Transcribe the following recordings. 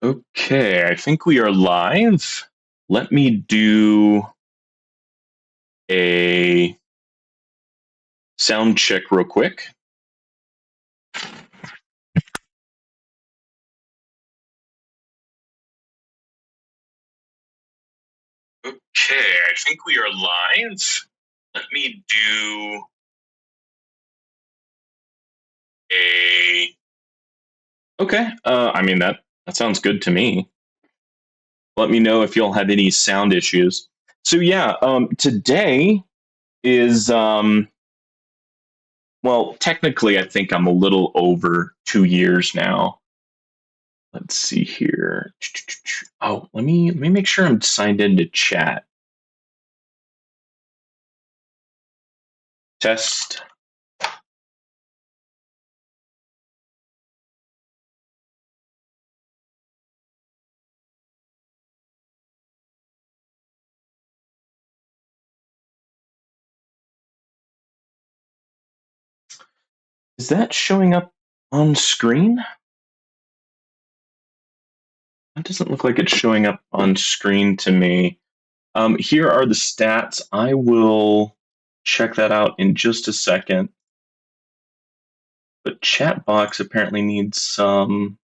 Okay, I think we are live. Let me do a sound check real quick. Okay, I think we are live. Let me do a. Okay, that sounds good to me. Let me know if you'll have any sound issues. So yeah, today is well, technically, I think I'm a little over 2 years now. Let's see here. Oh, let me make sure I'm signed into chat. Test. Is that showing up on screen? That doesn't look like it's showing up on screen to me. Here are the stats. I will check that out in just a second. But chat box apparently needs some.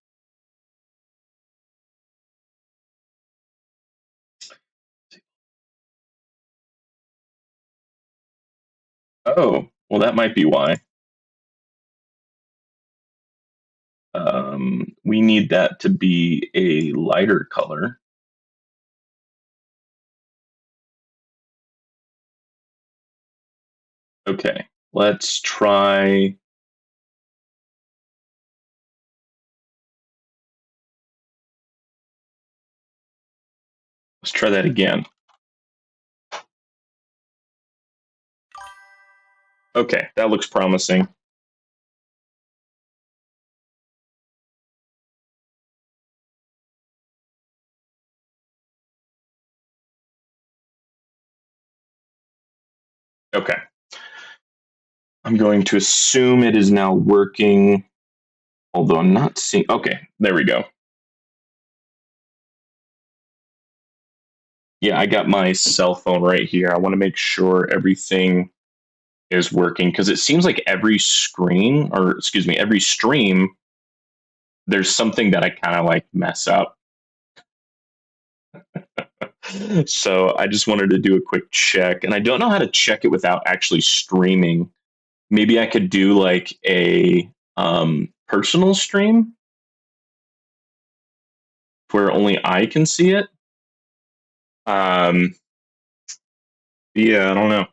Oh, well, that might be why. We need that to be a lighter color. Okay, let's try. Let's try that again. Okay, that looks promising. Okay. I'm going to assume it is now working, although I'm not seeing. Okay, there we go. Yeah, I got my cell phone right here. I want to make sure everything is working because it seems like every screen, or excuse me, every stream, there's something that I kind of like mess up. So I just wanted to do a quick check, and I don't know how to check it without actually streaming. Maybe I could do like a personal stream where only I can see it. Um, yeah, I don't know.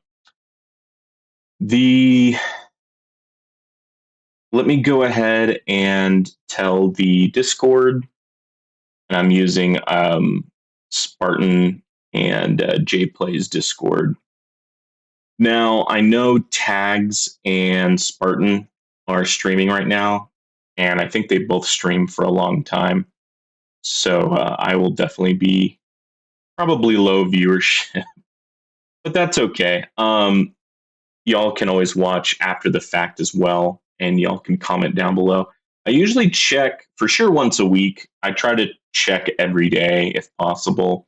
The Let me go ahead and tell the Discord, and I'm using Spartan and JPlay's Discord. Now I know Tags and Spartan are streaming right now, and I think they both stream for a long time. So I will definitely be probably low viewership, but that's okay. Y'all can always watch after the fact as well, and y'all can comment down below. I usually check for sure once a week. I try to check every day if possible,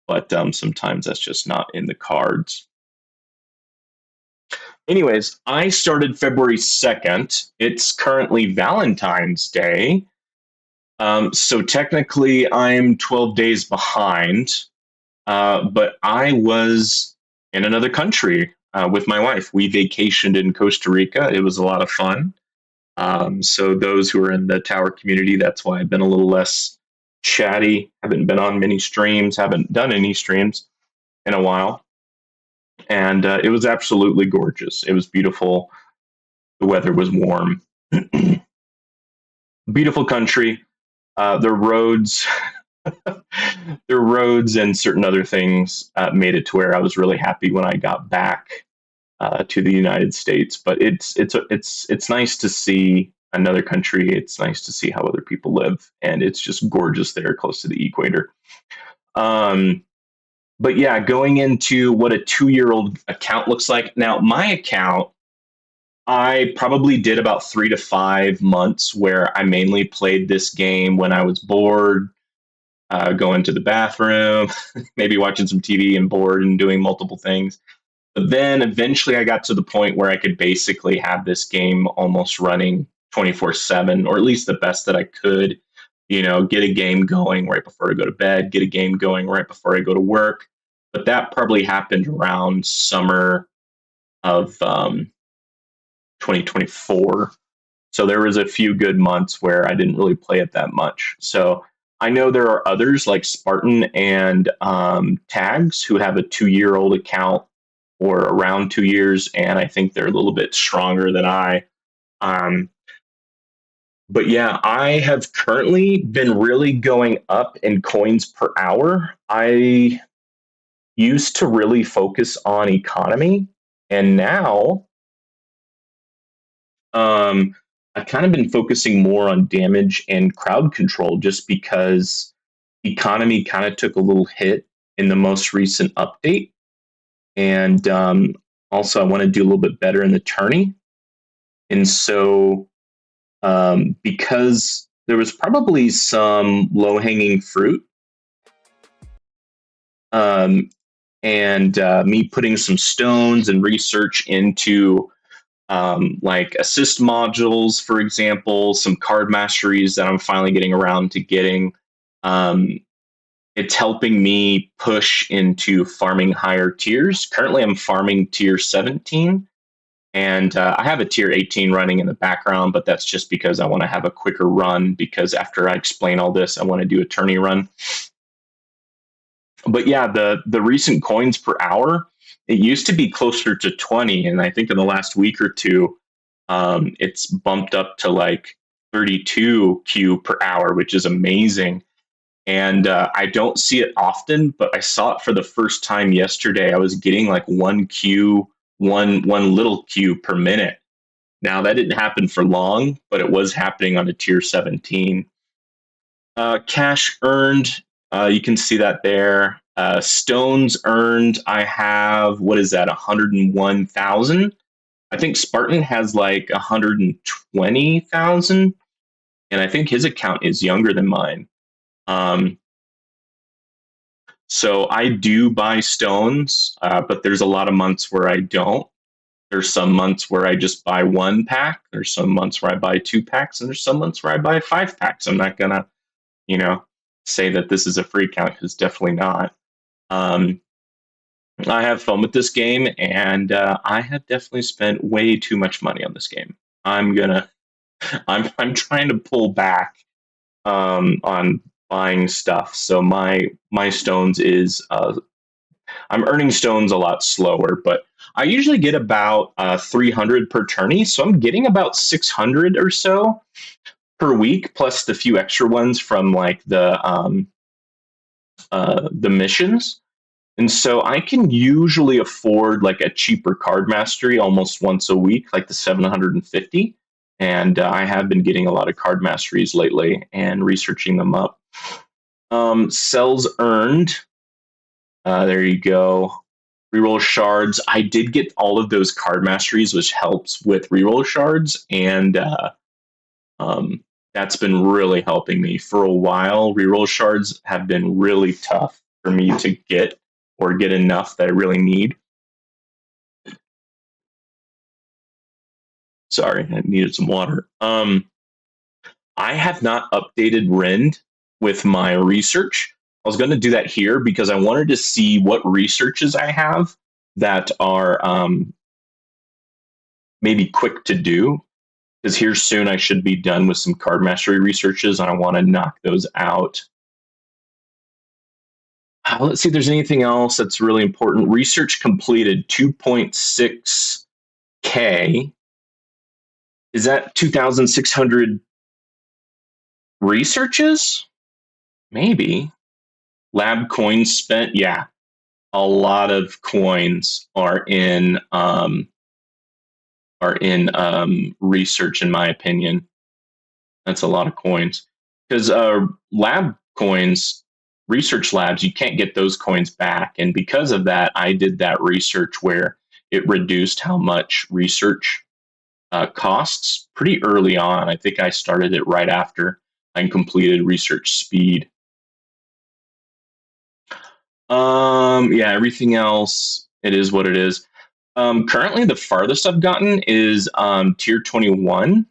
but sometimes that's just not in the cards. Anyways, I started February 2nd. It's currently Valentine's Day. So technically, I'm 12 days behind, but I was in another country with my wife. We vacationed in Costa Rica. It was a lot of fun. So those who are in the tower community, that's why I've been a little less chatty. Haven't been on many streams. Haven't done any streams in a while. And it was absolutely gorgeous. It was beautiful. The weather was warm. Beautiful country. The roads, the roads, and certain other things made it to where I was really happy when I got back to the United States. But it's nice to see another country. It's nice to see how other people live, and it's just gorgeous there, close to the equator. But yeah, going into what a 2-year-old account looks like. Now, my account, I probably did about 3 to 5 months where I mainly played this game when I was bored. going to the bathroom, maybe watching some TV and bored and doing multiple things. But then eventually I got to the point where I could basically have this game almost running 24/7, or at least the best that I could. Get a game going right before I go to bed, get a game going right before I go to work. But that probably happened around summer of 2024. So there was a few good months where I didn't really play it that much. So I know there are others like Spartan and Tags who have a 2-year-old account or around 2 years, and I think they're a little bit stronger than I. Um, but yeah, I have currently been really going up in coins per hour. I used to really focus on economy, and now um, I've kind of been focusing more on damage and crowd control just because economy kind of took a little hit in the most recent update. And also, I want to do a little bit better in the tourney. And so, because there was probably some low hanging fruit, um, and me putting some stones and research into like assist modules, for example, some card masteries that I'm finally getting around to getting. Um, it's helping me push into farming higher tiers. Currently, I'm farming tier 17, and I have a tier 18 running in the background, but that's just because I want to have a quicker run. Because after I explain all this, I want to do a tourney run. But yeah, the recent coins per hour, it used to be closer to 20, and I think in the last week or two, it's bumped up to like 32 Q per hour, which is amazing. And I don't see it often, but I saw it for the first time yesterday. I was getting like one Q, one little Q per minute. Now that didn't happen for long, but it was happening on a tier 17. Cash earned, you can see that there. Stones earned, I have, what is that, 101,000? I think Spartan has like 120,000, and I think his account is younger than mine. Um, so I do buy stones, but there's a lot of months where I don't. There's some months where I just buy one pack. There's some months where I buy 2 packs, and there's some months where I buy 5 packs. I'm not gonna, you know, say that this is a free count because definitely not. Um, I have fun with this game, and I have definitely spent way too much money on this game. I'm trying to pull back on buying stuff. So my stones is I'm earning stones a lot slower, but I usually get about 300 per tourney, so I'm getting about 600 or so per week, plus the few extra ones from like the missions. And so I can usually afford like a cheaper card mastery almost once a week, like the 750. And I have been getting a lot of card masteries lately and researching them up. Cells earned. There you go. Reroll shards. I did get all of those card masteries, which helps with reroll shards, and um, that's been really helping me for a while. Reroll shards have been really tough for me to get or get enough that I really need. Sorry, I needed some water. I have not updated Rend with my research. I was going to do that here because I wanted to see what researches I have that are maybe quick to do. Because here soon I should be done with some card mastery researches, and I want to knock those out. Let's see if there's anything else that's really important. Research completed 2.6K. Is that 2,600 researches? Maybe. Lab coins spent? Yeah. A lot of coins are in research, in my opinion. That's a lot of coins. Because lab coins, research labs, you can't get those coins back. And because of that, I did that research where it reduced how much research costs pretty early on. I think I started it right after I completed research speed. Yeah, everything else, it is what it is. Currently, the farthest I've gotten is tier 21,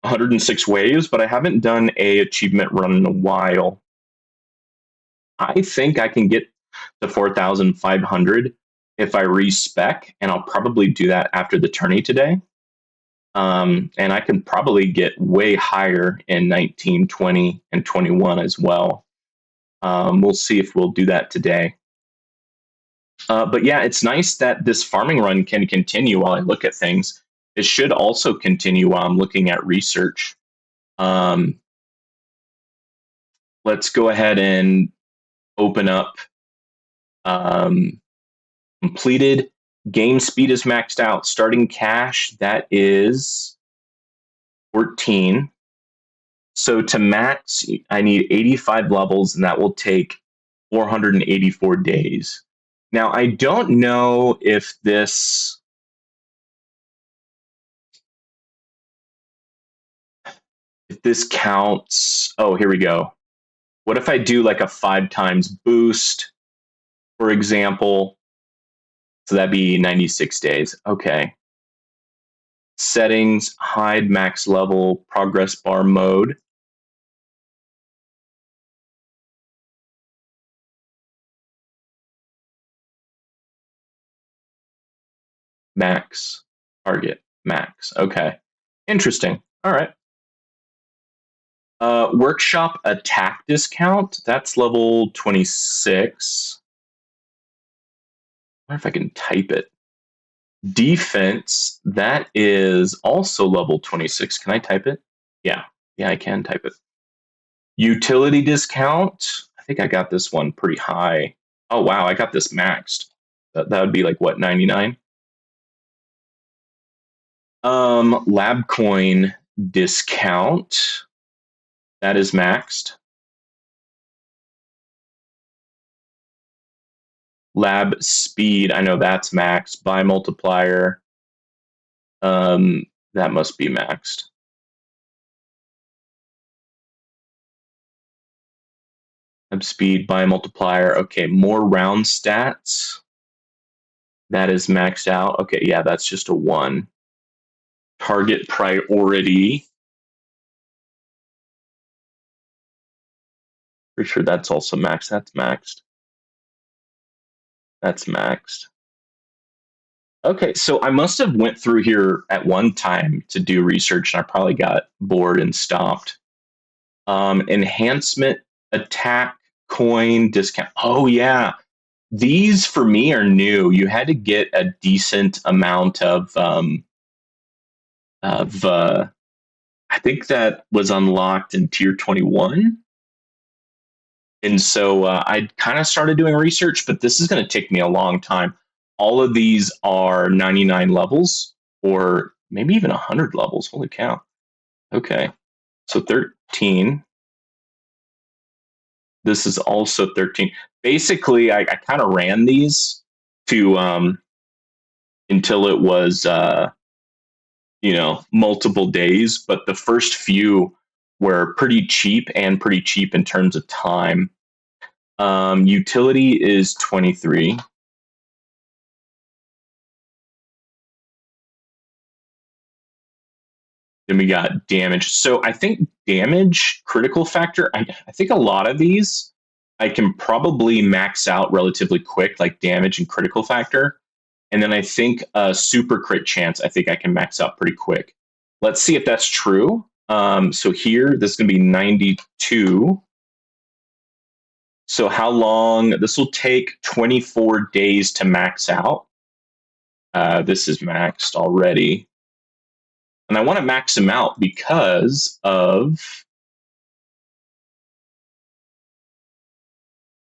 106 waves, but I haven't done a achievement run in a while. I think I can get to 4,500 if I respec, and I'll probably do that after the tourney today. And I can probably get way higher in 19, 20, and 21 as well. We'll see if we'll do that today. But yeah, it's nice that this farming run can continue while I look at things. It should also continue while I'm looking at research. Um, let's go ahead and open up um, completed. Game speed is maxed out. Starting cash, that is 14. So to max, I need 85 levels, and that will take 484 days. Now, I don't know if this counts. Oh, here we go. What if I do like a 5 times boost, for example? So that'd be 96 days. Okay. Settings, hide max level, progress bar mode. Max, target, max. Okay. Interesting. All right. Workshop attack discount. That's level 26. I wonder if I can type it. Defense. That is also level 26. Can I type it? Yeah. Yeah, I can type it. Utility discount. I think I got this one pretty high. Oh, wow. I got this maxed. That would be like, what, 99? Lab coin discount. That is maxed. Lab speed, I know that's maxed. Buy multiplier, that must be maxed. Lab speed, buy multiplier. Okay, more round stats. That is maxed out. Okay, yeah, that's just a 1. Target priority. Pretty sure that's also maxed. That's maxed. That's maxed. Okay, so I must have went through here at one time to do research, and I probably got bored and stopped. Enhancement, attack, coin, discount. Oh yeah, these for me are new. You had to get a decent amount of I think that was unlocked in tier 21. And so I kind of started doing research, but this is going to take me a long time. All of these are 99 levels or maybe even 100 levels. Holy cow. Okay. So 13. This is also 13. Basically, I kind of ran these to until it was multiple days, but the first few were pretty cheap and pretty cheap in terms of time. Utility is 23. Then we got damage. So I think damage, critical factor, I think a lot of these I can probably max out relatively quick, like damage and critical factor. And then I think super crit chance, I think I can max out pretty quick. Let's see if that's true. So here, this is going to be 92. So how long? This will take 24 days to max out. This is maxed already. And I want to max them out because of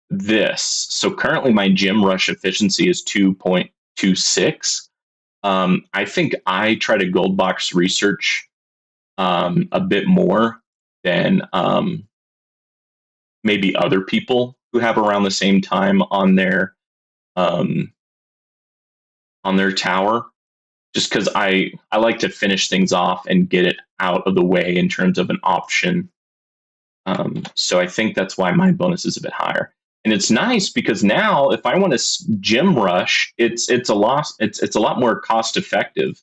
this. So currently my gym rush efficiency is 2.26. I think I try to gold box research a bit more than maybe other people who have around the same time on their tower, just because I like to finish things off and get it out of the way in terms of an option. So I think that's why my bonus is a bit higher. And it's nice because now if I want to gym rush, it's a loss. It's a lot more cost effective.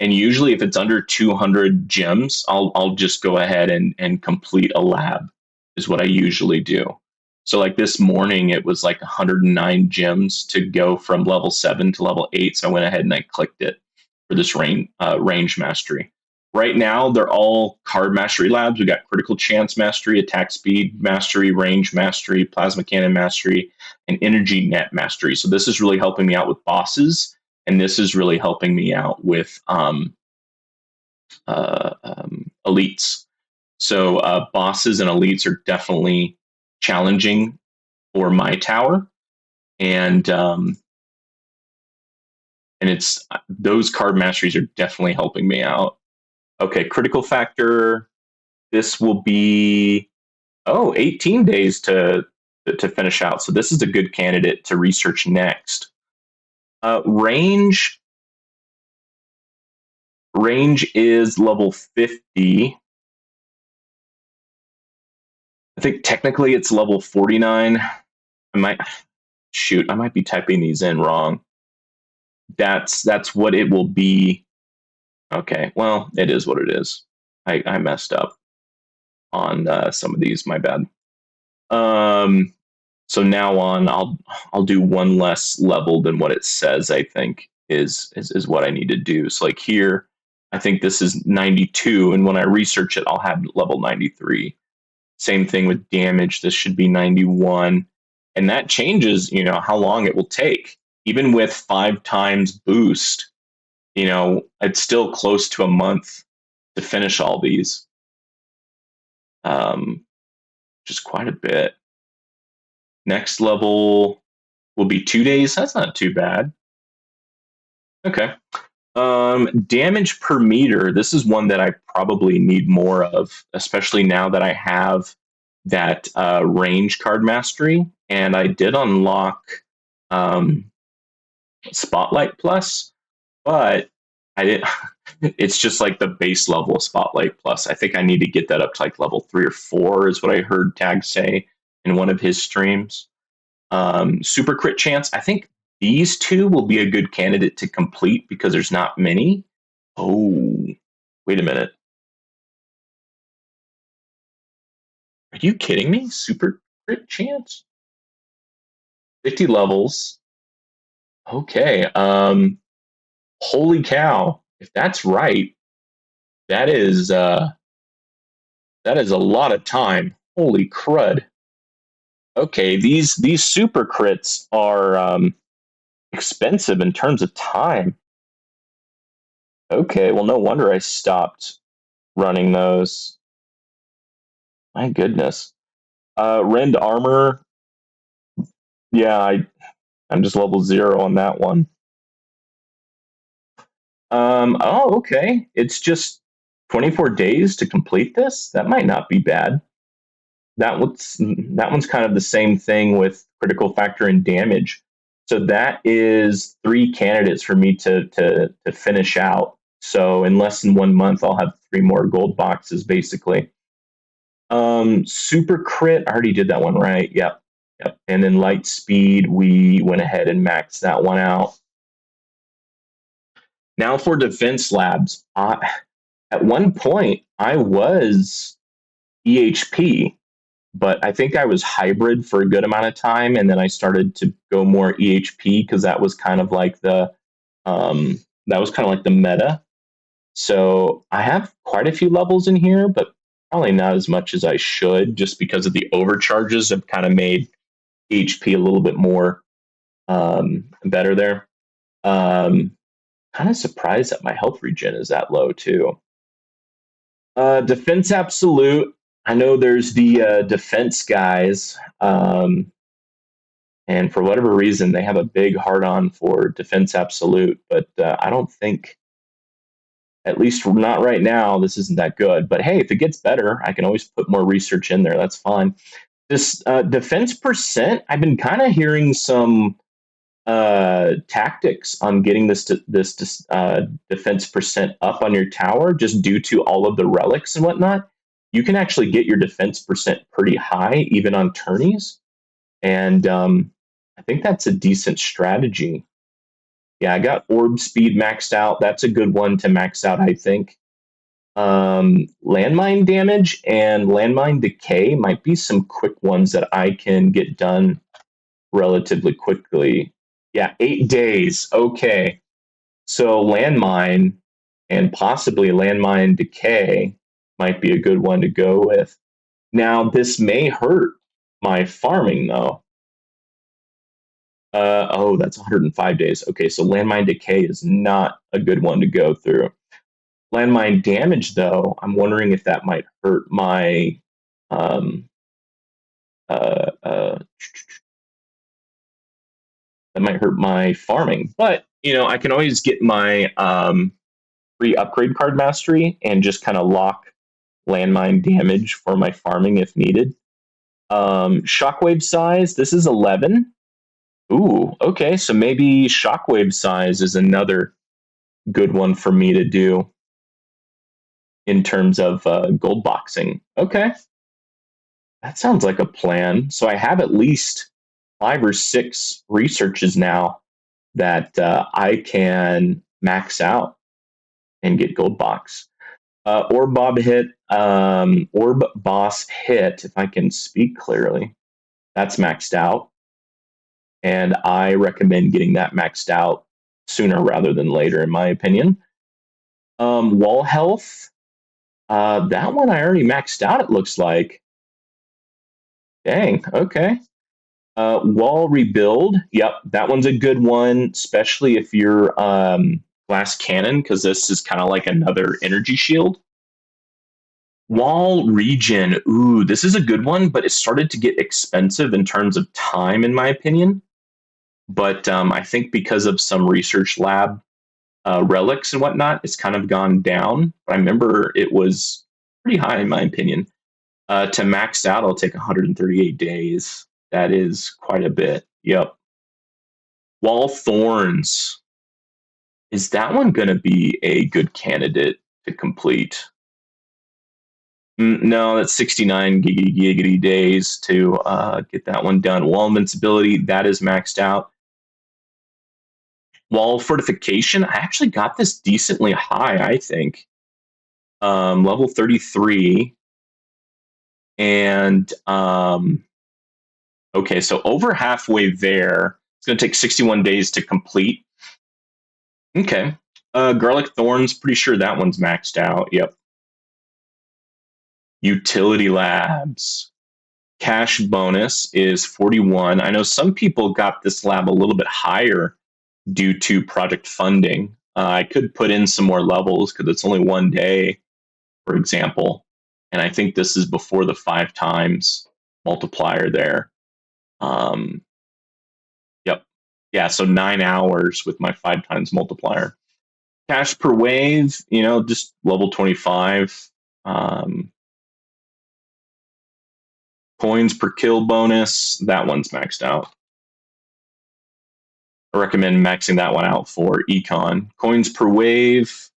And usually if it's under 200 gems, I'll just go ahead and complete a lab is what I usually do. So like this morning it was like 109 gems to go from level 7 to level 8. So I went ahead and I clicked it for this range mastery. Right now they're all card mastery labs. We got critical chance mastery, attack speed mastery, range mastery, plasma cannon mastery, and energy net mastery. So this is really helping me out with bosses, and this is really helping me out with elites. So bosses and elites are definitely challenging for my tower, and it's those card masteries are definitely helping me out. Okay, critical factor. This will be 18 days to finish out. So this is a good candidate to research next. Range is level 50. I think technically it's level 49. I might be typing these in wrong. That's what it will be. Okay, well, it is what it is. I messed up on some of these. My bad. So now on, I'll do one less level than what it says. I think is what I need to do. So like here, I think this is 92, and when I research it, I'll have level 93. Same thing with damage. This should be 91, and that changes. How long it will take. Even with 5 times boost, it's still close to a month to finish all these. Just quite a bit. Next level will be 2 days. That's not too bad. Okay. Damage per meter. This is one that I probably need more of, especially now that I have that range card mastery, and I did unlock Spotlight Plus, but I didn't. It's just like the base level of Spotlight Plus. I think I need to get that up to like level 3 or 4, is what I heard Tag say in one of his streams. Super crit chance. I think these two will be a good candidate to complete because there's not many. Oh, wait a minute. Are you kidding me? Super crit chance? 50 levels. Okay. Holy cow. If that's right, that is a lot of time. Holy crud. Okay, these super crits are expensive in terms of time. Okay, well, no wonder I stopped running those. My goodness. Rend armor. Yeah, I'm just level 0 on that one. Okay. It's just 24 days to complete this. That might not be bad. That one's kind of the same thing with critical factor and damage. So that is 3 candidates for me to finish out. So in less than 1 month, I'll have 3 more gold boxes, basically. Super crit, I already did that one, right? Yep. And then light speed, we went ahead and maxed that one out. Now for defense labs. At one point, I was EHP, but I think I was hybrid for a good amount of time, and then I started to go more EHP because that was kind of like the meta. So I have quite a few levels in here, but probably not as much as I should, just because of the overcharges have kind of made HP a little bit more better there. Kind of surprised that my health regen is that low too. Defense absolute. I know there's the defense guys, and for whatever reason they have a big hard-on for defense absolute, but I don't think, at least not right now, this isn't that good. But hey, if it gets better, I can always put more research in there. That's fine. This defense percent, I've been kind of hearing some tactics on getting this defense percent up on your tower, just due to all of the relics and whatnot. You can actually get your defense percent pretty high, even on tourneys. And I think that's a decent strategy. Yeah, I got orb speed maxed out. That's a good one to max out, I think. Landmine damage and landmine decay might be some quick ones that I can get done relatively quickly. Yeah, 8 days. Okay. So landmine and possibly landmine decay might be a good one to go with. Now, this may hurt my farming though. Oh, that's 105 days. Okay, so landmine decay is not a good one to go through. Landmine damage, though, I'm wondering if that might hurt my um, uh, uh, that might hurt my farming. But I can always get my free upgrade card mastery and just kind of lock landmine damage for my farming if needed. Shockwave size, this is 11. Ooh, okay, so maybe shockwave size is another good one for me to do in terms of gold boxing. Okay, that sounds like a plan. So I have at least 5 or 6 researches now that I can max out and get gold box. Orb boss hit, if I can speak clearly, that's maxed out. And I recommend getting that maxed out sooner rather than later, in my opinion. Wall health, that one I already maxed out, it looks like. Dang, okay. Wall rebuild, yep, that one's a good one, especially if you're glass cannon, because this is kind of like another energy shield. Wall regen, ooh, this is a good one, but it started to get expensive in terms of time, in my opinion. But I think because of some research lab relics and whatnot, it's kind of gone down. But I remember it was pretty high, in my opinion. To max out, I'll take 138 days. That is quite a bit. Yep. Wall Thorns. Is that one going to be a good candidate to complete? No, that's 69 giggity days to get that one done. Wall Invincibility, that is maxed out. Wall Fortification, I actually got this decently high, I think. Level 33. And okay, so over halfway there. It's going to take 61 days to complete. Okay. Garlic Thorns, pretty sure that one's maxed out. Yep. Utility Labs. Cash bonus is 41. I know some people got this lab a little bit higher due to project funding. I could put in some more levels because it's only 1 day, for example. And I think this is before the 5 times multiplier there. Yep. Yeah, so 9 hours with my 5 times multiplier. Cash per wave, just level 25. Coins per kill bonus, that one's maxed out. I recommend maxing that one out for econ. Coins per wave,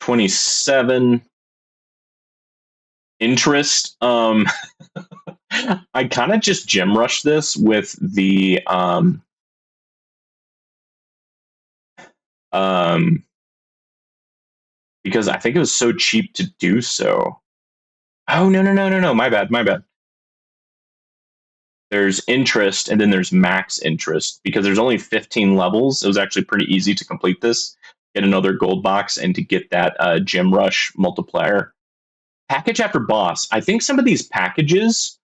27. Interest, I kind of just gem rushed this with the because I think it was so cheap to do so. Oh, no, my bad. There's interest and then there's max interest because there's only 15 levels. It was actually pretty easy to complete this, get another gold box, and to get that gem rush multiplier. Package after boss. I think some of these packages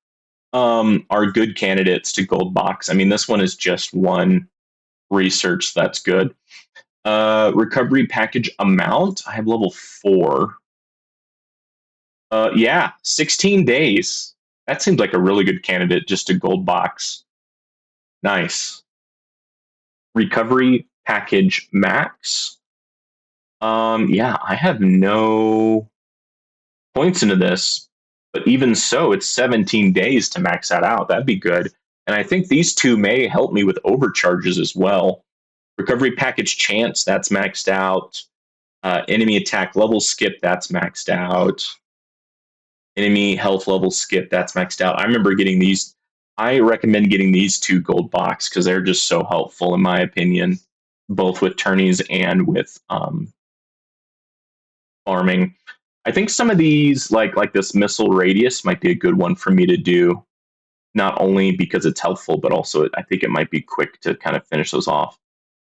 are good candidates to gold box. I mean, this one is just one research. That's good. Recovery package amount. I have level 4. Yeah, 16 days. That seems like a really good candidate just to gold box. Nice. Recovery package max. Yeah, I have no points into this, but even so, it's 17 days to max that out. That'd be good. And I think these two may help me with overcharges as well. Recovery package chance, that's maxed out. Enemy attack level skip, that's maxed out. Enemy health level skip, that's maxed out. I remember getting these I recommend getting these two gold box because they're just so helpful in my opinion, both with tourneys and with farming. I think some of these, like this missile radius, might be a good one for me to do. Not only because it's helpful, but also I think it might be quick to kind of finish those off.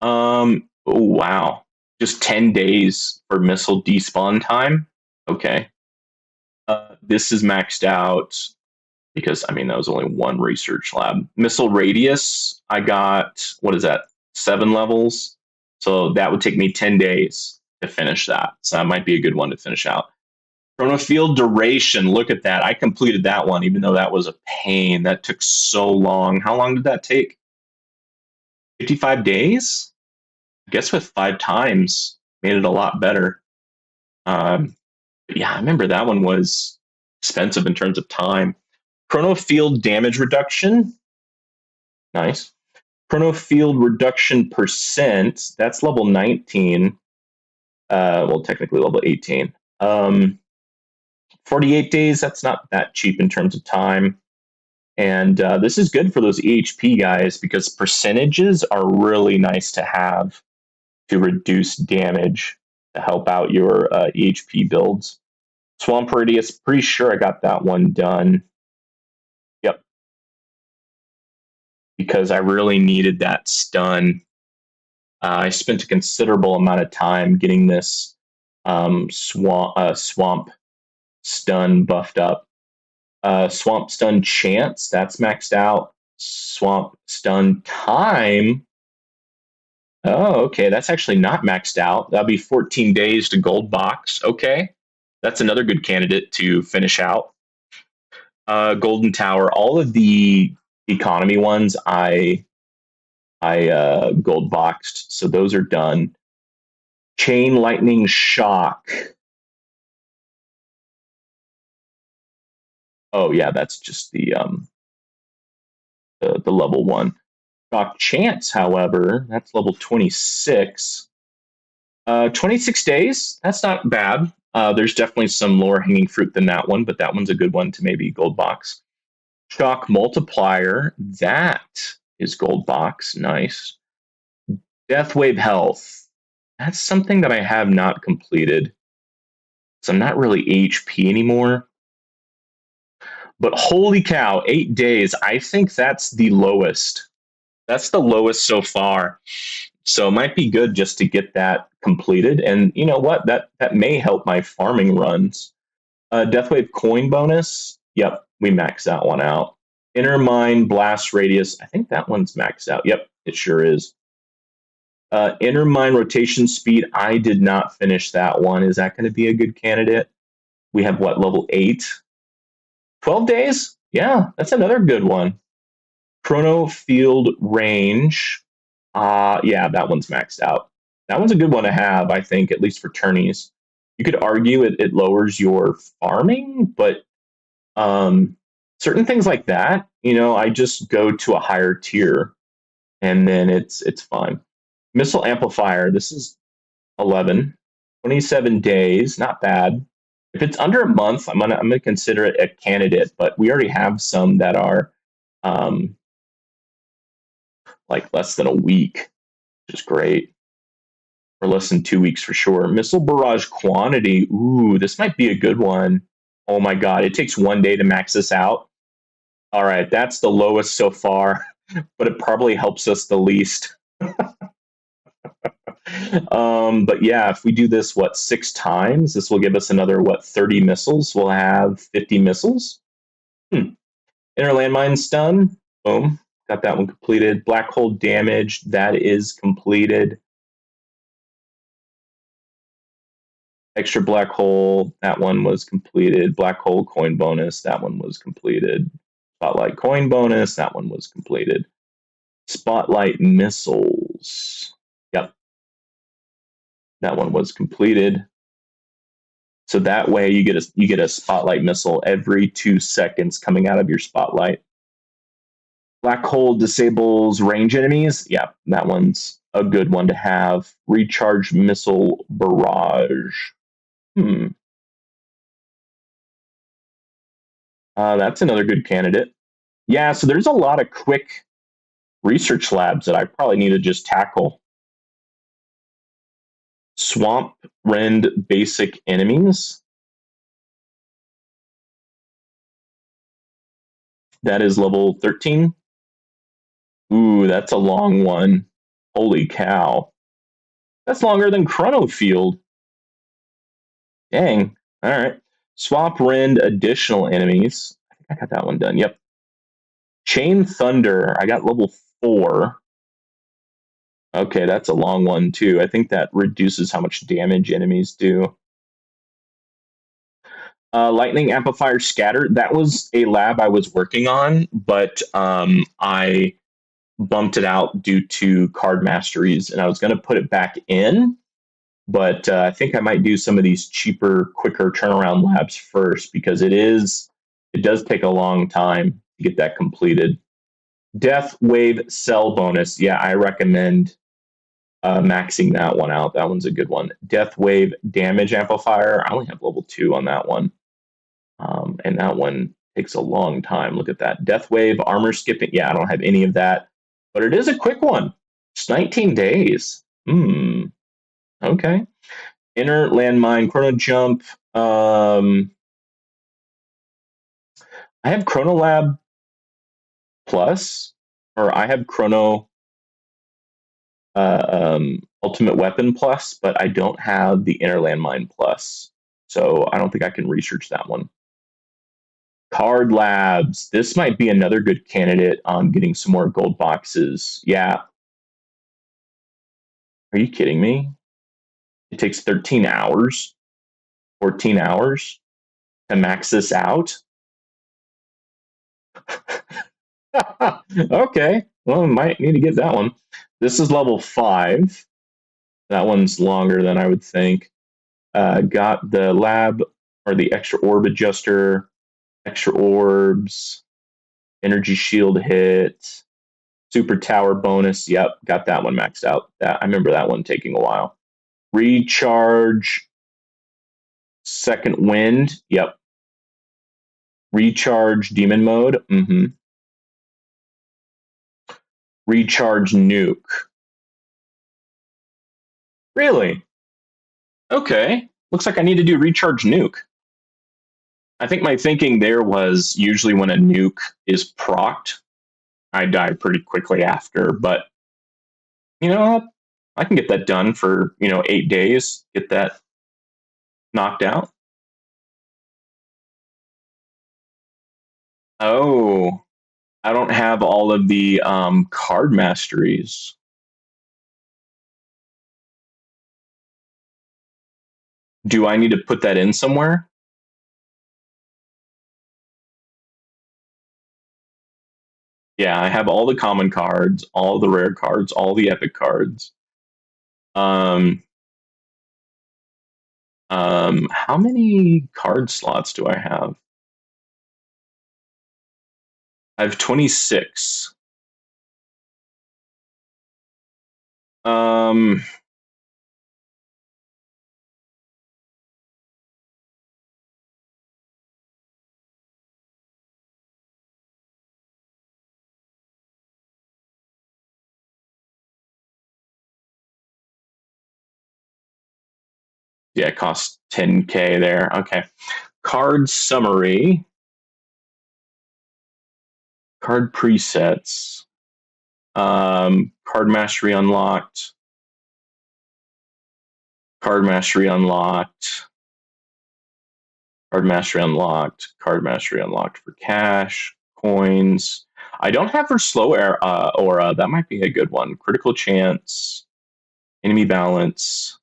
Oh wow, just 10 days for missile despawn time. Okay, this is maxed out because I mean that was only one research lab. Missile radius, I got what is that? 7 levels, so that would take me 10 days to finish that. So that might be a good one to finish out. Chronofield duration. Look at that. I completed that one, even though that was a pain. That took so long. How long did that take? 55 days? I guess with 5 times made it a lot better. But yeah, I remember that one was expensive in terms of time. Chronofield damage reduction. Nice. Chronofield reduction percent. That's level 19. Well, technically level 18. 48 days. That's not that cheap in terms of time. And this is good for those EHP guys because percentages are really nice to have to reduce damage to help out your EHP builds. Swamp Radius, pretty sure I got that one done. Yep. Because I really needed that stun. I spent a considerable amount of time getting this swamp stun buffed up. Swamp stun chance, that's maxed out. Swamp stun time. Oh, okay. That's actually not maxed out. That'll be 14 days to gold box. Okay. That's another good candidate to finish out. Golden Tower. All of the economy ones I gold boxed, so those are done. Chain Lightning Shock. Oh yeah, that's just the level 1. Shock Chance, however, that's level 26. 26 days. That's not bad. There's definitely some lower hanging fruit than that one, but that one's a good one to maybe gold box. Shock Multiplier. That is gold box. Nice. Death Wave Health. That's something that I have not completed. So I'm not really HP anymore. But holy cow, 8 days. I think that's the lowest. That's the lowest so far. So it might be good just to get that completed. And you know what? That may help my farming runs. Deathwave coin bonus. Yep, we maxed that one out. Inner Mine Blast Radius. I think that one's maxed out. Yep, it sure is. Inner Mine Rotation Speed. I did not finish that one. Is that going to be a good candidate? We have what, level 8? 12 days? Yeah, that's another good one. Chrono Field Range. Yeah, that one's maxed out. That one's a good one to have, I think, at least for tourneys. You could argue it lowers your farming, but certain things like that, I just go to a higher tier and then it's fine. Missile Amplifier, this is 11, 27 days, not bad. If it's under a month, I'm gonna consider it a candidate, but we already have some that are like less than a week, which is great. Or less than 2 weeks for sure. Missile Barrage Quantity. Ooh, this might be a good one. Oh my god, it takes 1 day to max this out. All right, that's the lowest so far, but it probably helps us the least. But yeah, if we do this, 6 times, this will give us another, 30 missiles. We'll have 50 missiles. Inner Landmine Stun. Boom. Got that one completed. Black Hole Damage. That is completed. Extra Black Hole. That one was completed. Black Hole Coin Bonus. That one was completed. Spotlight Coin Bonus. That one was completed. Spotlight Missiles. Yep. That one was completed. So that way you get a spotlight missile every 2 seconds coming out of your spotlight. Black hole disables range enemies. Yeah, that one's a good one to have. Recharge missile barrage. That's another good candidate. Yeah, so there's a lot of quick research labs that I probably need to just tackle. Swamp Rend basic enemies. That is level 13. Ooh, that's a long one. Holy cow. That's longer than Chrono Field. Dang. All right. Swamp Rend additional enemies. I think I got that one done. Yep. Chain Thunder. I got level 4. Okay, that's a long one too. I think that reduces how much damage enemies do. Lightning Amplifier Scatter. That was a lab I was working on, but I bumped it out due to card masteries, and I was going to put it back in, but I think I might do some of these cheaper, quicker turnaround labs first because it does take a long time to get that completed. Death Wave Cell bonus. Yeah, I recommend maxing that one out. That one's a good one. Death Wave Damage Amplifier. I only have level 2 on that one. And that one takes a long time. Look at that. Death Wave, Armor Skipping. Yeah, I don't have any of that. But it is a quick one. It's 19 days. Okay. Inner Landmine, Chrono Jump. I have Chrono Lab Plus, or I have Chrono Ultimate Weapon Plus, but I don't have the Inner Landmine Plus. So I don't think I can research that one. Card Labs. This might be another good candidate on getting some more gold boxes. Yeah. Are you kidding me? It takes 13 hours, 14 hours to max this out. Okay. Well, I might need to get that one. This is level 5. That one's longer than I would think. Got the lab or the extra orb adjuster, extra orbs, energy shield hit, super tower bonus. Yep, got that one maxed out. I remember that one taking a while. Recharge, second wind. Yep. Recharge demon mode. Recharge nuke. Really? Okay. Looks like I need to do recharge nuke. I think my thinking there was usually when a nuke is procced, I die pretty quickly after, but you know what? I can get that done for, 8 days, get that knocked out. Oh, I don't have all of the card masteries. Do I need to put that in somewhere? Yeah, I have all the common cards, all the rare cards, all the epic cards. Um, how many card slots do I have? I have 26. Um, yeah, it costs 10K there. Okay. Card summary, card presets, card mastery unlocked, card mastery unlocked, card mastery unlocked, card mastery unlocked for cash, coins. I don't have for slow aura. That might be a good one. Critical chance, enemy balance.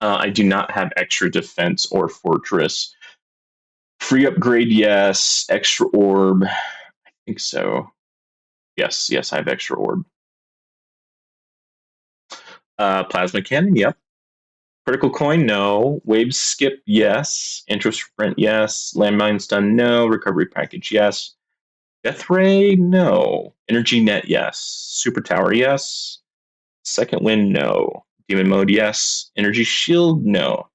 I do not have extra defense or fortress. Free upgrade, yes. Extra orb, I think so. Yes, I have extra orb. Plasma cannon, yep. Critical coin, no. Wave skip, yes. Interest sprint, yes. Landmine stun, no. Recovery package, yes. Death ray, no. Energy net, yes. Super tower, yes. Second wind, no. Demon mode, yes. Energy shield, no.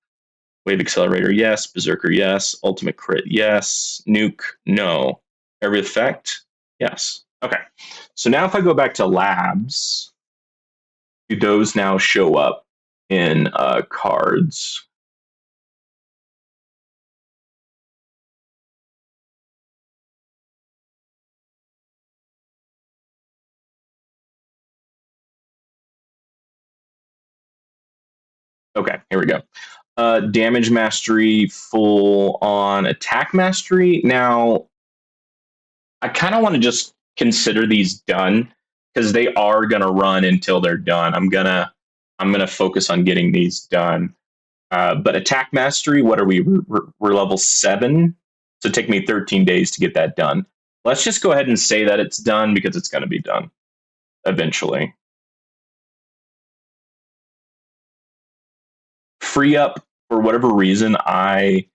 Wave accelerator, yes. Berserker, yes. Ultimate crit, yes. Nuke, no. Every effect, yes. Okay. So now if I go back to labs, do those now show up in cards? Okay, here we go. Damage mastery, full on attack mastery. Now, I kind of want to just consider these done because they are gonna run until they're done. I'm gonna focus on getting these done. But attack mastery, what are we? We're level 7, so take me 13 days to get that done. Let's just go ahead and say that it's done because it's gonna be done eventually. Free up, for whatever reason, I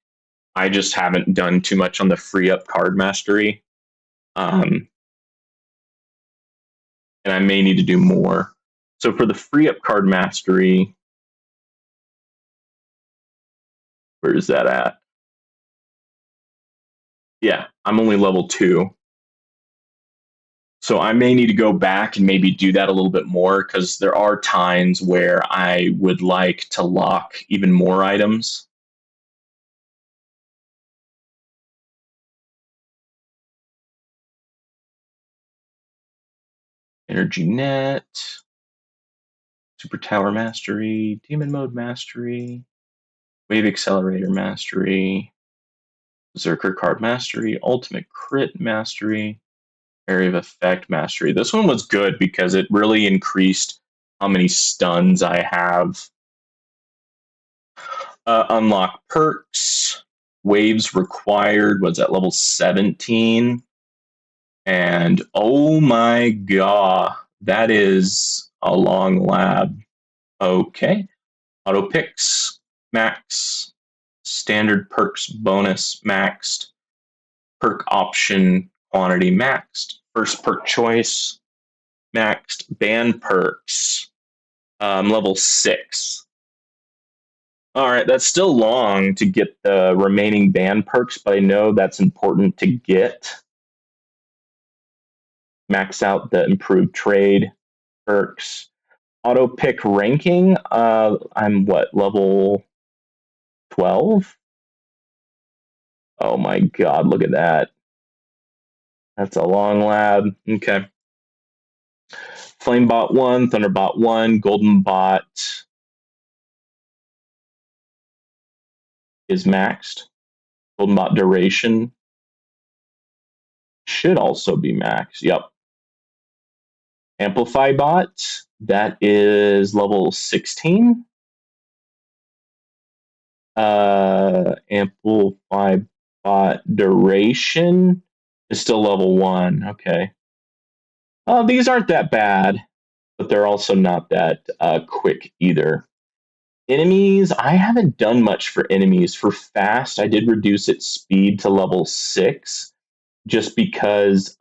just haven't done too much on the free up card mastery. And I may need to do more. So for the free up card mastery, where is that at? Yeah, I'm only level 2. So I may need to go back and maybe do that a little bit more because there are times where I would like to lock even more items. Energy net, super tower mastery, demon mode mastery, wave accelerator mastery, berserker card mastery, ultimate crit mastery, area of effect mastery. This one was good because it really increased how many stuns I have. Unlock perks. Waves required was at level 17. And oh my god, that is a long lab. Okay. Auto picks, max. Standard perks bonus maxed. Perk option quantity maxed. First perk choice maxed. Band perks, level 6. All right, that's still long to get the remaining band perks, but I know that's important to get. Max out the improved trade perks. Auto pick ranking. I'm what, level 12? Oh my god, look at that. That's a long lab. Okay. Flamebot 1, Thunderbot 1, Golden Bot is maxed. Golden Bot duration should also be maxed. Yep. Amplify Bot, that is level 16. Amplify Bot duration is still level 1. Okay. Oh, these aren't that bad, but they're also not that quick either. Enemies, I haven't done much for enemies. For fast, I did reduce its speed to level 6 just because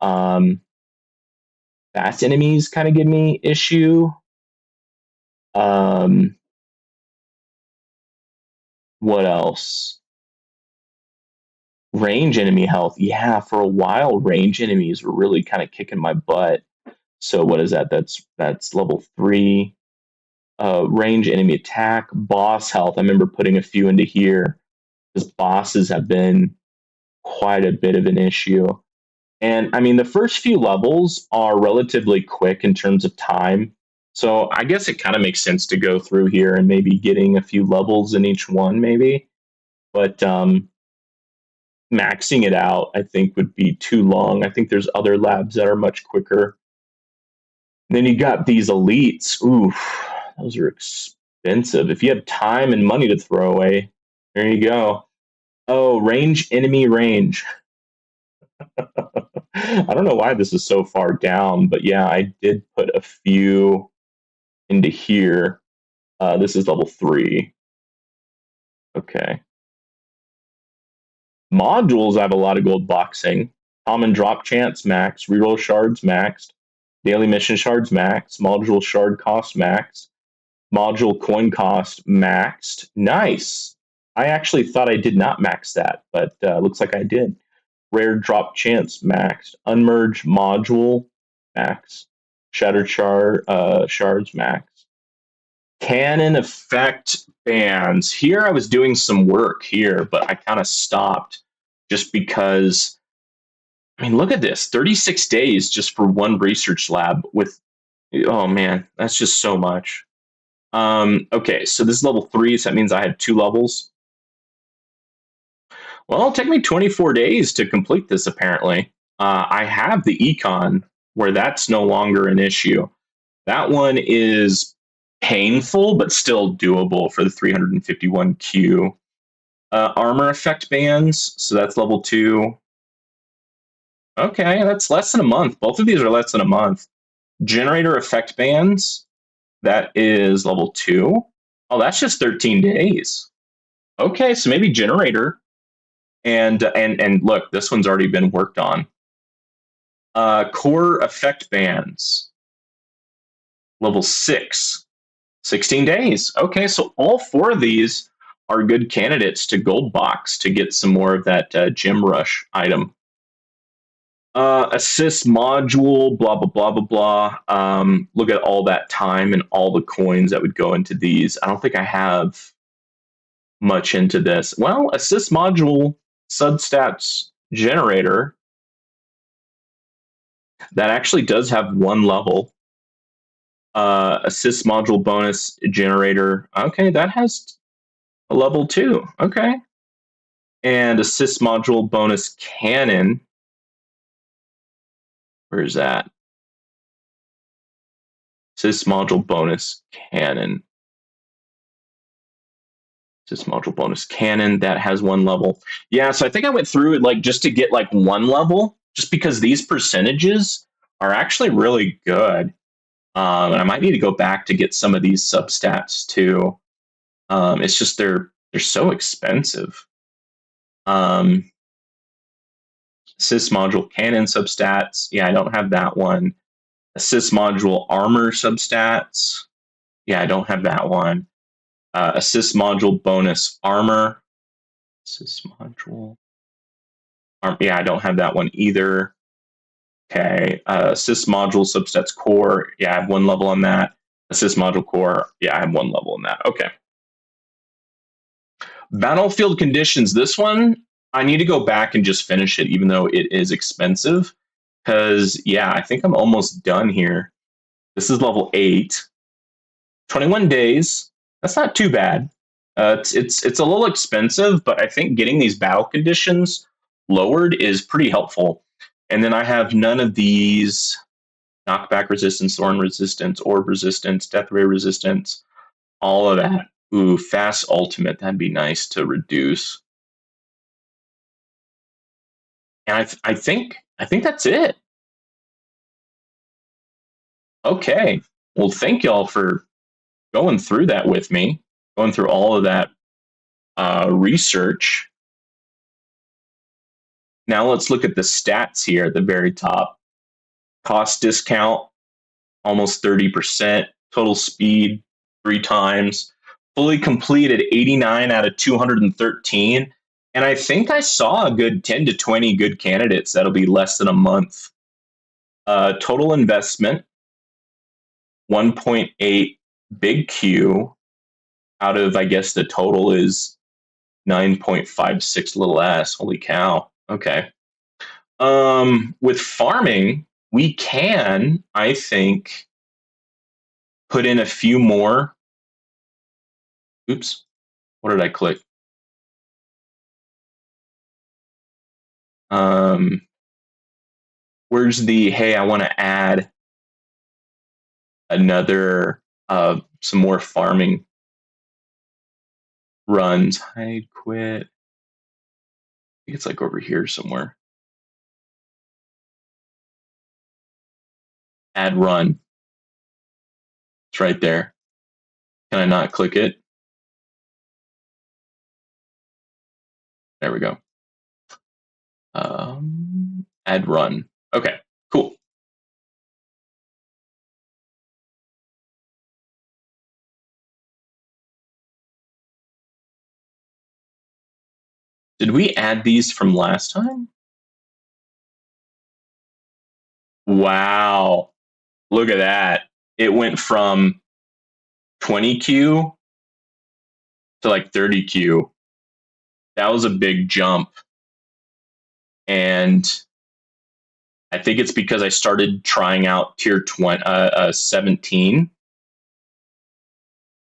fast enemies kind of give me issue. What else? Range enemy health. Yeah, for a while, range enemies were really kind of kicking my butt. So what is that? That's level 3. Range enemy attack, boss health. I remember putting a few into here because bosses have been quite a bit of an issue. And I mean, the first few levels are relatively quick in terms of time. So I guess it kind of makes sense to go through here and maybe getting a few levels in each one, maybe. But maxing it out, I think, would be too long. I think there's other labs that are much quicker. And then you got these elites. Oof, those are expensive. If you have time and money to throw away, there you go. Oh, range enemy range. I don't know why this is so far down, but yeah, I did put a few into here. This is level 3. Okay. Modules, I have a lot of gold boxing. Common drop chance max, reroll shards maxed, daily mission shards max, module shard cost max, Module coin cost maxed. Nice. I actually thought I did not max that, but looks like I did. Rare drop chance maxed. Unmerged module max. Shattered shards max. Cannon effect bands. Here I was doing some work here, but I kind of stopped just because. I mean, look at this 36 days just for one research lab with. Oh man, that's just so much. Okay, so this is level 3, so that means I had 2 levels. Well, it'll take me 24 days to complete this, apparently. I have the econ where that's no longer an issue. That one is painful, but still doable for the 351Q. Armor effect bands, so that's level 2. Okay, that's less than a month. Both of these are less than a month. Generator effect bands, that is level 2. Oh, that's just 13 days. Okay, so maybe generator. And look, this one's already been worked on. Core effect bands, level 6, 16 days. Okay, so all 4 of these are good candidates to gold box to get some more of that gem rush item. Assist module, blah blah blah blah blah. Look at all that time and all the coins that would go into these. I don't think I have much into this. Well, assist module substats generator, that actually does have 1 level. Assist module bonus generator. Okay, that has a level 2. Okay. And assist module bonus cannon. Where's that? Assist module bonus cannon. Assist module bonus cannon, that has 1 level. Yeah, so I think I went through it like just to get like 1 level, just because these percentages are actually really good. And I might need to go back to get some of these substats too. It's just they're so expensive. Assist module cannon substats. Yeah, I don't have that one. Assist module armor substats. Yeah, I don't have that one. Assist module bonus armor. Assist module. Yeah, I don't have that one either. Okay. Assist module substats core. Yeah, I have 1 level on that. Assist module core. Yeah, I have 1 level on that. Okay. Battlefield conditions. This one, I need to go back and just finish it, even though it is expensive. Because, yeah, I think I'm almost done here. This is level 8. 21 days. That's not too bad. It's a little expensive, but I think getting these battle conditions lowered is pretty helpful. And then I have none of these knockback resistance, thorn resistance, orb resistance, death ray resistance, all of that. Ooh, fast ultimate. That'd be nice to reduce. And I think that's it. Okay. Well, thank y'all for going through that with me, going through all of that research. Now let's look at the stats here at the very top. Cost discount, almost 30%. Total speed, 3 times. Fully completed, 89 out of 213. And I think I saw a good 10 to 20 good candidates. That'll be less than a month. Total investment, 1.8 big Q out of, I guess the total is 9.56 little s. Holy cow. Okay. With farming, we can, I think, put in a few more. Oops. What did I click? Where's the, hey, I want to add another, some more farming runs. Hide, quit. I think it's like over here somewhere. Add run. It's right there. Can I not click it? There we go. Add run. Okay, cool. Did we add these from last time? Wow. Look at that. It went from 20Q to like 30Q. That was a big jump. And I think it's because I started trying out tier 17,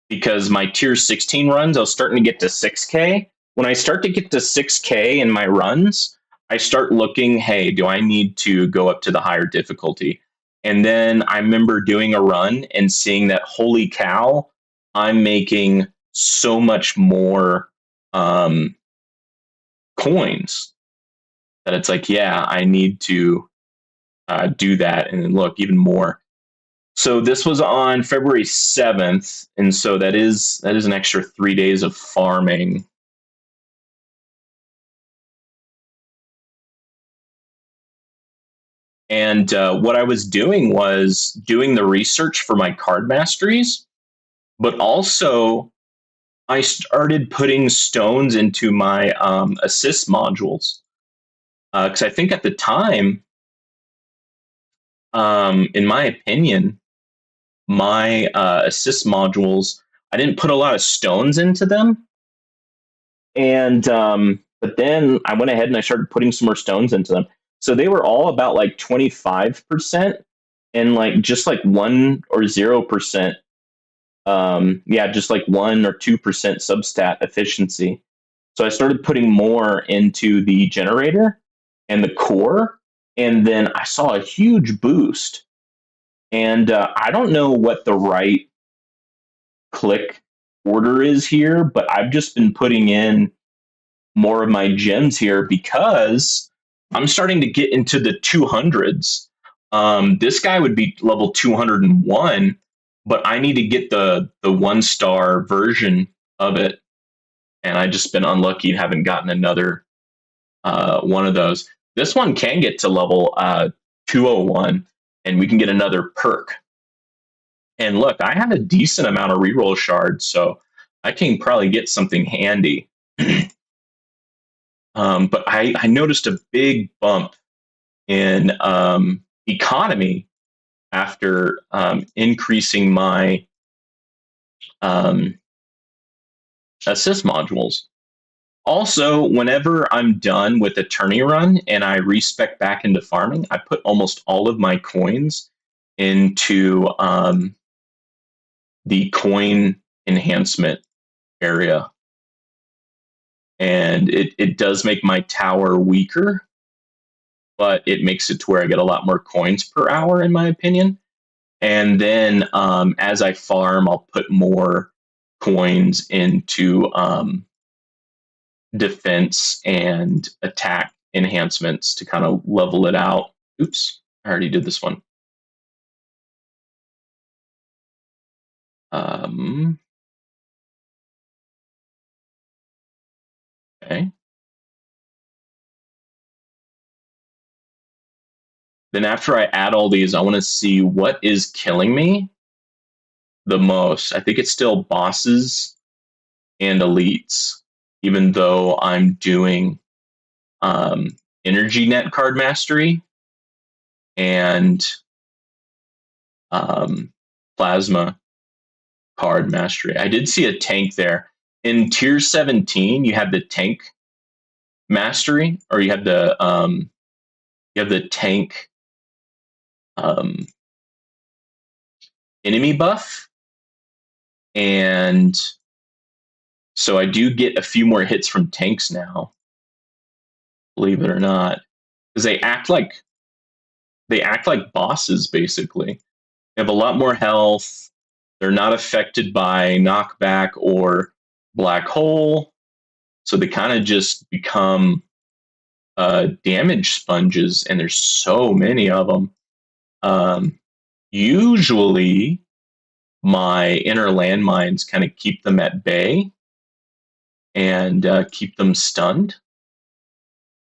because my tier 16 runs, I was starting to get to 6K. When I start to get to 6K in my runs, I start looking, hey, do I need to go up to the higher difficulty? And then I remember doing a run and seeing that, holy cow, I'm making so much more coins that it's like, yeah, I need to do that. And then look, even more. So this was on February 7th, and so that is an extra 3 days of farming. And what I was doing was doing the research for my card masteries, but also I started putting stones into my assist modules, because I think at the time, in my opinion, my assist modules, I didn't put a lot of stones into them. And but then I went ahead and I started putting some more stones into them. So they were all about like 25% and like just like 1 or 0%. Yeah, just like 1 or 2% substat efficiency. So I started putting more into the generator and the core, and then I saw a huge boost. And I don't know what the right click order is here, but I've just been putting in more of my gems here because I'm starting to get into the 200s. This guy would be level 201, but I need to get the 1 star version of it, and I just been unlucky and haven't gotten another one of those. This one can get to level 201, and we can get another perk. And look, I have a decent amount of reroll shards, so I can probably get something handy. But I noticed a big bump in economy after increasing my assist modules. Also, whenever I'm done with a tourney run and I respec back into farming, I put almost all of my coins into the coin enhancement area. And it does make my tower weaker, but it makes it to where I get a lot more coins per hour, in my opinion. And then as I farm, I'll put more coins into defense and attack enhancements to kind of level it out. Oops, I already did this one. Okay. Then after I add all these, I want to see what is killing me the most. I think it's still bosses and elites, even though I'm doing energy net card mastery and plasma card mastery. I did see a tank there. In tier 17, you have the tank mastery, or you have the tank enemy buff, and so I do get a few more hits from tanks now, believe it or not, because they act like bosses basically. They have a lot more health. They're not affected by knockback or black hole, so they kind of just become damage sponges, and there's so many of them. Usually, my inner landmines kind of keep them at bay and keep them stunned.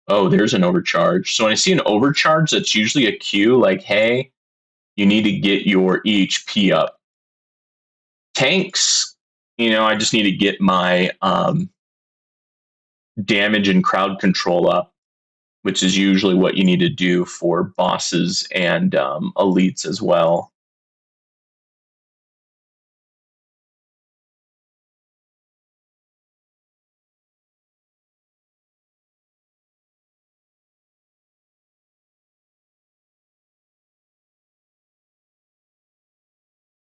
Oh, there's an overcharge. So when I see an overcharge, that's usually a cue like, hey, you need to get your EHP up. Tanks, I just need to get my damage and crowd control up, which is usually what you need to do for bosses and elites as well.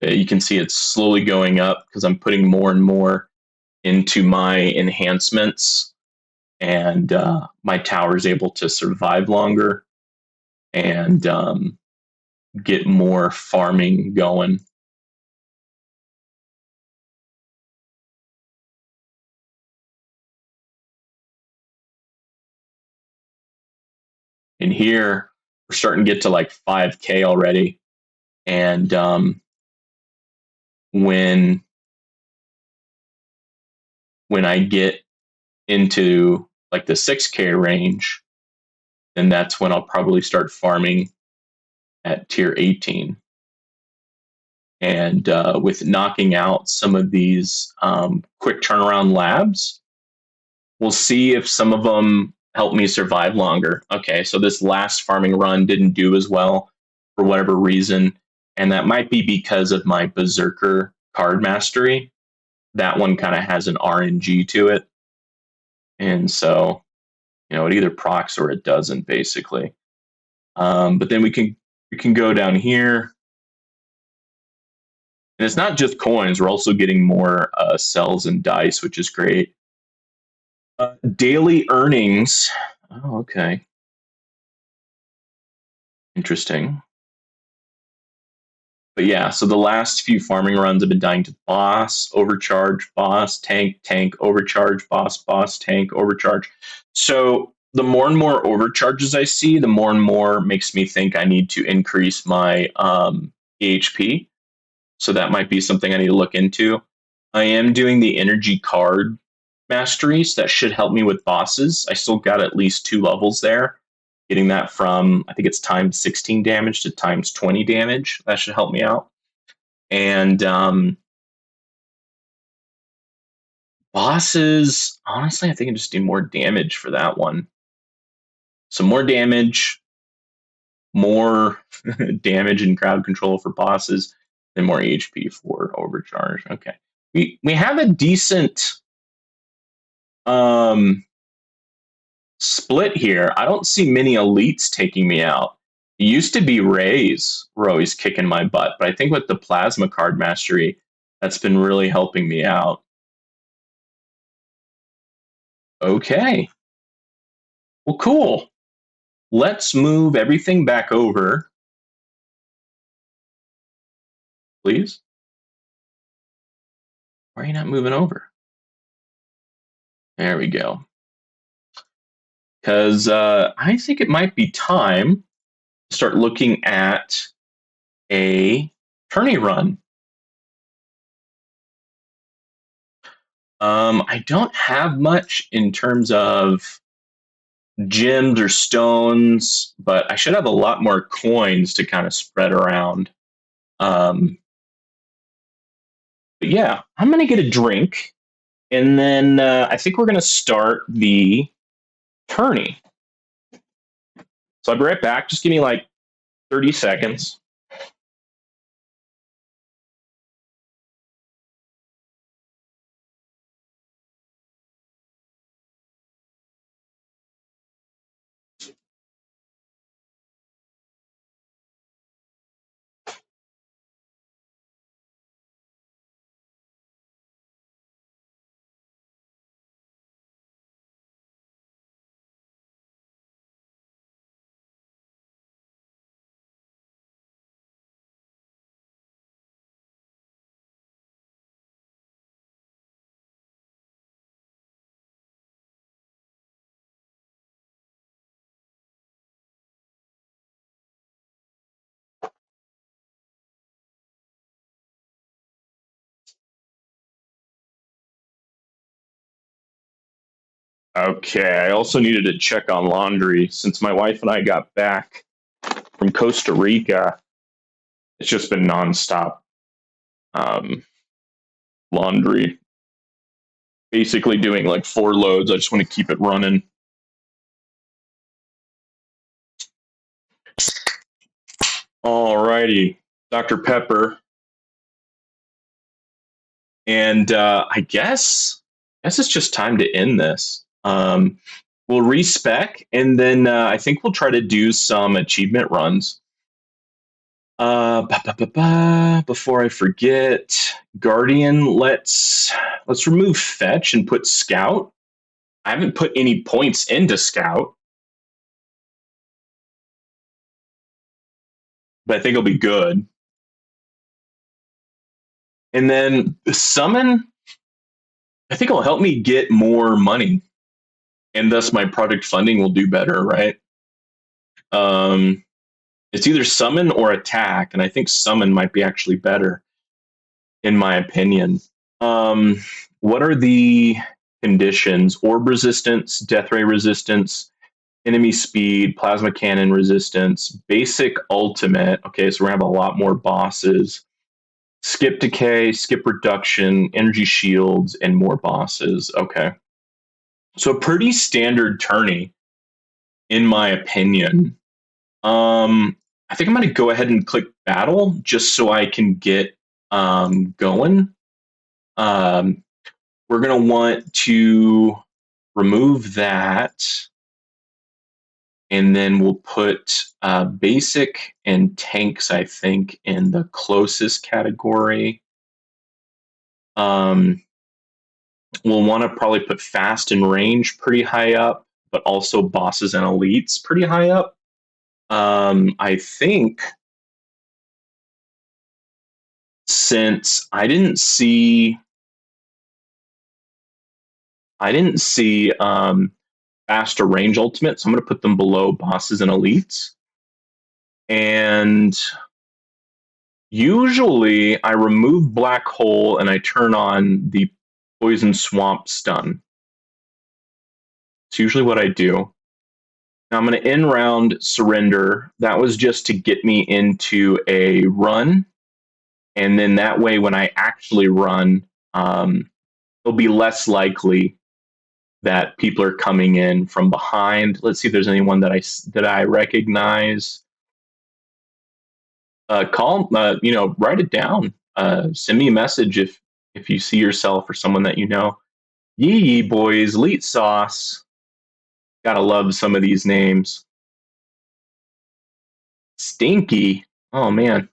You can see it's slowly going up because I'm putting more and more into my enhancements, and my tower is able to survive longer and get more farming going. And here we're starting to get to like 5K already. And when I get into like the 6K range, then that's when I'll probably start farming at tier 18. And with knocking out some of these quick turnaround labs, we'll see if some of them help me survive longer. Okay, so this last farming run didn't do as well for whatever reason, and that might be because of my Berserker card mastery. That one kind of has an RNG to it, and so it either procs or it doesn't, basically. But then we can go down here, and it's not just coins. We're also getting more cells and dice, which is great. Daily earnings. Oh, okay. Interesting. But yeah, so the last few farming runs have been dying to boss, overcharge, boss, tank, tank, overcharge, boss, boss, tank, overcharge. So the more and more overcharges I see, the more and more makes me think I need to increase my HP. So that might be something I need to look into. I am doing the energy card masteries. That should help me with bosses. I still got at least 2 levels there. Getting that from, I think it's times 16 damage to times 20 damage. That should help me out. And bosses, honestly, I think I just do more damage for that one. So more damage, more damage and crowd control for bosses, and more HP for overcharge. Okay. We have a decent split here. I don't see many elites taking me out. It used to be Rays were always kicking my butt, but I think with the plasma card mastery, that's been really helping me out. Okay. Well, cool. Let's move everything back over, please. Why are you not moving over? There we go. Because I think it might be time to start looking at a tourney run. I don't have much in terms of gems or stones, but I should have a lot more coins to kind of spread around. But yeah, I'm going to get a drink, and then I think we're going to start the tourney. So I'll be right back. Just give me like 30 seconds. Okay, I also needed to check on laundry since my wife and I got back from Costa Rica. It's just been nonstop laundry. basically doing like 4 loads. I just want to keep it running. Alrighty, Dr. Pepper. And I guess it's just time to end this. We'll respec, and then I think we'll try to do some achievement runs. Before I forget, Guardian. Let's remove fetch and put scout. I haven't put any points into scout, but I think it'll be good. And then summon. I think it'll help me get more money, and thus my project funding will do better, right? Um, it's either summon or attack, and I think summon might be actually better, in my opinion. Um, what are the conditions? Orb resistance, death ray resistance, enemy speed, plasma cannon resistance, basic ultimate. Okay, so we're gonna have a lot more bosses. Skip decay, skip reduction, energy shields, and more bosses. Okay. So pretty standard tourney, in my opinion. I think I'm gonna go ahead and click battle just so I can get going. Um, we're gonna want to remove that, and then we'll put basic and tanks, I think, in the closest category. We'll want to probably put fast and range pretty high up, but also bosses and elites pretty high up. I think since I didn't see faster range ultimate, so I'm going to put them below bosses and elites. And usually I remove black hole and I turn on the poison swamp stun. It's usually what I do. Now I'm going to end round surrender. That was just to get me into a run. And then that way, when I actually run, it'll be less likely that people are coming in from behind. Let's see if there's anyone that I recognize. Write it down. Send me a message if you see yourself or someone that you know. Yee boys, elite sauce. Gotta love some of these names. Stinky. Oh man.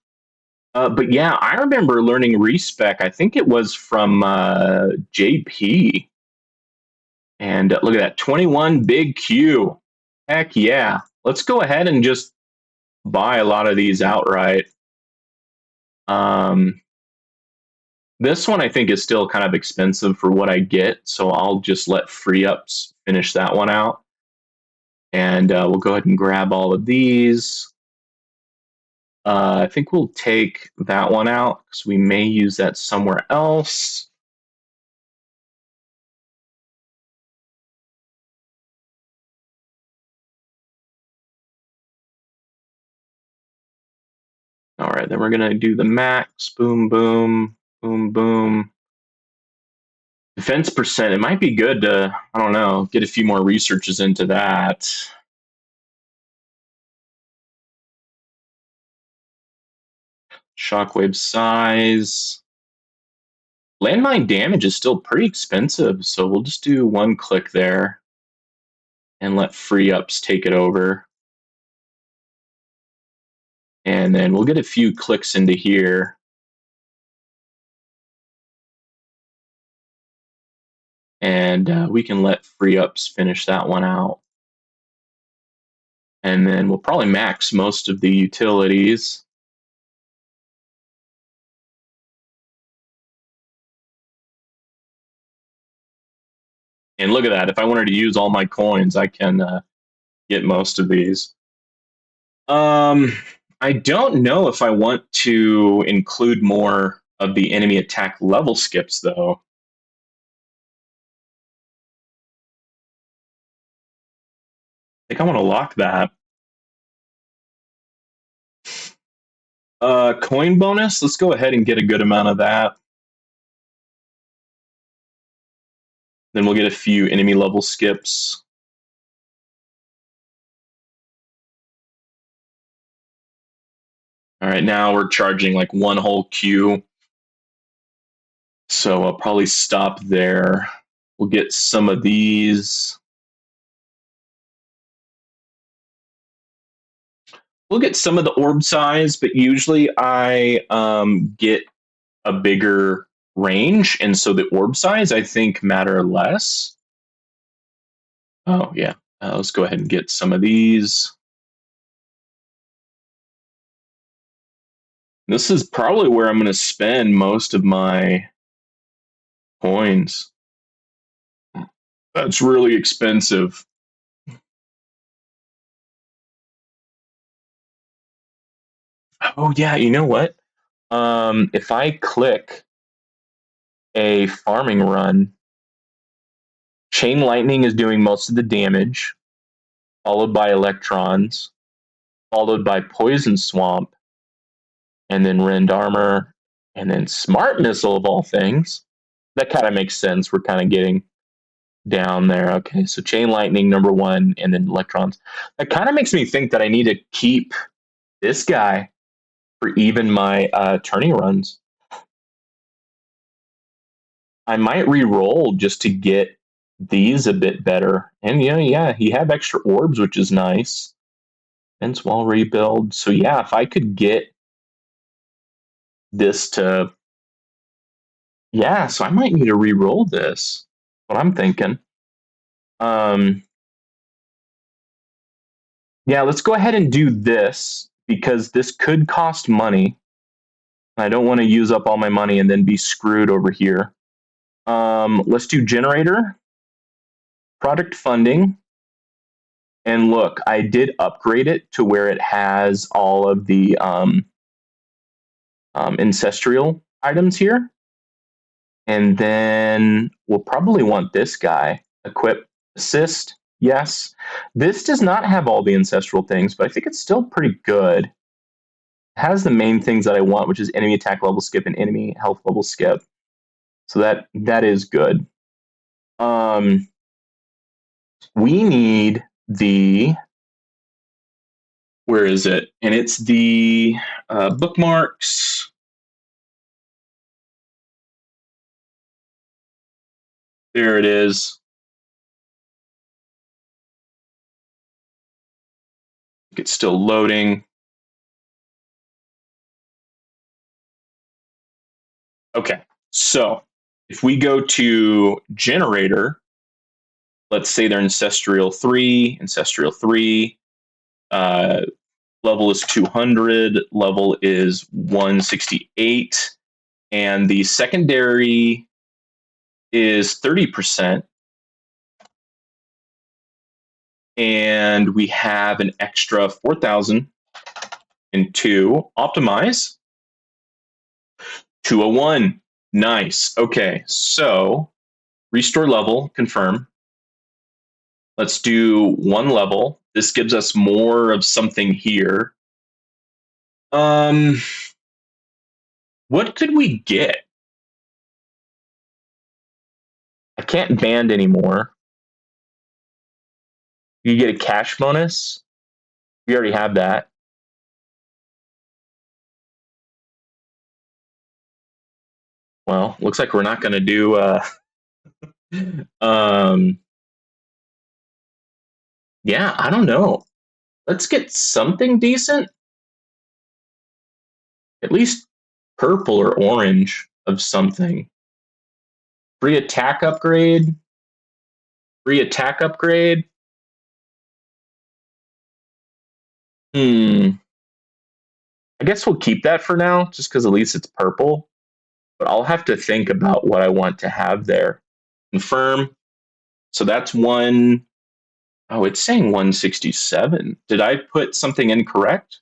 But yeah, I remember learning respec. I think it was from JP. And look at that, 21 big Q. Heck yeah. Let's go ahead and just buy a lot of these outright. This one I think is still kind of expensive for what I get, so I'll just let free ups finish that one out. And we'll go ahead and grab all of these. I think we'll take that one out because we may use that somewhere else. All right, then we're going to do the max. Boom, boom, boom, boom. Defense percent. It might be good to, I don't know, get a few more researches into that. Shockwave size. Landmine damage is still pretty expensive, so we'll just do one click there and let free ups take it over. And then we'll get a few clicks into here. And we can let free ups finish that one out. And then we'll probably max most of the utilities. And look at that. If I wanted to use all my coins, I can get most of these. I don't know if I want to include more of the enemy attack level skips, though. I think I want to lock that. Coin bonus. Let's go ahead and get a good amount of that. Then we'll get a few enemy level skips. All right, now we're charging like one whole queue. So I'll probably stop there. We'll get some of these. We'll get some of the orb size, but usually I get a bigger range, and so the orb size I think matter less. Oh yeah, let's go ahead and get some of these. This is probably where I'm going to spend most of my coins. That's really expensive. Oh yeah, you know what? If I click a farming run, chain lightning is doing most of the damage, followed by electrons, followed by poison swamp, and then rend armor, and then smart missile of all things. That kind of makes sense. We're kind of getting down there. Okay, so chain lightning number one, and then electrons. That kind of makes me think that I need to keep this guy for even my turning runs. I might re-roll just to get these a bit better. And yeah, he have extra orbs, which is nice. Fence wall rebuild. So yeah, if I could get this to, yeah, so I might need to re-roll this. What I'm thinking. Yeah, let's go ahead and do this because this could cost money. I don't want to use up all my money and then be screwed over here. Let's do generator, product funding. And look, I did upgrade it to where it has all of the ancestral items here. And then we'll probably want this guy. Equip, assist, yes. This does not have all the ancestral things, but I think it's still pretty good. It has the main things that I want, which is enemy attack level skip and enemy health level skip. So that is good. We need the, where is it? And it's the bookmarks. There it is. It's still loading. Okay, so if we go to generator, let's say they're ancestral 3, level is 200, level is 168, and the secondary is 30%. And we have an extra 4,002. Optimize. 201. Nice. Okay, so restore level, confirm. Let's do one level. This gives us more of something here. What could we get? I can't band anymore. You get a cash bonus. We already have that. Well, looks like we're not going to do. Yeah, I don't know. Let's get something decent. At least purple or orange of something. Free attack upgrade. Free attack upgrade. I guess we'll keep that for now, just because at least it's purple. But I'll have to think about what I want to have there. Confirm. So that's one. Oh, it's saying 167. Did I put something incorrect?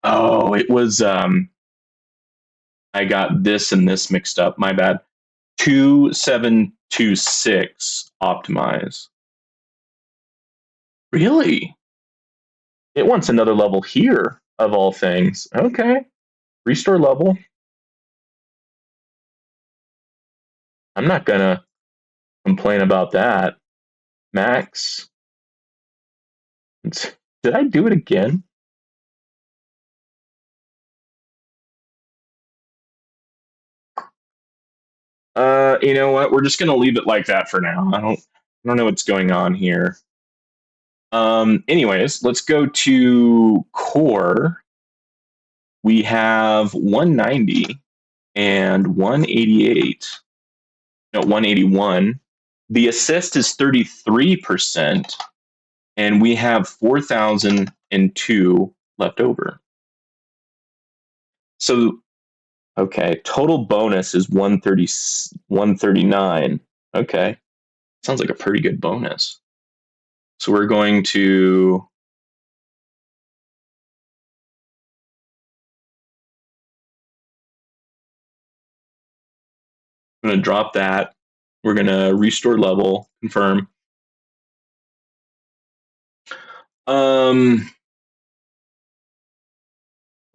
Oh, it was I got this and this mixed up. My bad. 2726 optimize. Really? It wants another level here. of all things. Okay. Restore level. I'm not gonna complain about that. Max. Did I do it again? You know what? We're just gonna leave it like that for now. I don't know what's going on here. Anyways, let's go to core. We have 190 and 188. No, 181. The assist is 33%, and we have 4,002 left over. So, okay, total bonus is 130, 139. Okay, sounds like a pretty good bonus. So we're going to drop that. We're going to restore level, confirm. Um,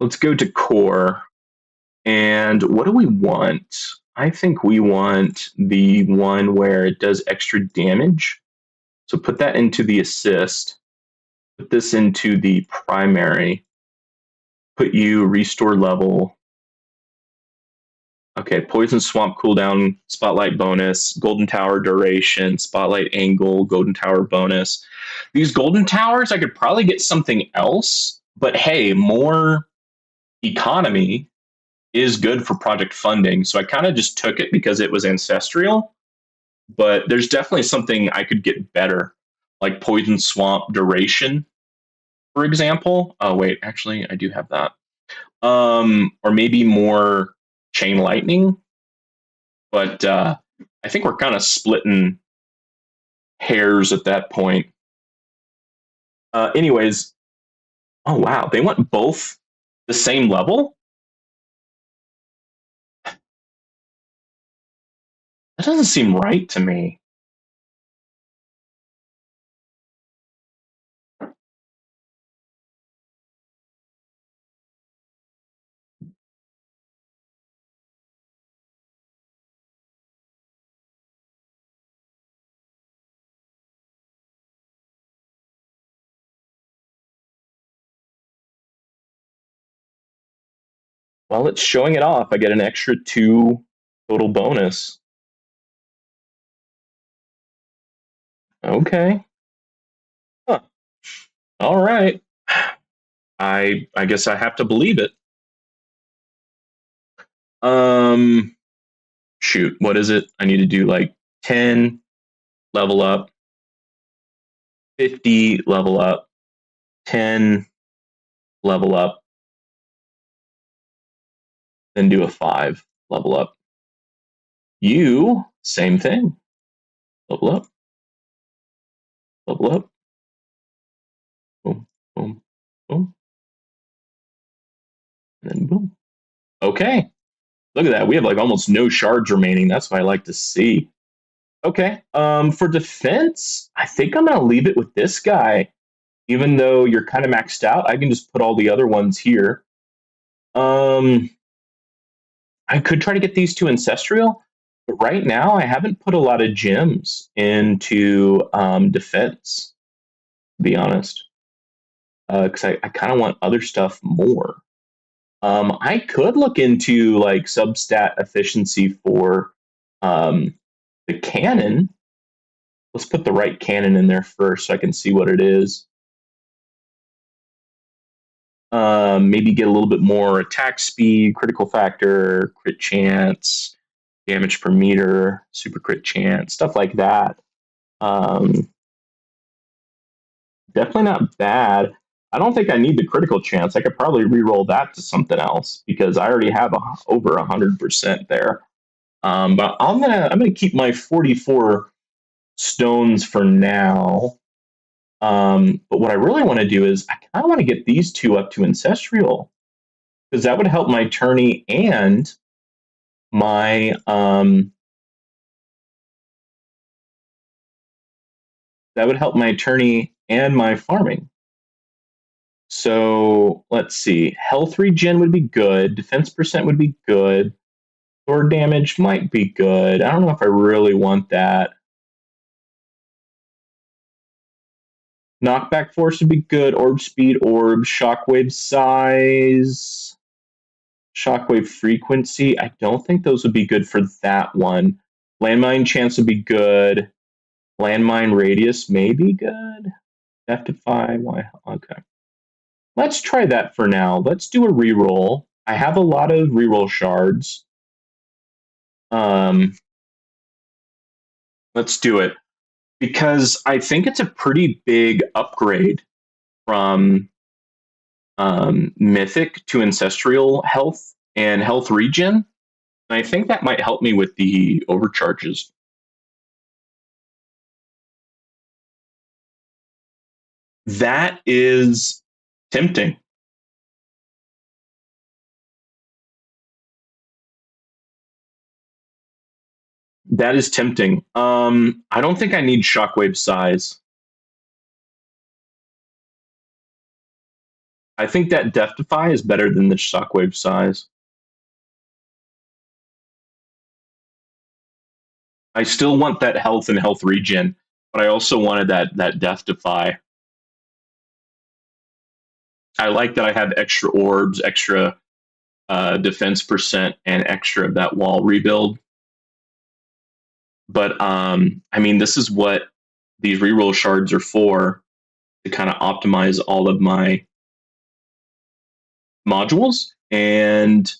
let's go to core. And what do we want? I think we want the one where it does extra damage. So put that into the assist. Put this into the primary. Put you restore level. Okay, poison swamp cooldown, spotlight bonus, golden tower duration, spotlight angle, golden tower bonus. These golden towers, I could probably get something else, but hey, more economy is good for project funding. So I kind of just took it because it was ancestral, but there's definitely something I could get better, like poison swamp duration, for example. Oh wait, actually I do have that. Or maybe more chain lightning, but I think we're kind of splitting hairs at that point. Anyways, oh wow, they went both the same level. That doesn't seem right to me. Well, it's showing it off. I get an extra 2 total bonus. Okay. Huh. All right. I guess I have to believe it. Um shoot, what is it? I need to do like 10 level up, 50 level up, 10 level up, then do a 5 level up. You, same thing. Level up, level up. Boom, boom, boom. And then boom. Okay. Look at that. We have like almost no shards remaining. That's what I like to see. Okay. For defense, I think I'm gonna leave it with this guy. Even though you're kind of maxed out, I can just put all the other ones here. Um, I could try to get these two ancestral, but right now I haven't put a lot of gems into defense, to be honest, because I kind of want other stuff more. I could look into like substat efficiency for um, the cannon. Let's put the right cannon in there first so I can see what it is. Maybe get a little bit more attack speed, critical factor, crit chance, damage per meter, super crit chance, stuff like that. Um, Definitely not bad. I don't think I need the critical chance. I could probably re-roll that to something else because I already have over 100% there. But I'm gonna keep my 44 stones for now. But what I really want to do is I kind of want to get these two up to ancestral because that would help my tourney and my that would help my tourney and my farming. So let's see. Health regen would be good. Defense percent would be good. Sword damage might be good. I don't know if I really want that. Knockback force would be good. Orb speed, orb, shockwave size, shockwave frequency. I don't think those would be good for that one. Landmine chance would be good. Landmine radius may be good. Deftify. Why? Okay. Let's try that for now. Let's do a reroll. I have a lot of reroll shards. Let's do it because I think it's a pretty big upgrade from mythic to ancestral health and health regen. And I think that might help me with the overcharges. That is tempting. That is tempting. I don't think I need shockwave size. I think that Death-Defy is better than the shockwave size. I still want that health and health regen, but I also wanted that Death-Defy. I like that I have extra orbs, extra defense percent, and extra of that wall rebuild. But I mean, this is what these reroll shards are for, to kind of optimize all of my modules. And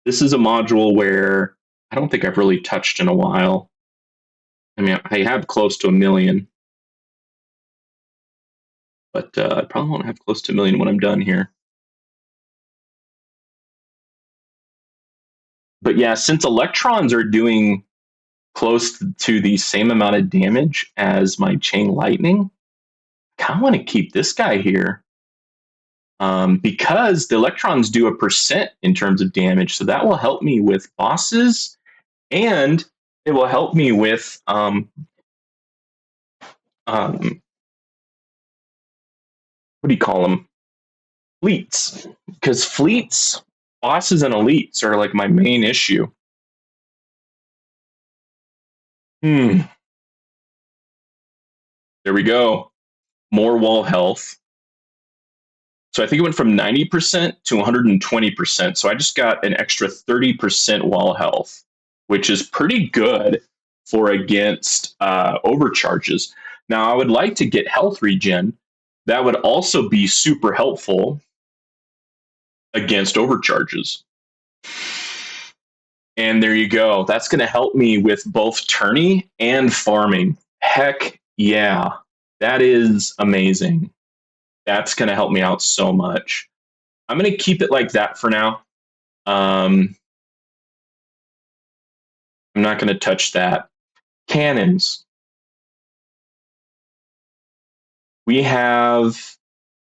this is a module where I don't think I've really touched in a while. I mean, I have close to 1 million, but I probably won't have close to 1 million when I'm done here. But yeah, since electrons are doing close to the same amount of damage as my chain lightning, I kind of want to keep this guy here. Because the electrons do a percent in terms of damage, so that will help me with bosses, and it will help me with what do you call them? Fleets, because fleets, bosses, and elites are like my main issue. There we go. More wall health. So I think it went from 90% to 120%. So I just got an extra 30% wall health, which is pretty good for against overcharges. Now, I would like to get health regen. That would also be super helpful against overcharges. And there you go. That's going to help me with both tourney and farming. Heck yeah. That is amazing. That's going to help me out so much. I'm going to keep it like that for now. I'm not going to touch that. Cannons. We have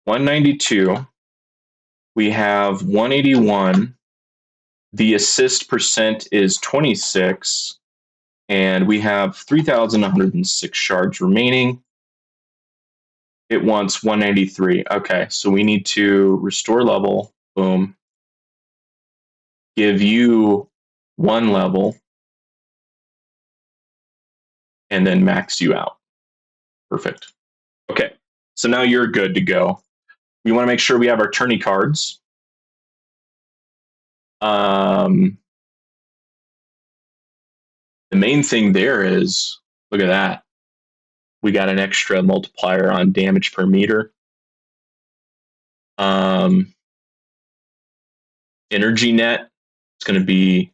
192. We have 181. The assist percent is 26. And we have 3,106 shards remaining. It wants 193. Okay, so we need to restore level. Boom. Give you 1 level. And then max you out. Perfect. Okay, so now you're good to go. We want to make sure we have our tourney cards. The main thing there is, look at that. We got an extra multiplier on damage per meter. Energy net is going to be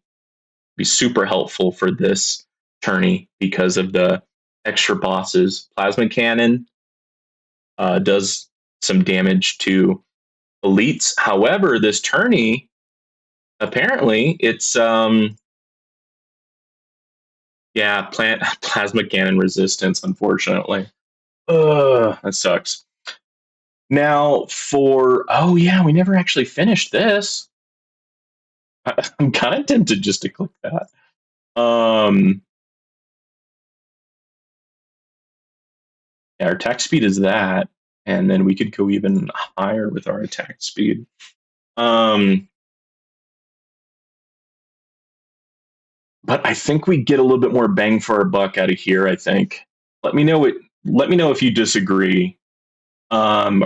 super helpful for this tourney because of the extra bosses. Plasma cannon does some damage to elites. However, this tourney, apparently, it's plasma cannon resistance, unfortunately. That sucks. Now we never actually finished this. I'm kind of tempted just to click that. Yeah, our attack speed is that, and then we could go even higher with our attack speed. Um, but I think we get a little bit more bang for our buck out of here. I think. Let me know what. Let me know if you disagree.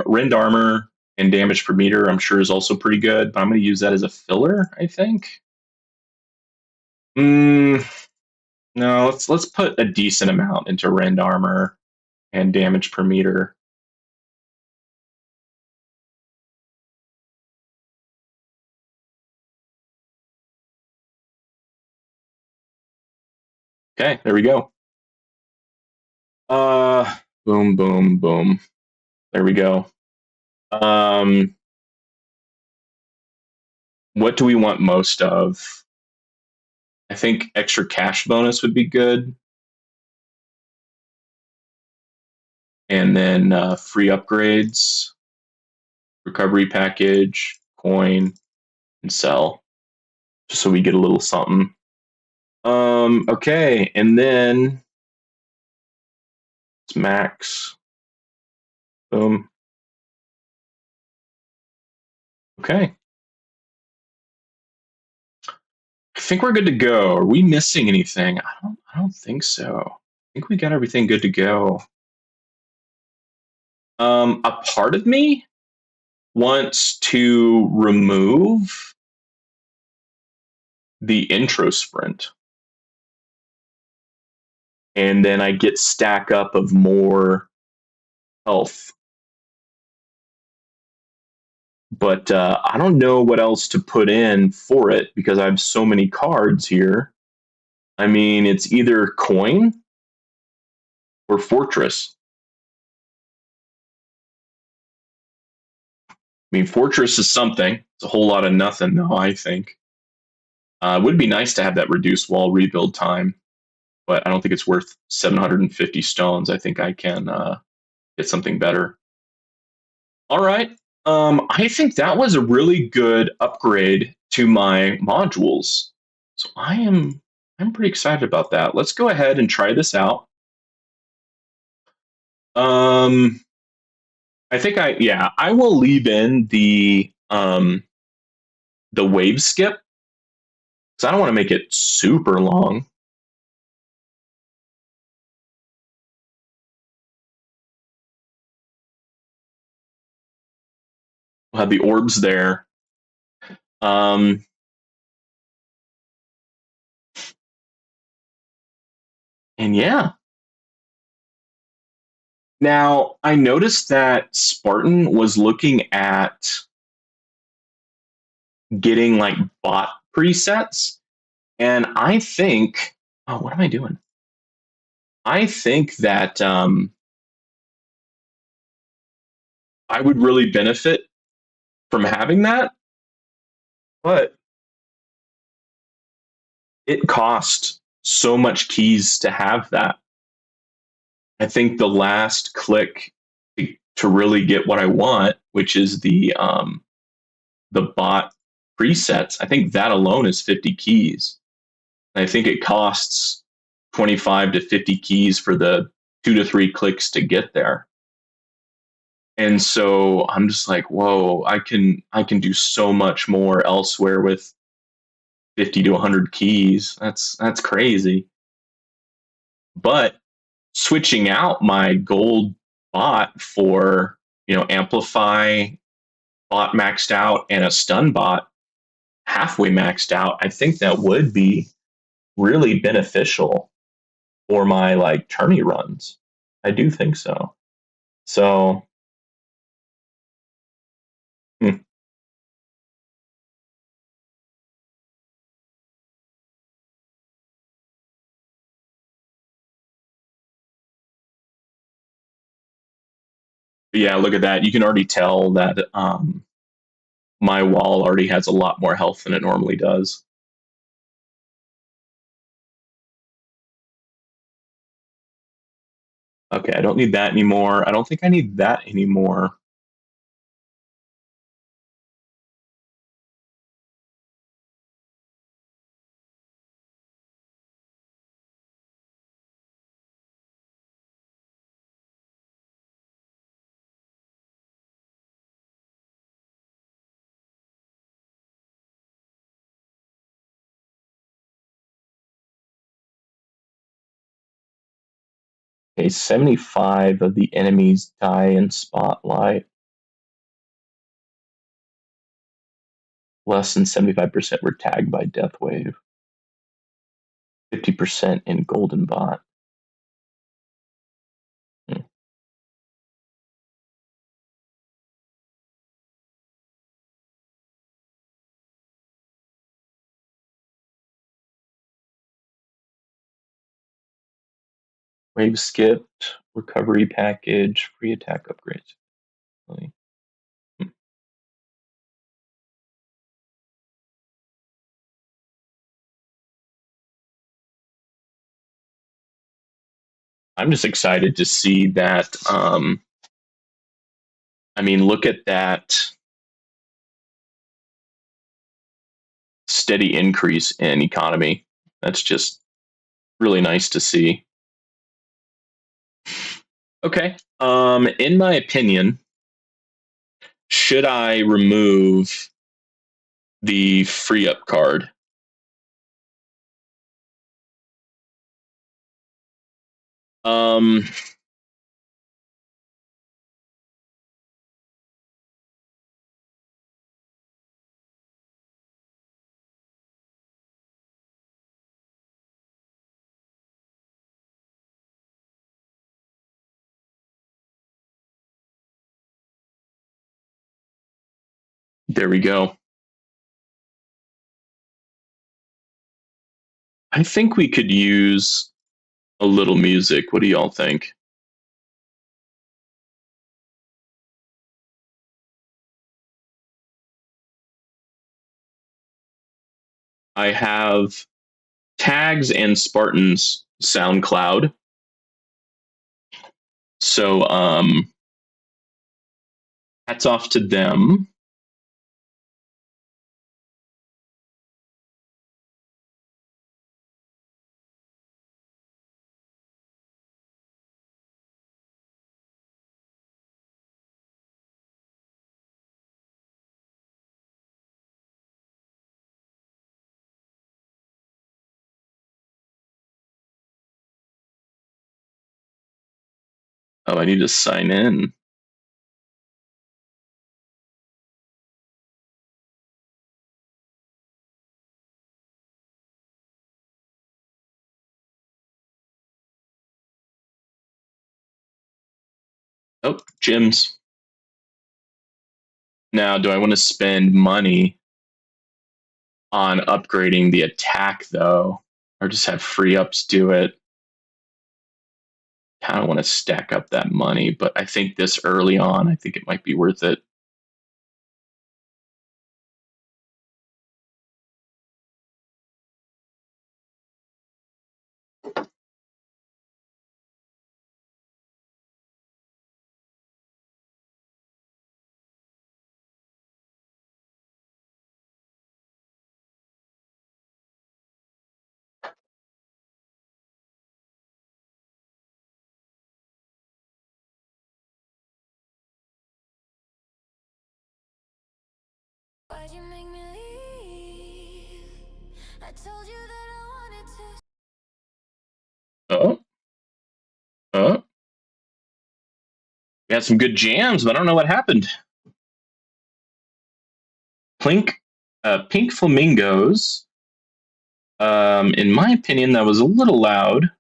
Rend armor and damage per meter, I'm sure, is also pretty good, but I'm going to use that as a filler. I think. Mm, no, let's put a decent amount into Rend armor and damage per meter. Okay, there we go. Uh, boom, boom, boom. There we go. Um, what do we want most of? I think extra cash bonus would be good, and then free upgrades, recovery package, coin, and sell, just so we get a little something. Okay, and then it's max. Boom. Okay. I think we're good to go. Are we missing anything? I don't think so. I think we got everything good to go. A part of me wants to remove the intro sprint, and then I get stack up of more health. But I don't know what else to put in for it because I have so many cards here. I mean, it's either coin or fortress. I mean, fortress is something. It's a whole lot of nothing, though, I think. It would be nice to have that reduced wall rebuild time, but I don't think it's worth 750 stones. I think I can get something better. All right. I think that was a really good upgrade to my modules. So I'm pretty excited about that. Let's go ahead and try this out. Um, I think I will leave in the wave skip because I don't want to make it super long. We'll have the orbs there. Um, and yeah. Now I noticed that Spartan was looking at getting like bot presets, and I think, oh, what am I doing? I think that I would really benefit from having that, but it costs so much keys to have that. I think the last click to really get what I want, which is the bot presets, I think that alone is 50 keys. And I think it costs 25 to 50 keys for the 2 to 3 clicks to get there. And so I'm just like, whoa, I can do so much more elsewhere with 50 to 100 keys. That's crazy. But switching out my gold bot for, amplify bot maxed out and a stun bot halfway maxed out, I think that would be really beneficial for my like tourney runs. I do think so. So hmm. Yeah, look at that. You can already tell that my wall already has a lot more health than it normally does. Okay, I don't need that anymore. I don't think I need that anymore. Okay, 75 of the enemies die in Spotlight. Less than 75% were tagged by Death Wave. 50% in Golden Bot. Wave skipped, recovery package, free attack upgrades. I'm just excited to see that. I mean, look at that steady increase in economy. That's just really nice to see. Okay. In my opinion, should I remove the free up card? Um, there we go. I think we could use a little music. What do y'all think? I have Tags and Spartans SoundCloud. So hats off to them. Oh, I need to sign in. Oh, gyms. Now, do I want to spend money on upgrading the attack though, or just have free ups do it? Kind of want to stack up that money, but I think this early on, I think it might be worth it. Why'd you make me leave? I told you that I wanted to. Oh. We had some good jams, but I don't know what happened. Pink Flamingos. In my opinion, that was a little loud.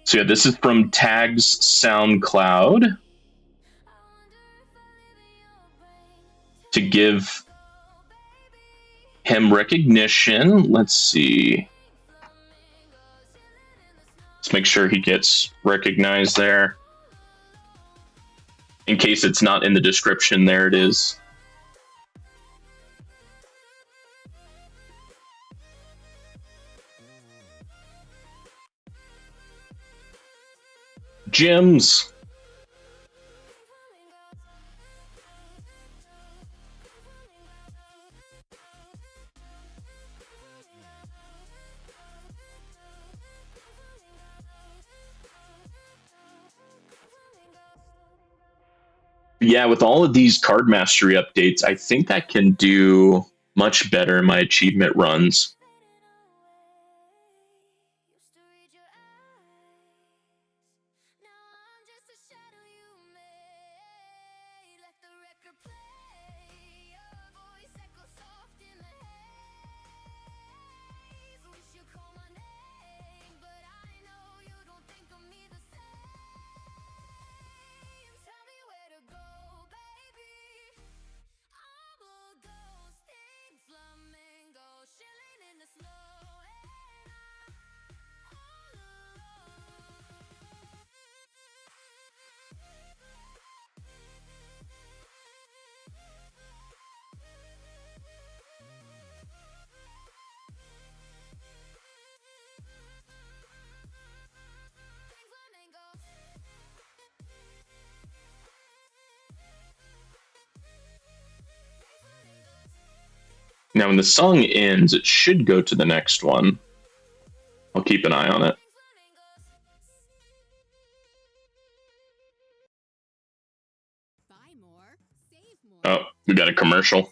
So yeah, this is from Tag's SoundCloud. To give him recognition, let's see. Let's make sure he gets recognized there. In case it's not in the description, there it is. Gyms. Yeah, with all of these card mastery updates, I think that can do Much better in my achievement runs. Now, when the song ends, it should go to the next one. I'll keep an eye on it. Oh, we got a commercial.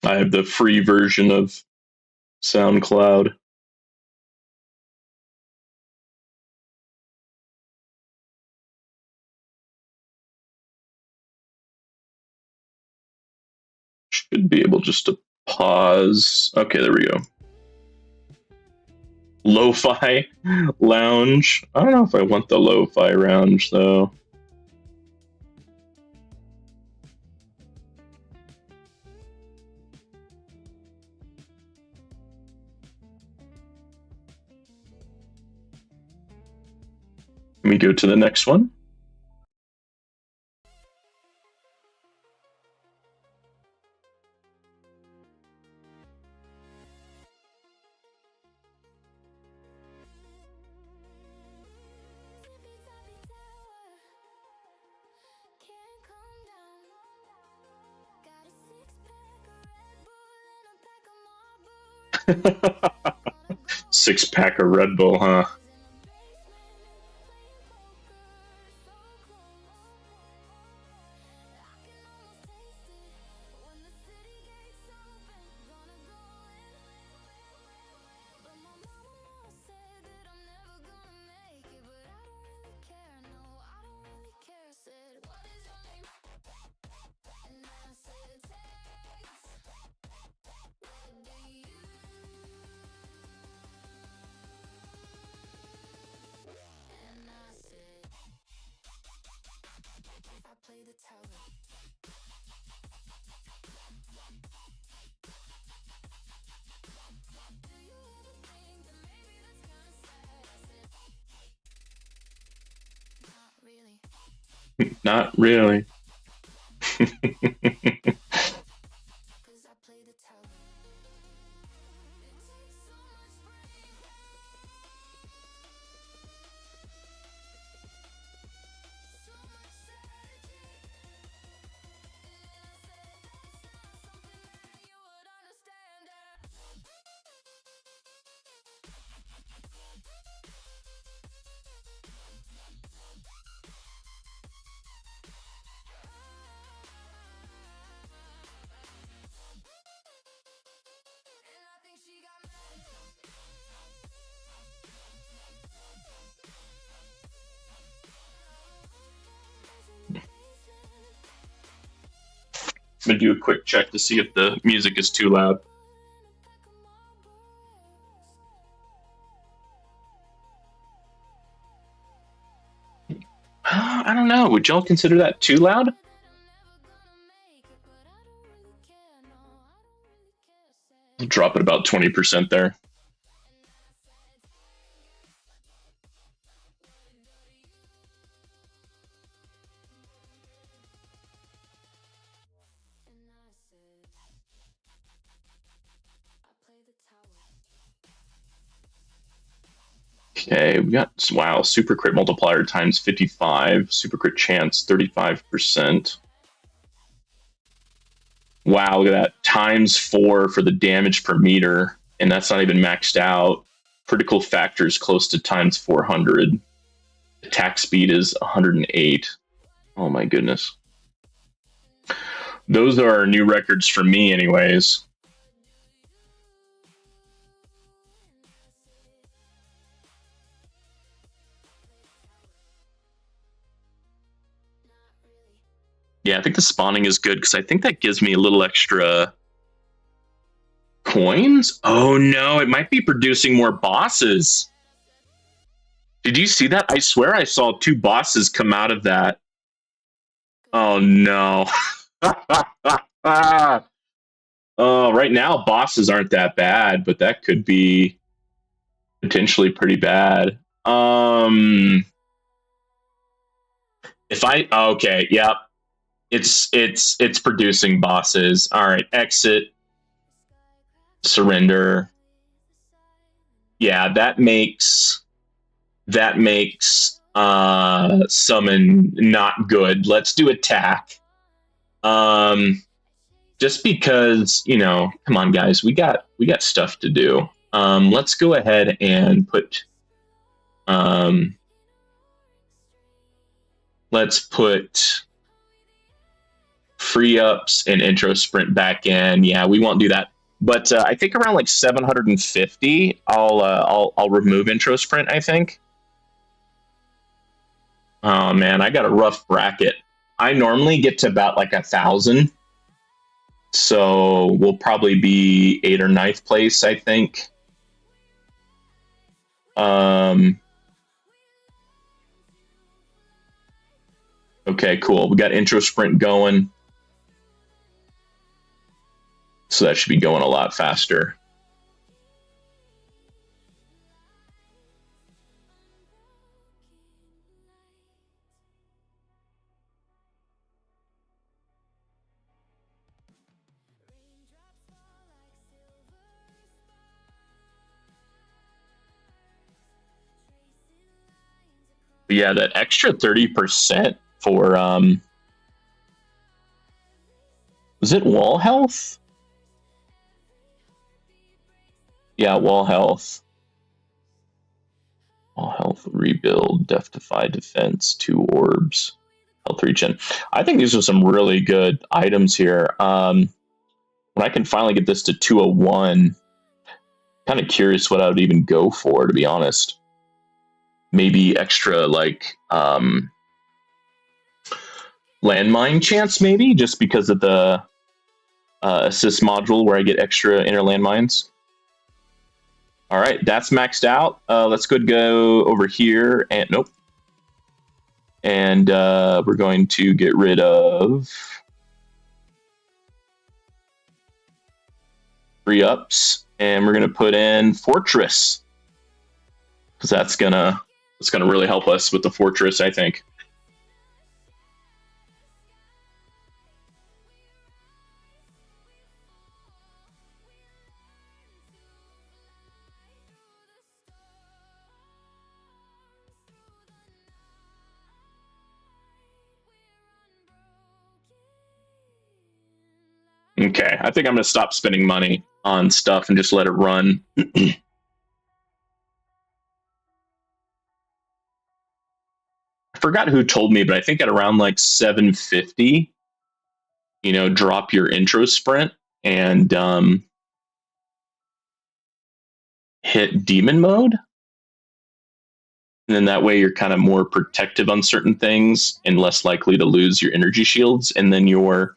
I have the free version of SoundCloud. Should be able just to pause. Okay, there we go. Lo-fi lounge. I don't know if I want the lo-fi lounge though. Let me go to the next one. Six-pack of Red Bull, huh? Not really. I'm gonna do a quick check to see if the music is too loud. I don't know. Would y'all consider that too loud? I'll drop it about 20% there. Okay, we got, wow, super crit multiplier times 55, super crit chance 35%. Wow, look at that, times 4 for the damage per meter, and that's not even maxed out. Critical factor is close to times 400. Attack speed is 108. Oh my goodness. Those are new records for me, anyways. Yeah, I think the spawning is good because I think that gives me a little extra coins. Oh no, it might be producing more bosses. Did you see that? I swear I saw 2 bosses come out of that. Oh no. Right now bosses aren't that bad, but that could be potentially pretty bad. If I okay, yep. It's producing bosses. All right, exit, surrender. Yeah, that makes summon not good. Let's do attack. Just because, come on guys, we got stuff to do. Let's go ahead and put let's put free ups and intro sprint back in. Yeah, we won't do that. But I think around like 750, I'll remove intro sprint. I think. Oh man, I got a rough bracket. I normally get to about like 1,000, so we'll probably be 8th or 9th place. I think. Okay, cool. We got intro sprint going. So that should be going a lot faster. But yeah, that extra 30% for was it wall health? Yeah, wall health. Wall health, rebuild, death defy defense, 2 orbs, health regen. I think these are some really good items here. When I can finally get this to 201, kind of curious what I would even go for, to be honest. Maybe extra like landmine chance, maybe just because of the assist module where I get extra inner landmines. All right, that's maxed out. Let's go over here and nope. And we're going to get rid of free ups, and we're going to put in fortress because that's gonna really help us with the fortress, I think. Okay, I think I'm going to stop spending money on stuff and just let it run. I forgot who told me, but I think at around like 750, drop your intro sprint and hit demon mode. And then that way you're kind of more protective on certain things and less likely to lose your energy shields. And then your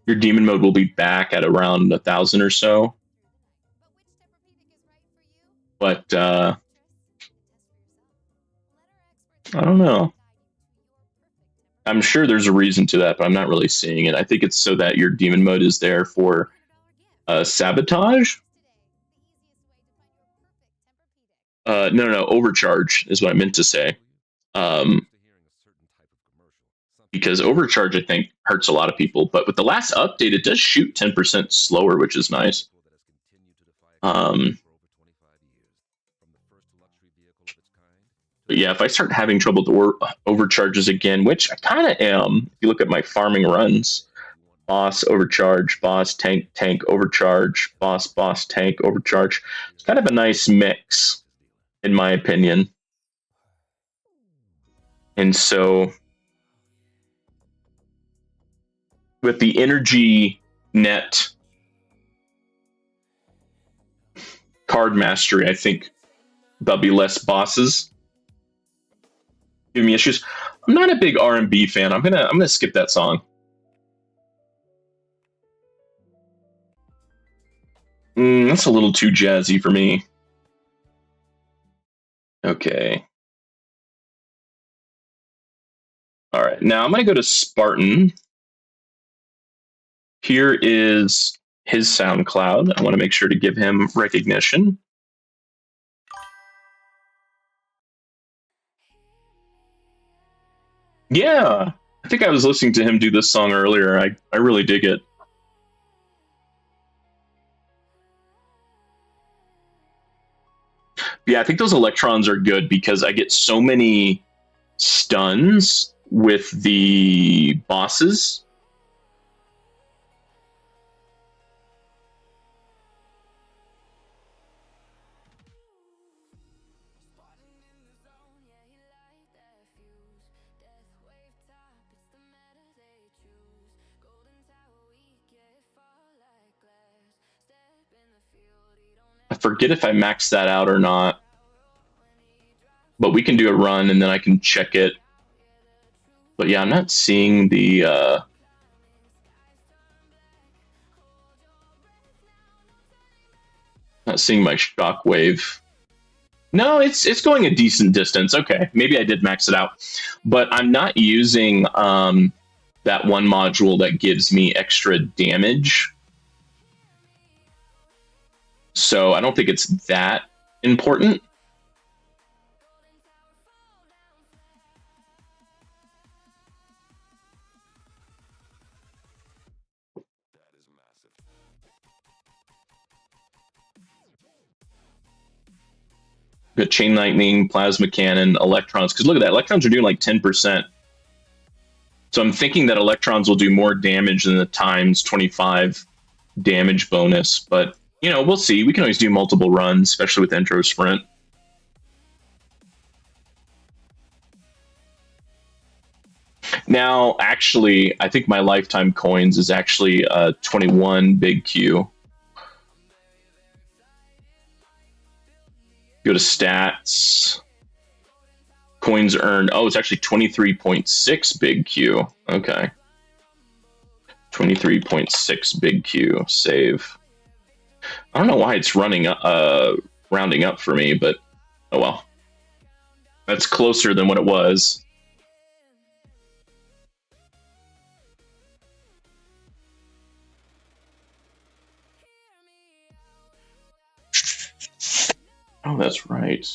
demon mode will be back at around 1,000 or so. But I don't know. I'm sure there's a reason to that, but I'm not really seeing it. I think it's so that your demon mode is there for sabotage. No, overcharge is what I meant to say. Because overcharge, I think, hurts a lot of people. But with the last update, it does shoot 10% slower, which is nice. But yeah, if I start having trouble with overcharges again, which I kind of am, if you look at my farming runs, boss, overcharge, boss, tank, tank, overcharge, boss, boss, tank, overcharge. It's kind of a nice mix, in my opinion. And so with the energy net card mastery, I think there'll be less bosses giving me issues. I'm not a big R&B fan. I'm gonna skip that song. That's a little too jazzy for me. Okay. All right. Now I'm gonna go to Spartan. Here is his SoundCloud. I want to make sure to give him recognition. Yeah, I think I was listening to him do this song earlier. I really dig it. Yeah, I think those electrons are good because I get so many stuns with the bosses. I forget if I maxed that out or not, but we can do a run and then I can check it. But yeah, I'm not seeing the not seeing my shockwave. No, it's going a decent distance. Okay, maybe I did max it out, but I'm not using that one module that gives me extra damage. So I don't think it's that important. Got chain lightning, plasma cannon, electrons. Because look at that, electrons are doing like 10%. So I'm thinking that electrons will do more damage than the times 25 damage bonus. But you know, we'll see. We can always do multiple runs, especially with intro sprint. Now, actually, I think my lifetime coins is actually 21 big Q. Go to stats. Coins earned. Oh, it's actually 23.6 big Q. Okay. 23.6 big Q. Save. I don't know why it's running rounding up for me, but oh well. That's closer than what it was. Oh, that's right.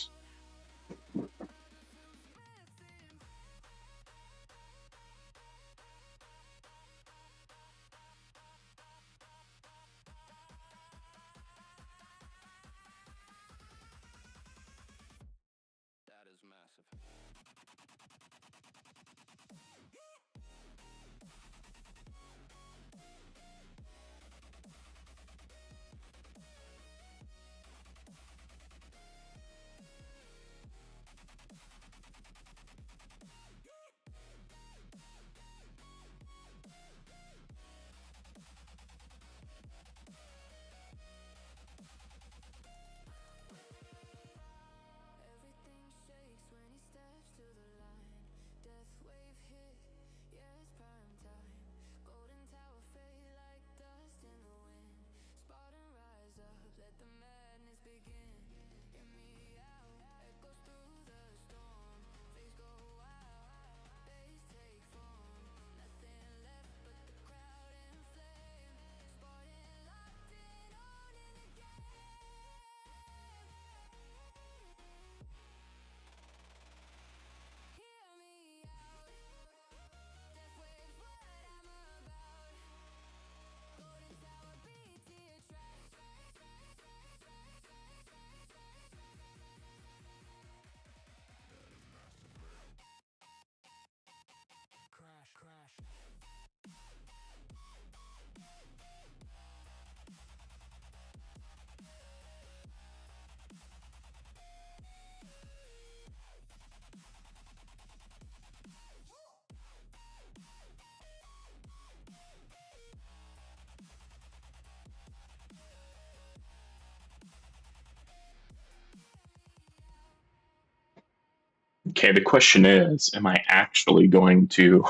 Okay, the question is, am I actually going to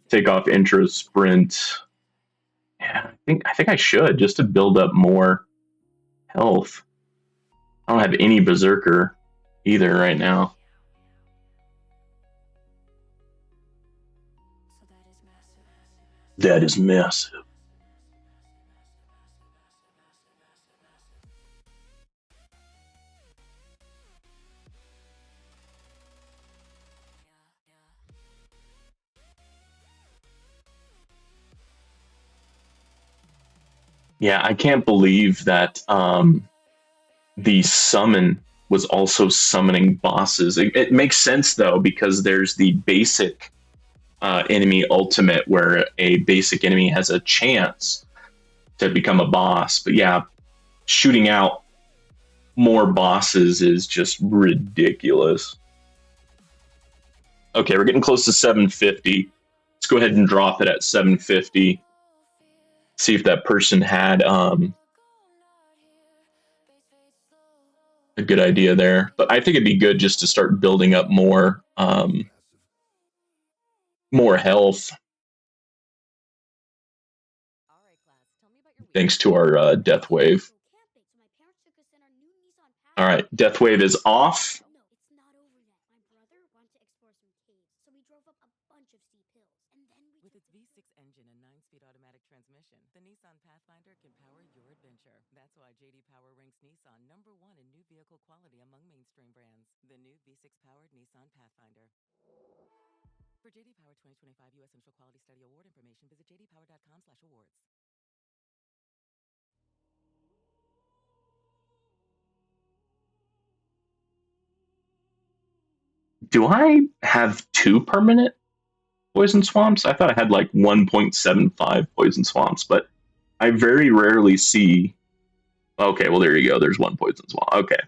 take off intro sprint? Yeah, I think I should just to build up more health. I don't have any berserker either right now. That is massive. Yeah, I can't believe that the summon was also summoning bosses. It makes sense though because there's the basic enemy ultimate where a basic enemy has a chance to become a boss. But yeah, shooting out more bosses is just ridiculous. Okay, we're getting close to 750. Let's go ahead and drop it at 750. See if that person had a good idea there. But I think it'd be good just to start building up more health thanks to our death wave. All right, death wave is off. With its V6 engine and 9-speed automatic transmission, the Nissan Pathfinder can power your adventure. That's why JD Power ranks Nissan #1 in new vehicle quality among mainstream brands. The new V6-powered Nissan Pathfinder. For JD Power 2025 U.S. Central Quality Study Award information, visit jdpower.com/awards. Do I have two permanent poison swamps? I thought I had like 1.75 poison swamps, but I very rarely see. Okay, well there you go. There's one poison swamp. Okay,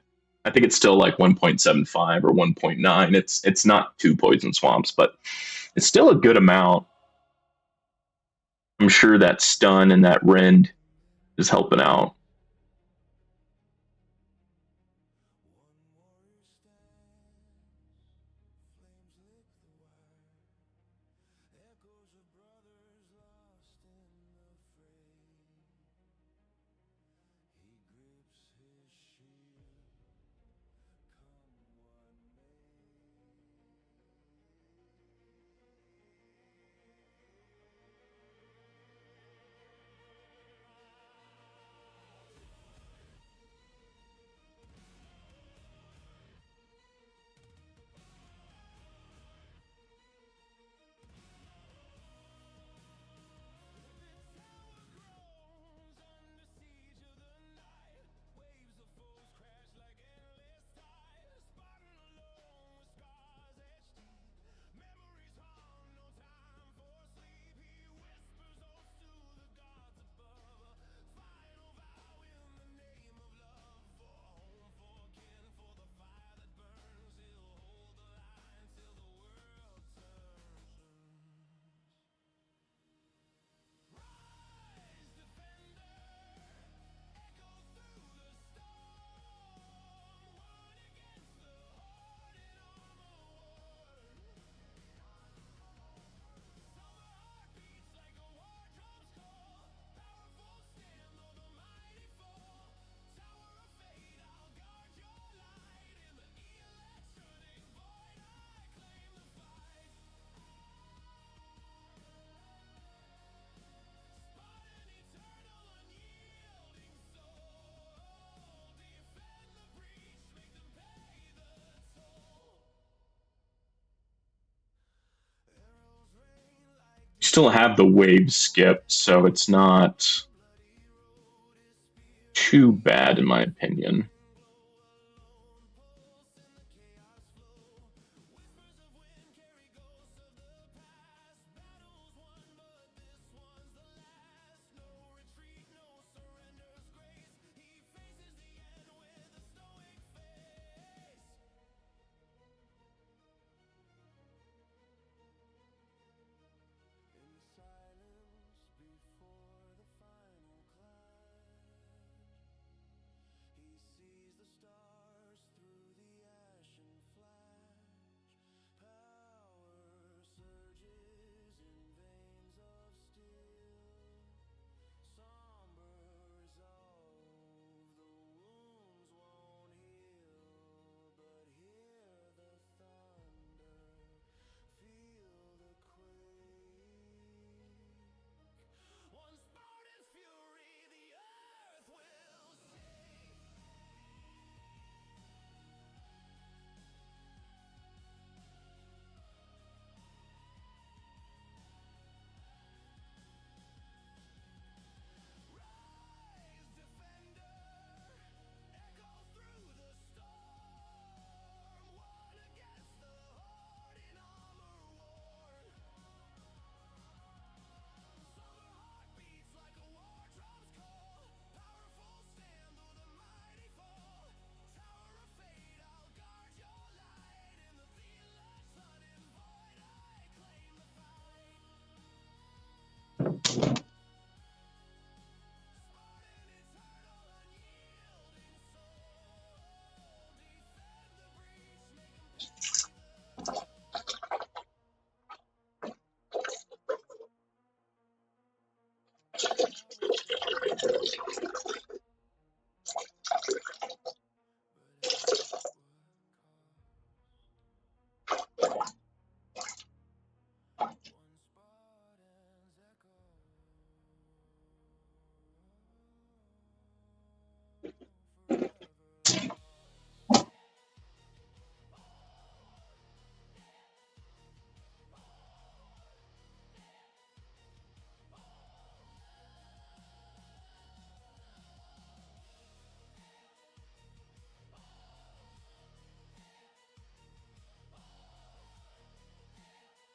I think it's still like 1.75 or 1.9. It's not two poison swamps, but it's still a good amount. I'm sure that stun and that rend is helping out. You still have the wave skip, so it's not too bad in my opinion.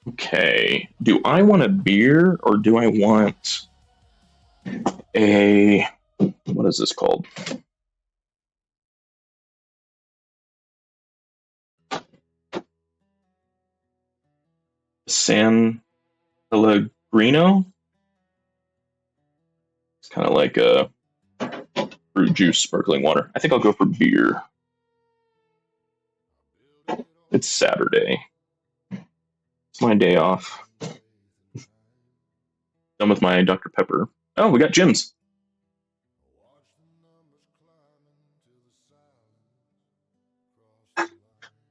Okay. Do I want a beer or do I want a what is this called? San Pellegrino? It's kind of like a fruit juice sparkling water. I think I'll go for beer. It's Saturday. It's my day off. Done with my Dr. Pepper. Oh, we got Jim's.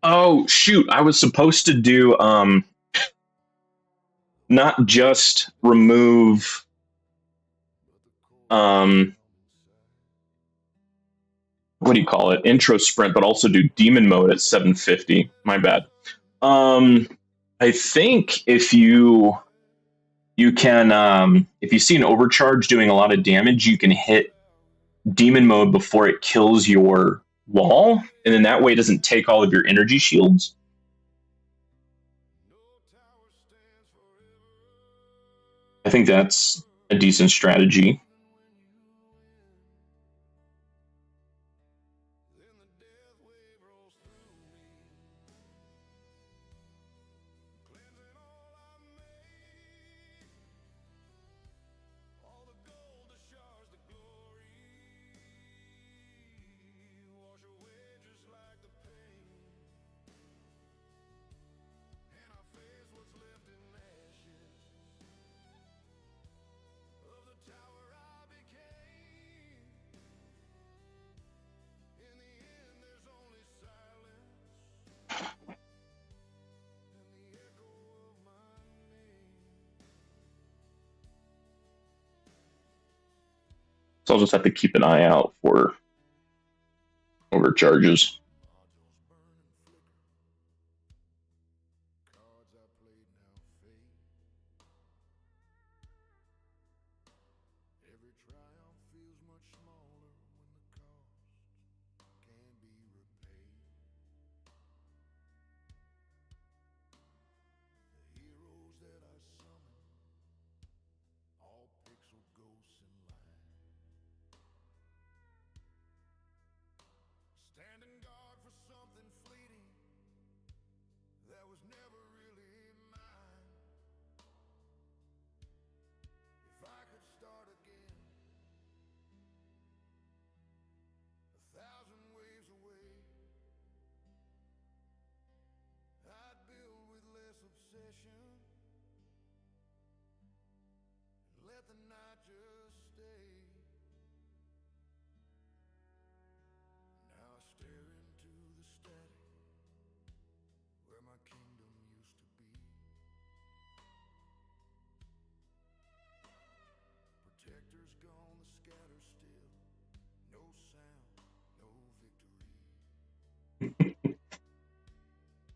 Oh shoot! I was supposed to do not just remove um what do you call it, intro sprint, but also do demon mode at 750. My bad. Um, I think if you can if you see an overcharge doing a lot of damage, you can hit demon mode before it kills your wall, and then that way it doesn't take all of your energy shields. I think that's a decent strategy. So I'll just have to keep an eye out for overcharges.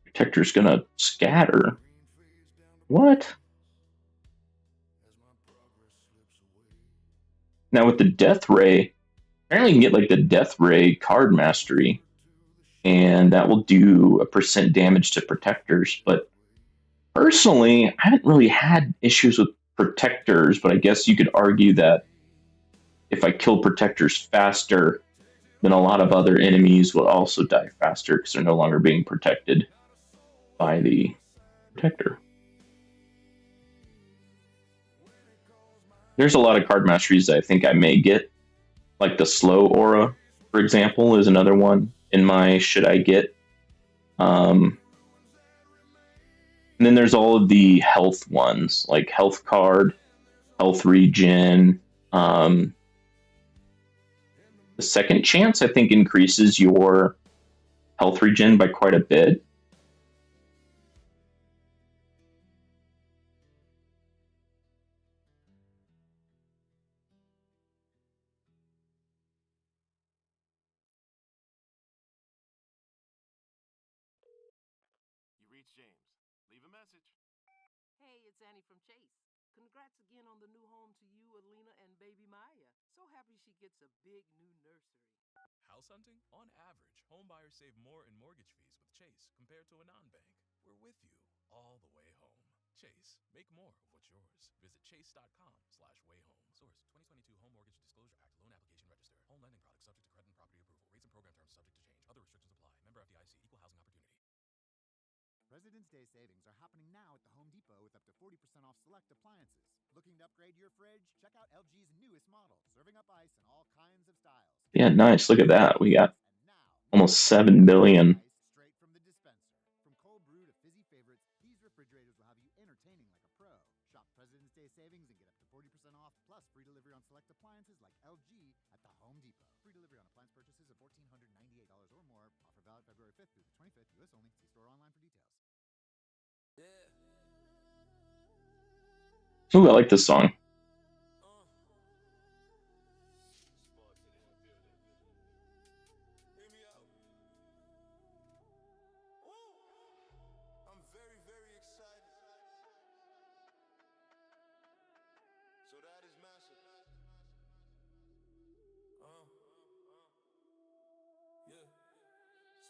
Protector's gonna scatter. What? Now with the Death Ray, apparently you can get like the Death Ray card mastery, and that will do a percent damage to protectors. But personally, I haven't really had issues with protectors, but I guess you could argue that if I kill protectors faster, then a lot of other enemies will also die faster because they're no longer being protected by the protector. There's a lot of card masteries that I think I may get, like the slow aura, for example, is another one in my should I get. And then there's all of the health ones, like health card, health regen. The second chance, I think, increases your health regen by quite a bit. You reached James. Leave a message. Hey, it's Annie from Chase. Congrats again on the new home to you, Alina, and baby Maya. So happy she gets a big new nursery. House hunting? On average, homebuyers save more in mortgage fees with Chase compared to a non bank. We're with you all the way home. Chase. Make more of what's yours. Visit chase.com/wayhome. Source: 2022 Home Mortgage Disclosure Act. Loan application register. Home lending product subject to credit and property approval. Rates and program terms subject to change. Other restrictions apply. Member FDIC. Equal housing opportunity. President's Day savings are happening now at the Home Depot with up to 40% off select appliances. Looking to upgrade your fridge? Check out LG's newest model, serving up ice in all kinds of styles. Yeah, nice. Look at that. We got almost 7 billion. Straight from the dispenser. From cold brew to fizzy favorites, these refrigerators will have you entertaining like a pro. Shop President's Day savings and get up to 40% off, plus free delivery on select appliances like LG at the Home Depot. Free delivery on appliance purchases of $1,498 or more. Offer valid February 5th through the 25th, U.S. only. See store online for details. Ooh, I like this song. I'm very, very excited. So that is massive. Yeah.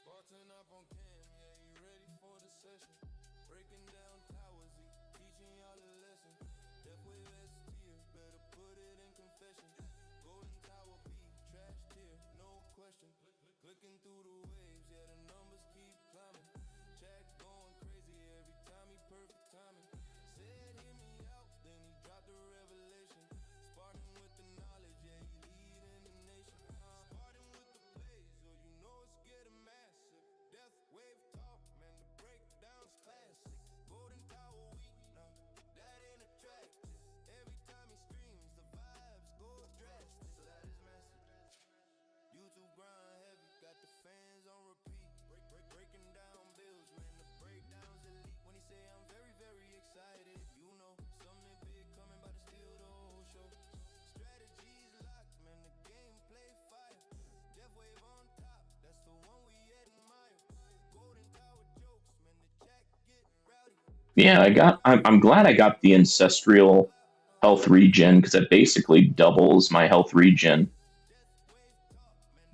Spartan up on cam, yeah, you ready for the session? Breaking down towers, teaching y'all a lesson. Death wave S tier, better put it in confession. Golden Tower B, trash tier, no question. Clicking through the waves, yeah, the numbers keep climbing. Jack going crazy every time he perfect timing. Said hear me out, then he dropped the revelation. Spartan with the knowledge, yeah, he leading the nation. Spartan with the plays, so you know it's getting massive. Death wave talk, man, the breakdown's classic. Golden Tower weak, nah, that ain't attractive. Every time he screams, the vibes go drastic. So that is massive. YouTube grind heavy, got the fans on repeat. Breaking down bills, man, the breakdown's elite. When he say I'm very, very excited, you know something big coming, about to steal the whole show. Strategies locked, man, the gameplay fire. Death wave on top, that's the one we admire. Golden Tower jokes, man, the chat get rowdy. Yeah, I'm glad I got the ancestral health regen because it basically doubles my health regen.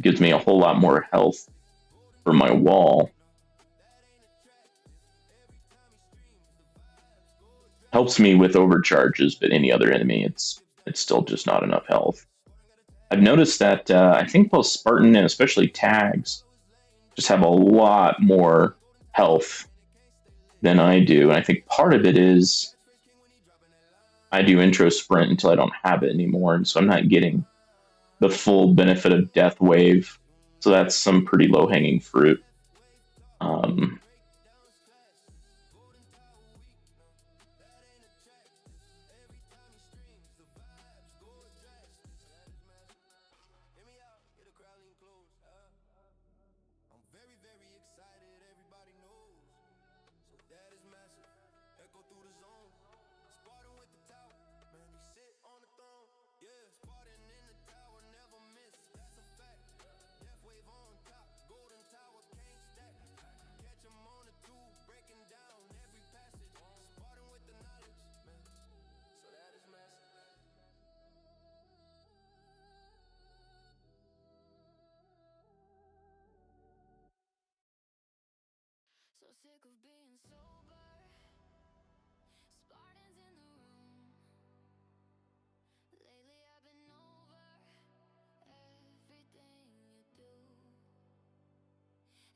Gives me a whole lot more health for my wall. Helps me with overcharges, but any other enemy, it's still just not enough health. I've noticed that I think both Spartan and especially tags just have a lot more health than I do, and I think part of it is I do intro sprint until I don't have it anymore, and so I'm not getting the full benefit of Death Wave. So that's some pretty low hanging fruit. I'm very, very excited, everybody knows. So that is massive. Echo through the zone. Spartan with the tower, man, he sit on the throne. Yeah, Spartan in the tower, never miss. That's a fact. Death wave on top, Golden Tower can't stack. Catch him on the tube, breaking down every passage. Spartan with the knowledge, man. So that is massive. So sick of being sober. Spartans in the room. Lately I've been over everything you do.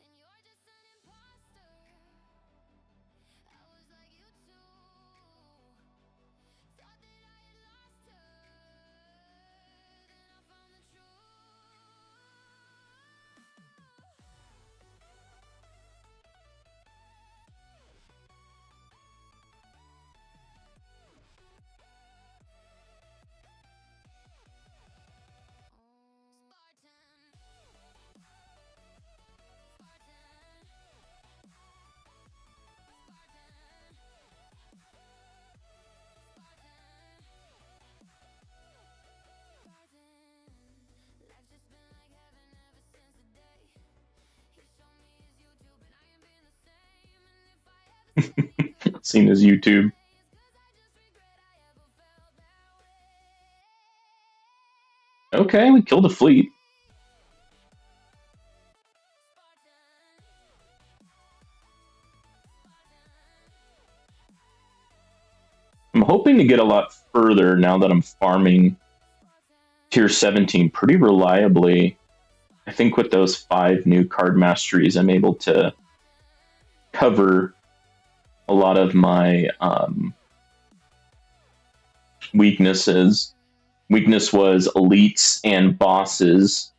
And you're just an imposter. I was like you too. Thought that I had lost her. Then I found the truth. Seen as YouTube. Okay, we killed a fleet. I'm hoping to get a lot further now that I'm farming tier 17 pretty reliably. I think with those 5 new card masteries, I'm able to cover a lot of my weaknesses. Weakness was elites and bosses.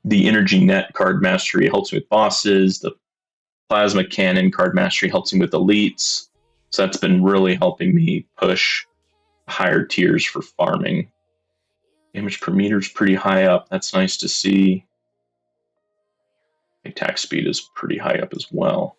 The energy net card mastery helps me with bosses. The plasma cannon card mastery helps me with elites. So that's been really helping me push higher tiers for farming. Damage per meter is pretty high up. That's nice to see. Attack speed is pretty high up as well.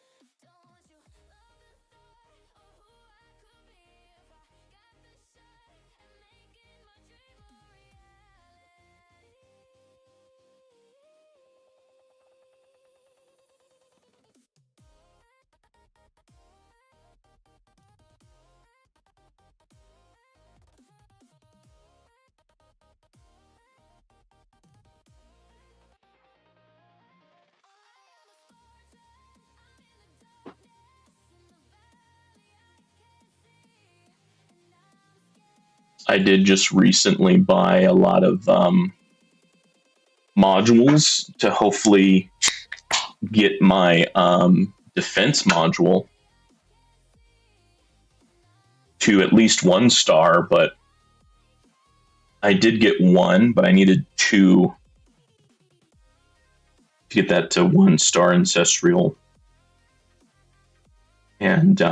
I did just recently buy a lot of modules to hopefully get my defense module to at least 1 star, but I did get 1, but I needed 2 to get that to 1 star ancestral. And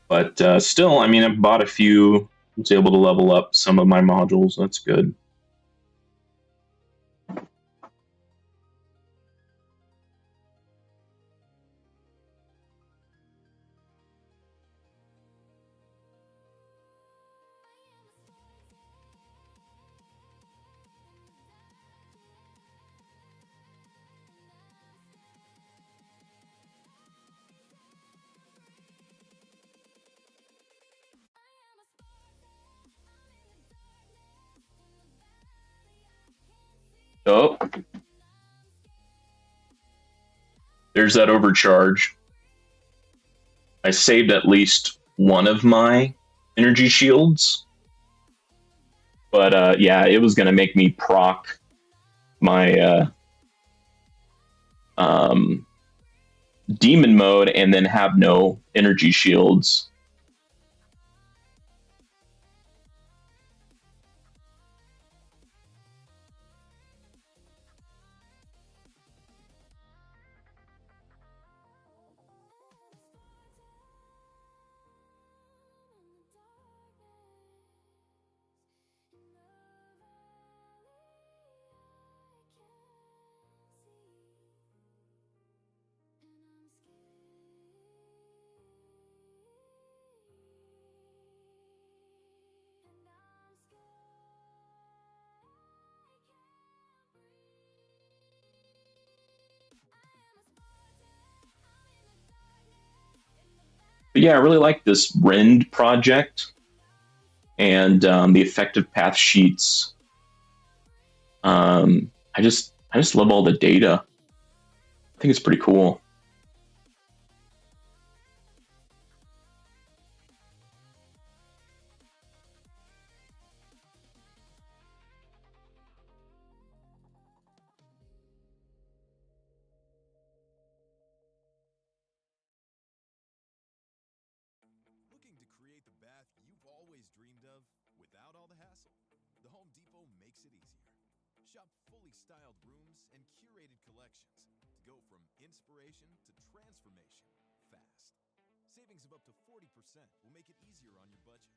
but still, I mean, I bought a few, was able to level up some of my modules. That's good. Oh, there's that overcharge. I saved at least one of my energy shields, but yeah, it was going to make me proc my demon mode and then have no energy shields. But yeah, I really like this Rend project and the effective path sheets. I just love all the data. I think it's pretty cool. Looking to create the bath you've always dreamed of without all the hassle? The Home Depot makes it easier. Shop fully styled rooms and curated collections to go from inspiration to transformation fast. Savings of up to 40% will make it easier on your budget.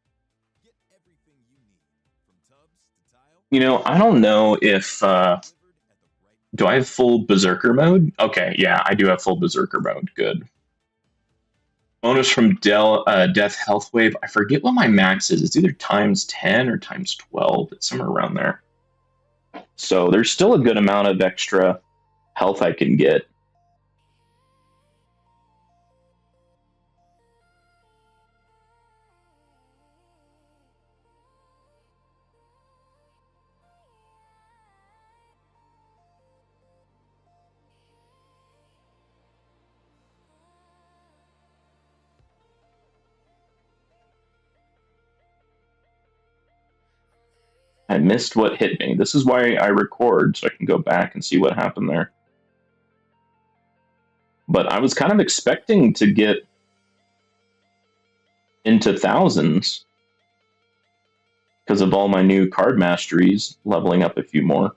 Get everything you need, from tubs to tile. You know, I don't know if do I have full berserker mode? Okay, yeah, I do have full berserker mode. Good. Bonus from Death Health Wave. I forget what my max is. It's either times 10 or times 12. It's somewhere around there. So there's still a good amount of extra health I can get. I missed what hit me. This is why I record, so I can go back and see what happened there. But I was kind of expecting to get into thousands because of all my new card masteries, leveling up a few more.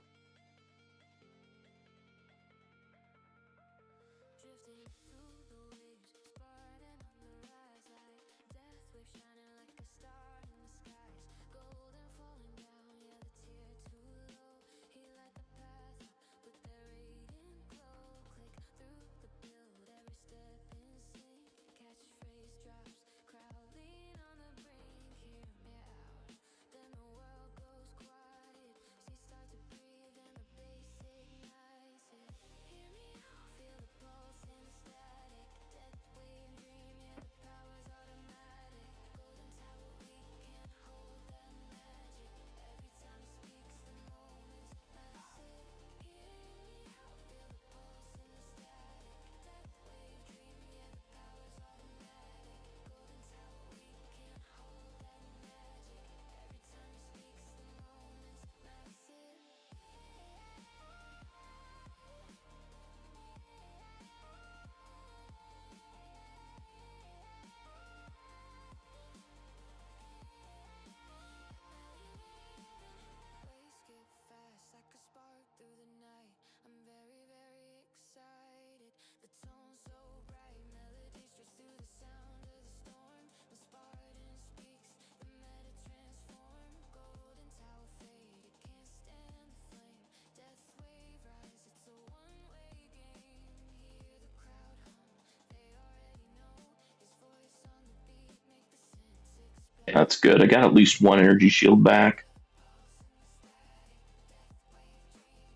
That's good. I got at least one energy shield back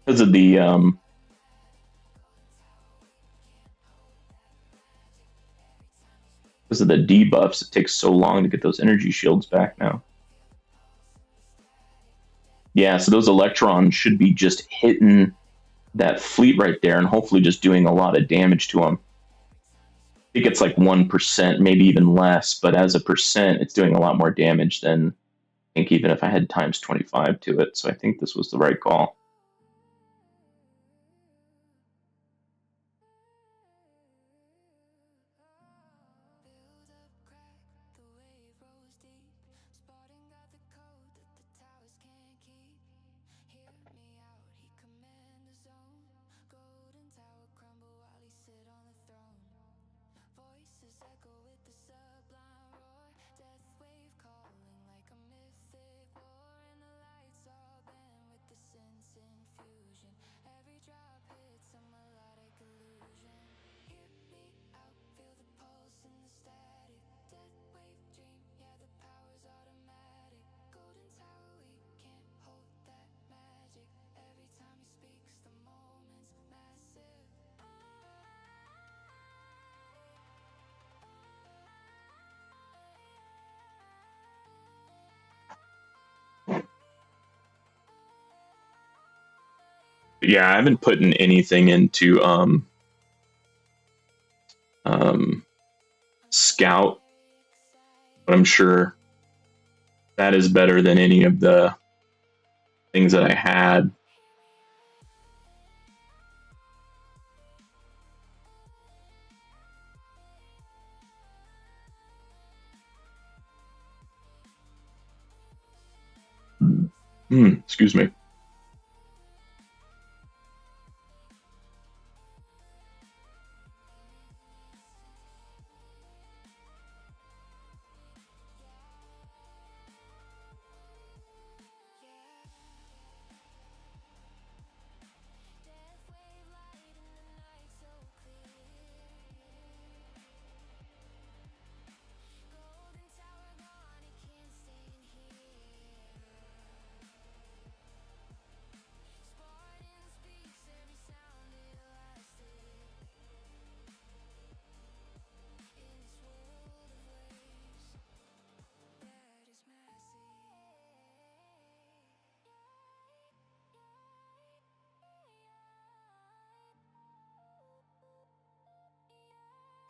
because of the debuffs. It takes so long to get those energy shields back now. Yeah, so those electrons should be just hitting that fleet right there and hopefully just doing a lot of damage to them. I think it's like 1%, maybe even less, but as a percent, it's doing a lot more damage than I think even if I had times 25 to it. So I think this was the right call. Yeah, I haven't put in anything into Scout, but I'm sure that is better than any of the things that I had. Excuse me.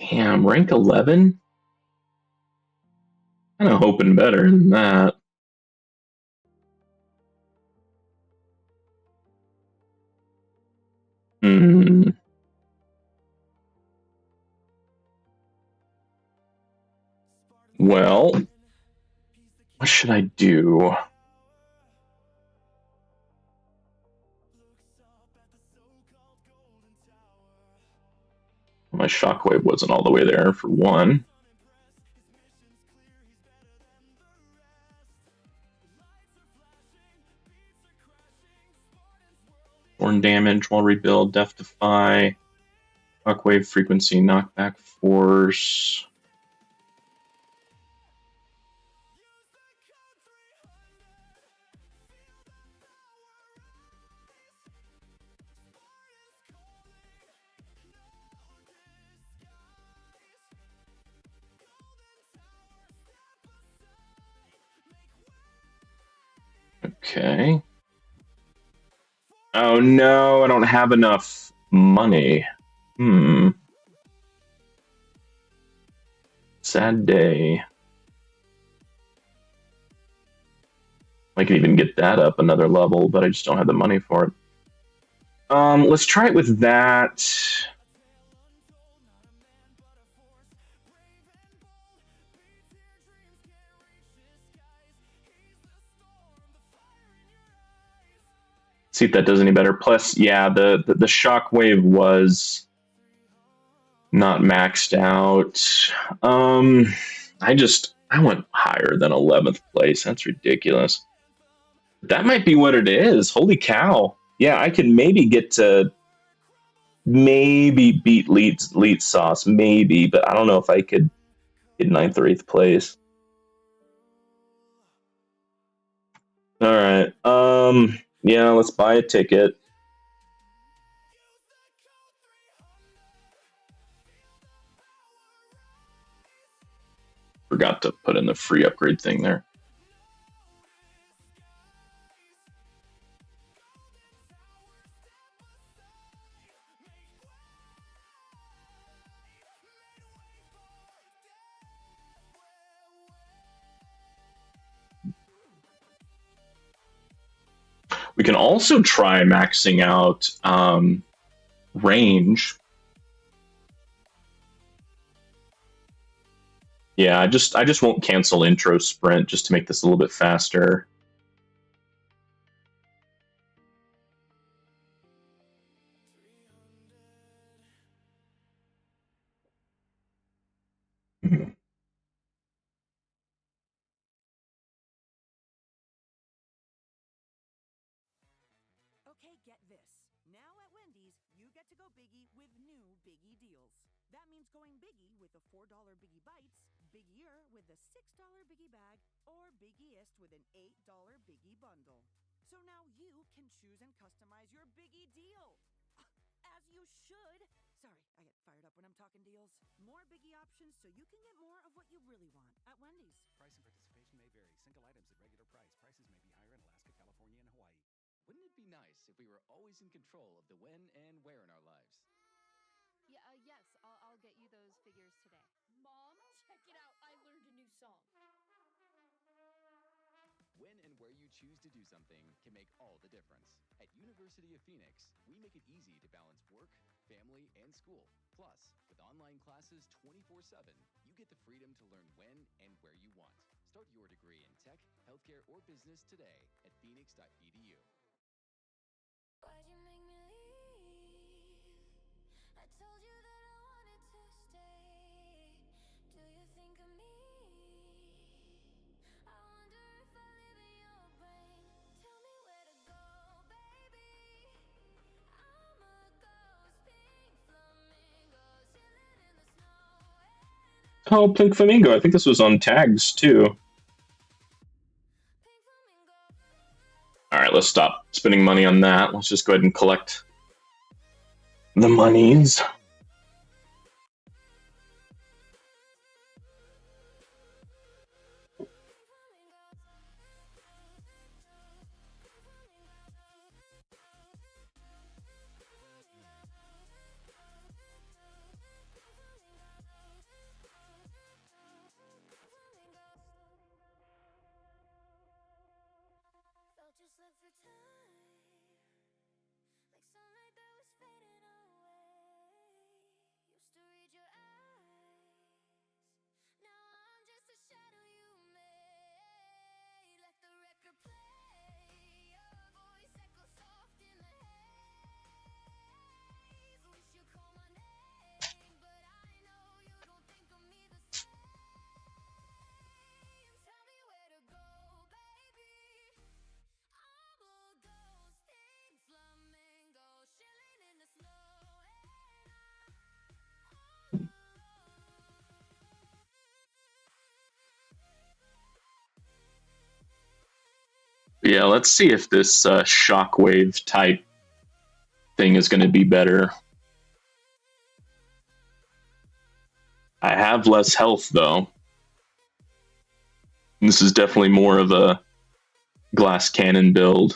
Damn, rank 11? Kind of hoping better than that. Hmm. Well, what should I do? My shockwave wasn't all the way there, for one. Horn damage while rebuild, Death Defy, shockwave frequency, knockback force. Okay. Oh no, I don't have enough money. Sad day. I can even get that up another level, but I just don't have the money for it. Let's try it with that. See if that does any better. Plus, yeah, the shockwave was not maxed out. I went higher than 11th place. That's ridiculous. That might be what it is. Holy cow. Yeah, I could maybe get to maybe beat Leet Sauce, maybe, but I don't know if I could get 9th or 8th place. All right. Yeah, let's buy a ticket. Forgot to put in the free upgrade thing there. We can also try maxing out range. Yeah, I just won't cancel intro sprint just to make this a little bit faster. Okay, get this. Now at Wendy's, you get to go biggie with new biggie deals. That means going biggie with the $4 Biggie Bites, biggier with the $6 Biggie Bag, or biggiest with an $8 Biggie Bundle. So now you can choose and customize your biggie deal. As you should. Sorry, I get fired up when I'm talking deals. More biggie options so you can get more of what you really want at Wendy's. Price and participation may vary. Single items at regular price. Prices may be higher in Alaska, California, and Hawaii. Wouldn't it be nice if we were always in control of the when and where in our lives? Yeah, yes, I'll get you those figures today. Mom, check it out. I learned a new song. When and where you choose to do something can make all the difference. At University of Phoenix, we make it easy to balance work, family, and school. Plus, with online classes 24/7, you get the freedom to learn when and where you want. Start your degree in tech, healthcare, or business today at phoenix.edu. Why'd you make me leave? I told you that I wanted to stay. Do you think of me? I wonder if I live in your brain. Tell me where to go, baby. I'm a ghost, pink flamingo, chilling in the snow. Oh, Pink Flamingo. I think this was on tags too. All right, let's stop spending money on that. Let's just go ahead and collect the monies. Felt just left for time, like sunlight that was fading Yeah, let's see if this shockwave type thing is going to be better. I have less health, though. This is definitely more of a glass cannon build.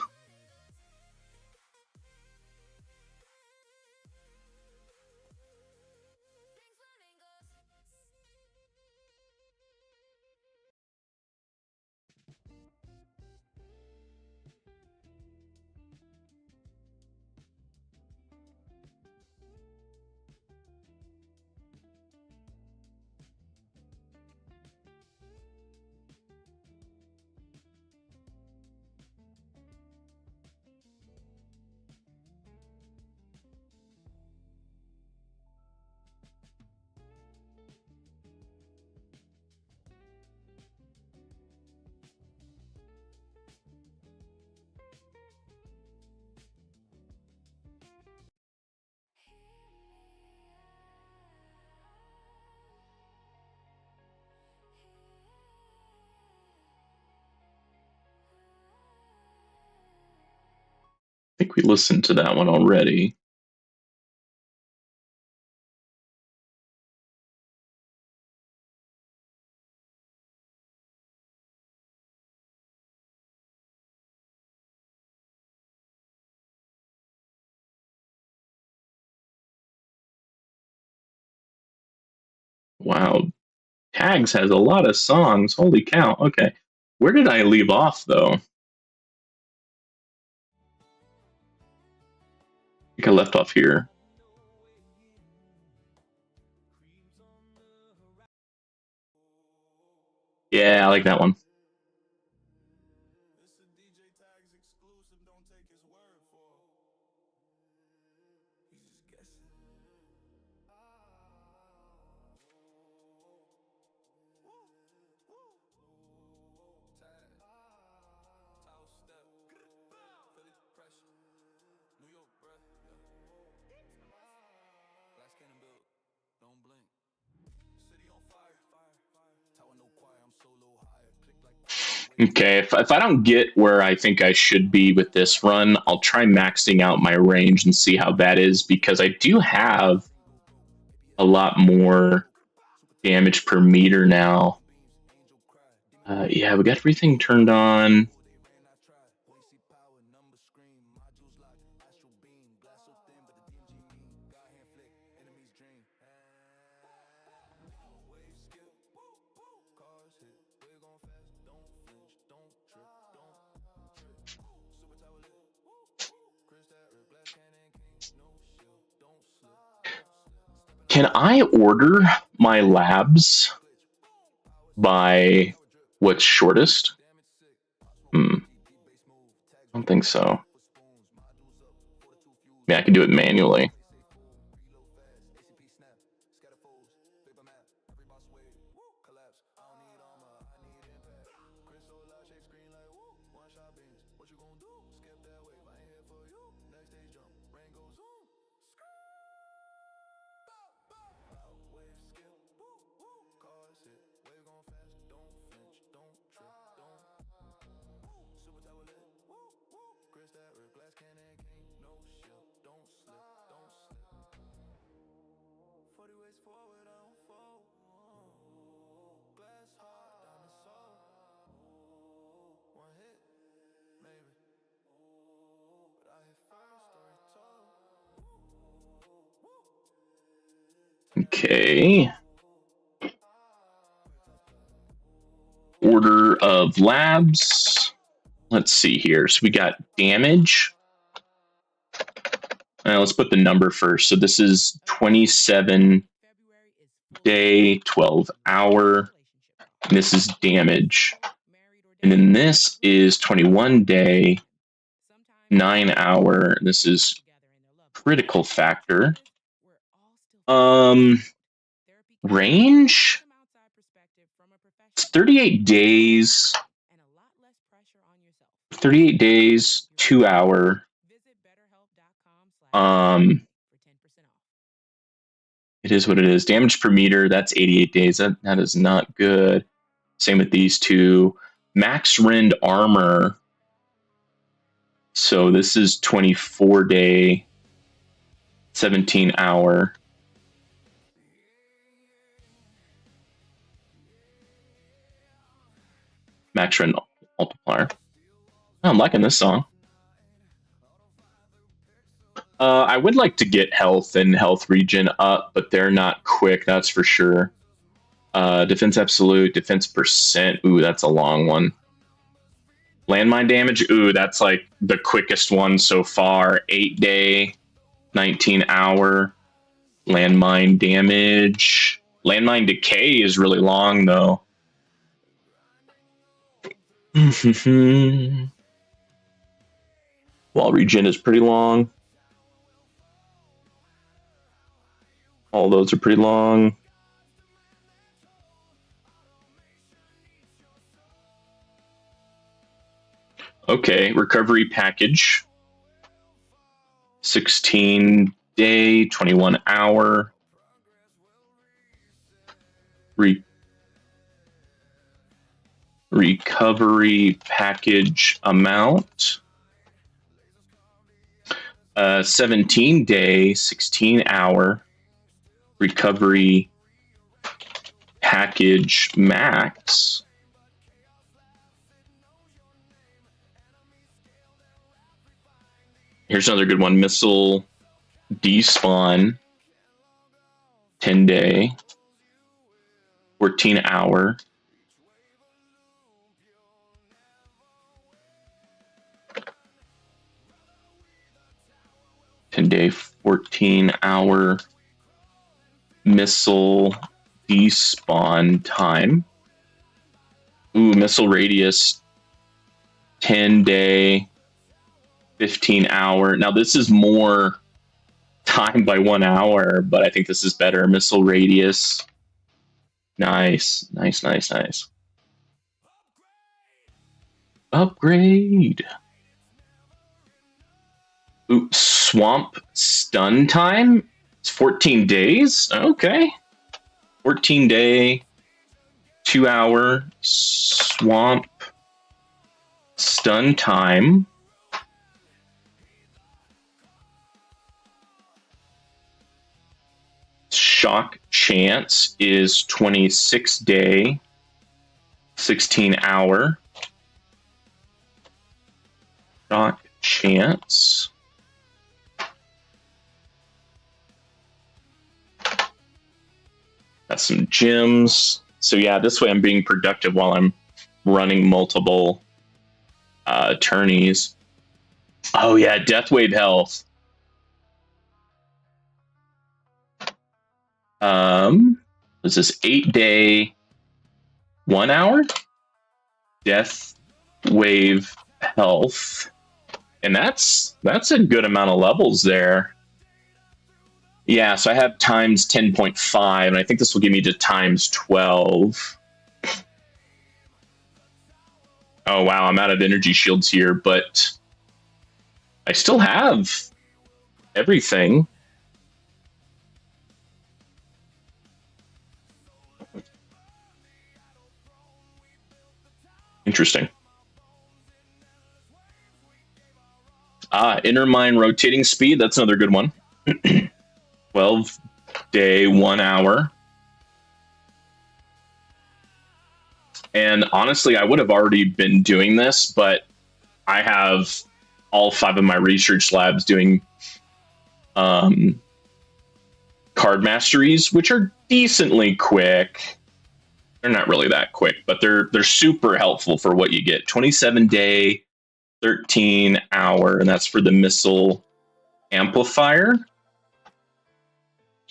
I think we listened to that one already. Wow, Tags has a lot of songs. Holy cow. Okay. Where did I leave off, though? I think I left off here. Yeah, I like that one. Okay, if I don't get where I think I should be with this run, I'll try maxing out my range and see how that is, because I do have a lot more damage per meter now. Yeah, we got everything turned on. Can I order my labs by what's shortest? I don't think so. Yeah, I can do it manually. Okay. Order of labs. Let's see here. So we got damage. Let's put the number first. So this is 27 day, 12 hour. And this is damage. And then this is 21 day, 9 hour. This is critical factor. Range? It's 38 days. 38 days, 2 hour. It is what it is. Damage per meter, that's 88 days. That is not good. Same with these two. Max Rend armor. So this is 24-day, 17-hour. Max Rend multiplier. Oh, I'm liking this song. I would like to get health and health regen up, but they're not quick, that's for sure. Defense absolute, defense percent. Ooh, that's a long one. Landmine damage. Ooh, that's like the quickest one so far. 8-day, 19-hour. Landmine damage. Landmine decay is really long, though. Wall regen is pretty long. All those are pretty long. Okay, recovery package. 16-day, 21-hour. Recovery package amount. 17-day, 16-hour. Recovery package max. Here's another good one. Missile despawn. 10-day. 14-hour. Day 14-hour missile despawn time. Ooh, missile radius 10-day 15-hour. Now this is more time by 1 hour, but I think this is better. Missile radius. Nice. Upgrade. Ooh, swamp stun time. It's 14 days. Okay. 14-day, 2-hour swamp stun time. Shock chance is 26-day, 16-hour. Shock chance. Got some gems. So yeah, this way I'm being productive while I'm running multiple tourneys. Oh yeah, Death Wave health. Was this 8-day, 1 hour? Death Wave health. And that's a good amount of levels there. Yeah, so I have times 10.5, and I think this will give me to times 12. Oh, wow, I'm out of energy shields here, but I still have everything. Interesting. Inner mine rotating speed, that's another good one. 12-day, 1 hour. And honestly, I would have already been doing this, but I have all 5 of my research labs doing card masteries, which are decently quick. They're not really that quick, but they're super helpful for what you get. 27-day, 13-hour, and that's for the missile amplifier.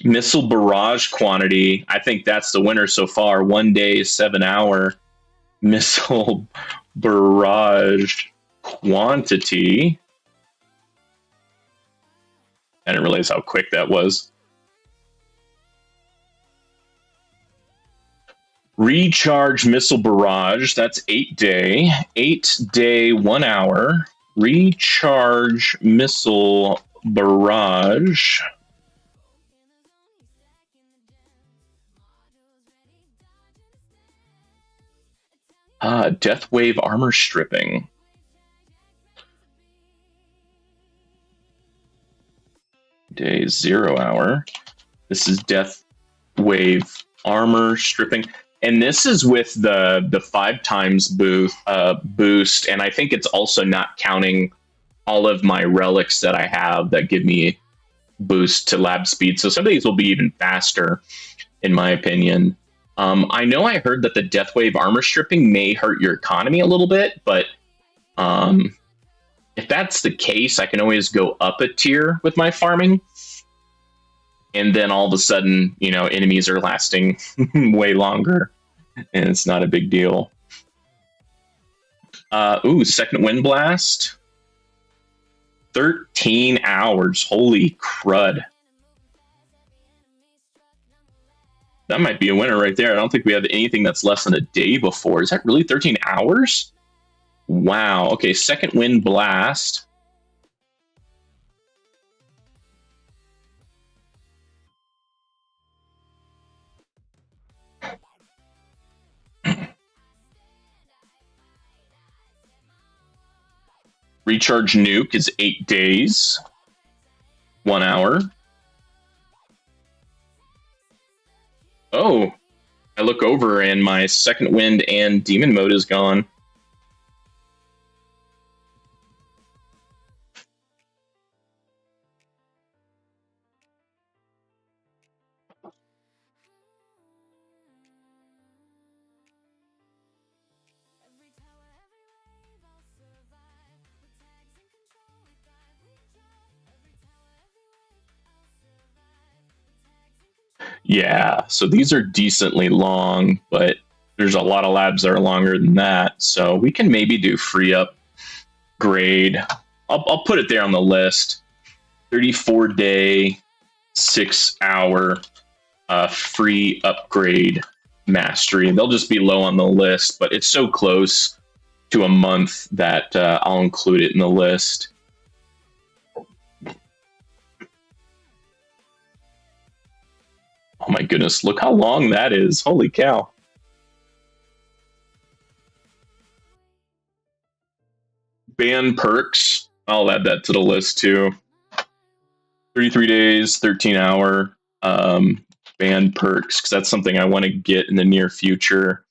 Missile barrage quantity, I think that's the winner so far. 1 day, 7-hour missile barrage quantity. I didn't realize how quick that was. Recharge missile barrage, that's 8-day. 8-day, 1 hour. Recharge missile barrage. Death Wave armor stripping. day 0 hour. This is Death Wave armor stripping. And this is with the 5 times boost. And I think it's also not counting all of my relics that I have that give me boost to lab speed. So some of these will be even faster, in my opinion. I know I heard that the Death Wave armor stripping may hurt your economy a little bit, but if that's the case, I can always go up a tier with my farming. And then all of a sudden, you know, enemies are lasting way longer, and it's not a big deal. Second Wind Blast. 13 hours. Holy crud. That might be a winner right there. I don't think we have anything that's less than a day before. Is that really 13 hours? Wow. Okay, Second Wind Blast. Recharge Nuke is 8 days. 1 hour. Oh, I look over and my Second Wind and Demon Mode is gone. Yeah, so these are decently long, but there's a lot of labs that are longer than that. So we can maybe do free upgrade. I'll put it there on the list. 34 day, 6 hour free upgrade mastery. They'll just be low on the list, but it's so close to a month that I'll include it in the list. Oh my goodness, look how long that is. Holy cow. Ban perks. I'll add that to the list too. 33 days, 13 hour ban perks, because that's something I want to get in the near future.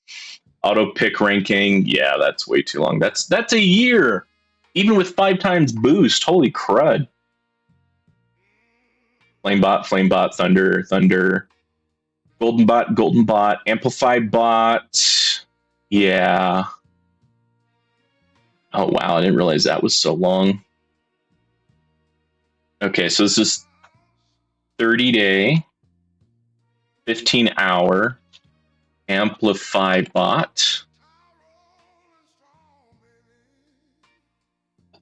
Auto pick ranking. Yeah, that's way too long. That's a year. Even with 5 times boost. Holy crud. Flamebot, Thunder. Golden bot, amplified bot. Yeah. Oh wow, I didn't realize that was so long. Okay, so this is 30 day, 15 hour amplify bot.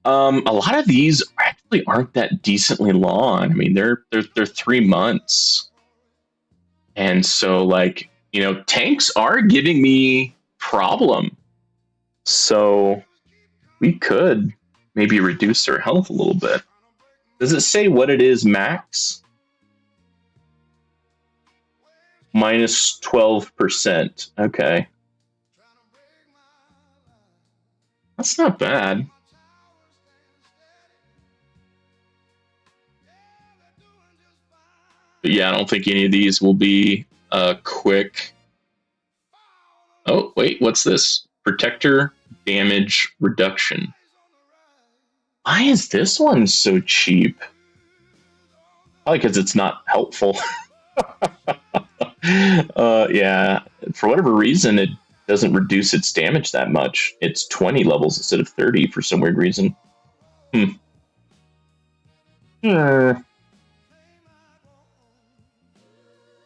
A lot of these actually aren't that decently long. I mean, they're 3 months. And so, like, you know, tanks are giving me problem. So we could maybe reduce their health a little bit. Does it say what it is max? Minus 12%. Okay. That's not bad. But yeah, I don't think any of these will be quick. Oh, wait, what's this? Protector damage reduction. Why is this one so cheap? Probably because it's not helpful. Yeah, for whatever reason, it doesn't reduce its damage that much. It's 20 levels instead of 30 for some weird reason.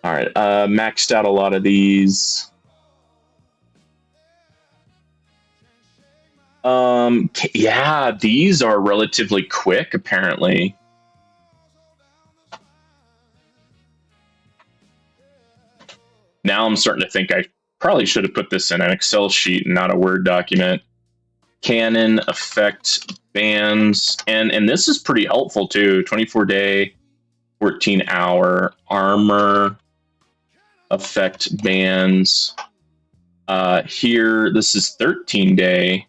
All right, maxed out a lot of these. Yeah, these are relatively quick, apparently. Now I'm starting to think I probably should have put this in an Excel sheet and not a Word document. Cannon, effect, bans, and this is pretty helpful too. 24 day, 14 hour, armor, effect, bans. Here, this is 13 day,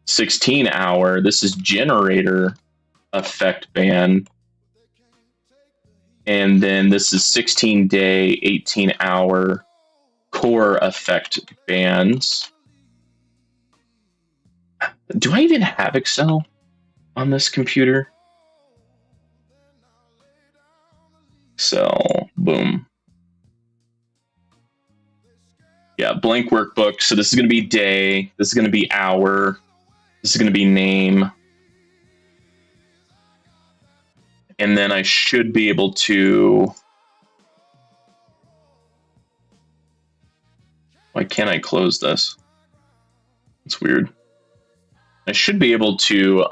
16 hour. This is generator. effect ban. And then this is 16-day, 18-hour core effect bans. Do I even have Excel on this computer? Excel, boom. Yeah, blank workbook. So this is going to be day. This is going to be hour. This is going to be name. And then I should be able to... Why can't I close this? It's weird. I should be able to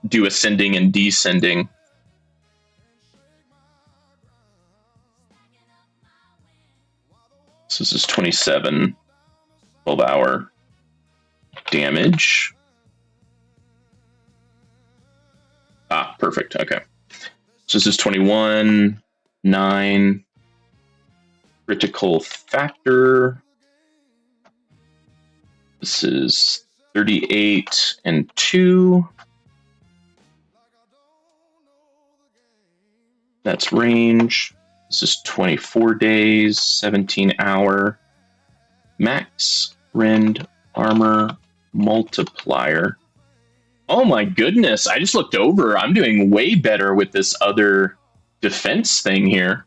do ascending and descending. So this is 27, 12-hour damage. Ah, perfect. Okay. So this is 21, 9, critical factor. This is 38 and 2. That's range. This is 24 days, 17-hour. Max Rend armor multiplier. Oh my goodness, I just looked over. I'm doing way better with this other defense thing here.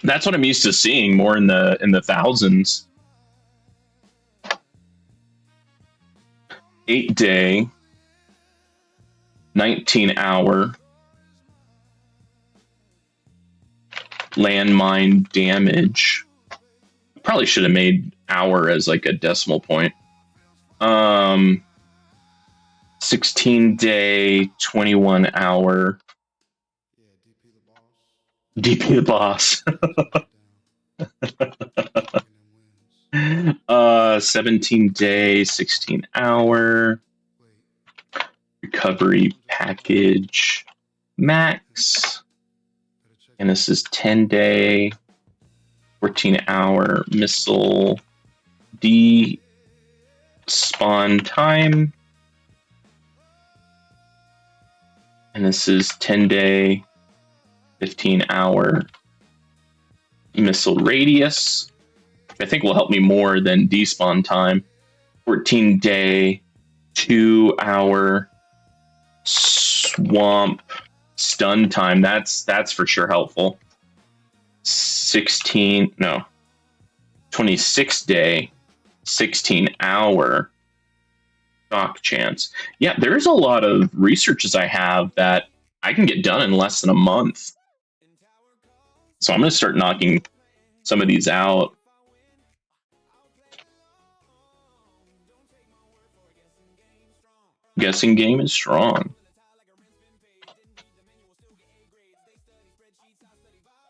That's what I'm used to seeing, more in the thousands. 8-day, 19-hour landmine damage. Probably should have made hour as like a decimal point. 16-day, 21-hour. DP the boss. 17-day, 16-hour recovery package max. And this is 10-day, 14-hour missile despawn time. And this is 10-day, 15-hour missile radius. I think will help me more than despawn time. 14-day, 2-hour swamp stun time. That's for sure helpful. 26-day, 16-hour shock chance. Yeah, there's a lot of researches I have that I can get done in less than a month. So I'm going to start knocking some of these out. Guessing game is strong.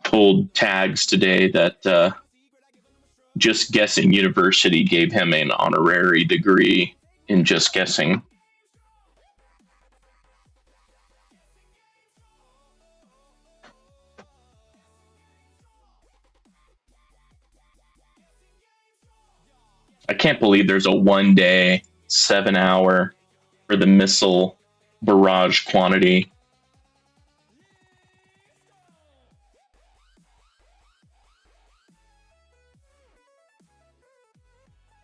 Told Tags today that Just Guessing University gave him an honorary degree in just guessing. I can't believe there's a 1-day, 7-hour for the missile barrage quantity.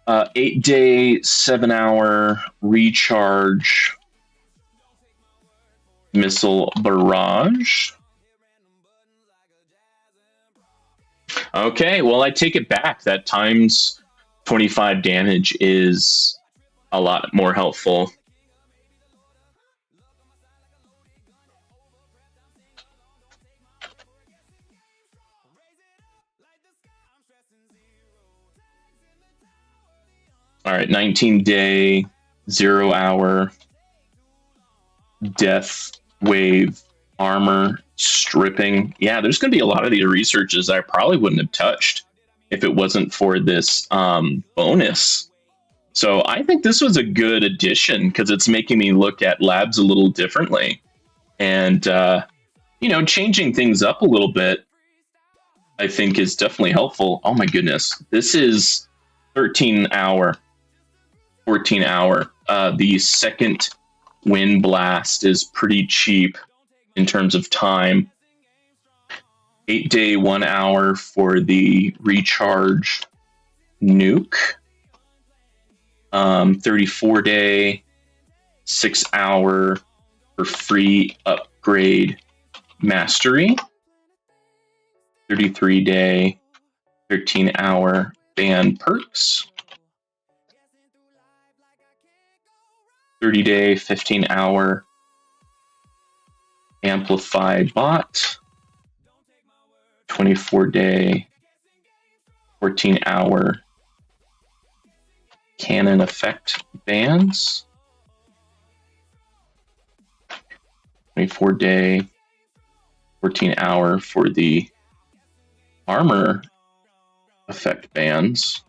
Uh, 8-day, 7-hour recharge missile barrage. Okay, well, I take it back. That times 25 damage is a lot more helpful. All right, 19-day, 0-hour death wave armor stripping. Yeah, there's going to be a lot of these researches I probably wouldn't have touched if it wasn't for this bonus. So I think this was a good addition because it's making me look at labs a little differently. And, changing things up a little bit, I think is definitely helpful. Oh my goodness. This is 13-hour, 14-hour. The second Wind Blast is pretty cheap in terms of time. 8-day, 1 hour for the recharge nuke. 34-day, 6 hour for free upgrade mastery. 33-day, 13 hour band perks. 30-day, 15 hour amplify bot. 24-day, 14 hour cannon effect bands. 24-day, 14 hour for the armor effect bands.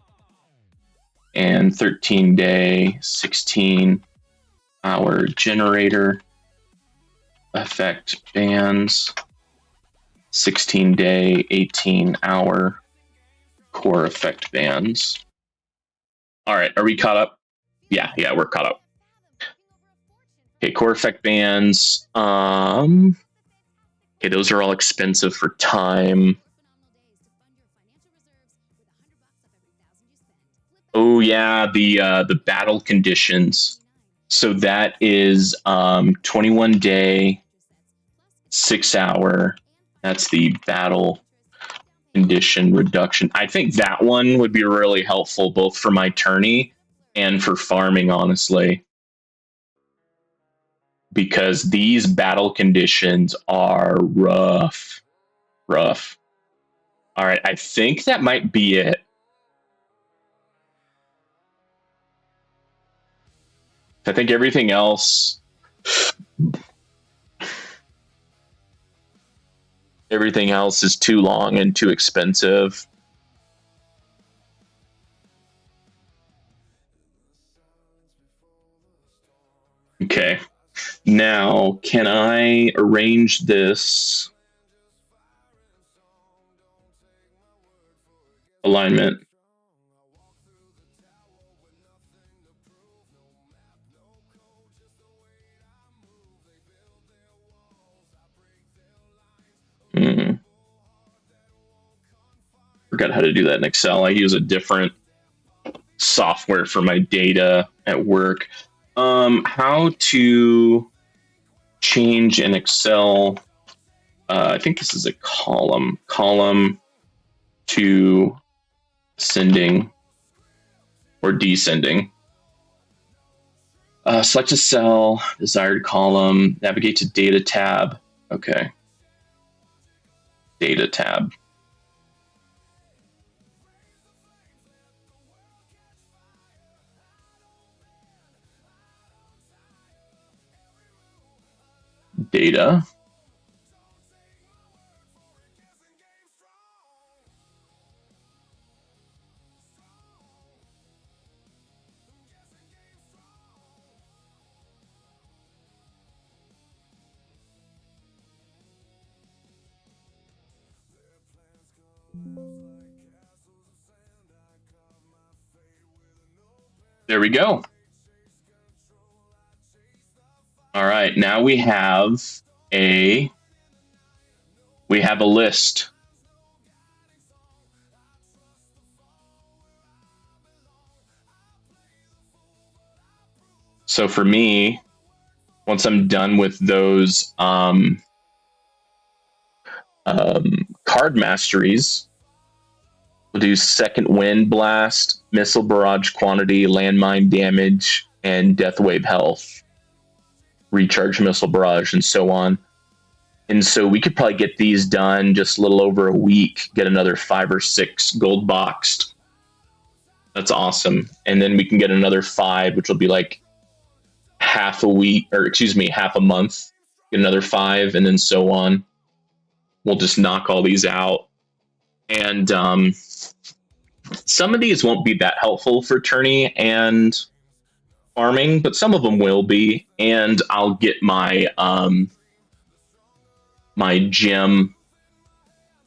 And 13-day, 16 hour generator effect bands. 16-day, 18 hour core effect bands. All right, are we caught up? Yeah, we're caught up. Okay, core effect bands. Okay, those are all expensive for time. Oh yeah, the battle conditions. So that is 21-day, 6 hour. That's the battle condition reduction. I think that one would be really helpful both for my tourney and for farming, honestly. Because these battle conditions are rough. Rough. All right, I think that might be it. I think everything else is too long and too expensive. Okay. Now, can I arrange this alignment? Forgot how to do that in Excel. I use a different software for my data at work. How to change an Excel? I think this is a column to ascending or descending. Select a cell, desired column, navigate to data tab. Okay. Data tab. Data. There we go. All right, now we have a list. So for me, once I'm done with those card masteries, we'll do second wind blast, missile barrage quantity, landmine damage, and death wave health, recharge missile barrage, and so on. And so we could probably get these done just a little over a week, get another 5 or 6 gold boxed. That's awesome. And then we can get another 5, which will be like half a month, get another 5, and then so on. We'll just knock all these out. And some of these won't be that helpful for tourney and farming, but some of them will be. And I'll get my my gym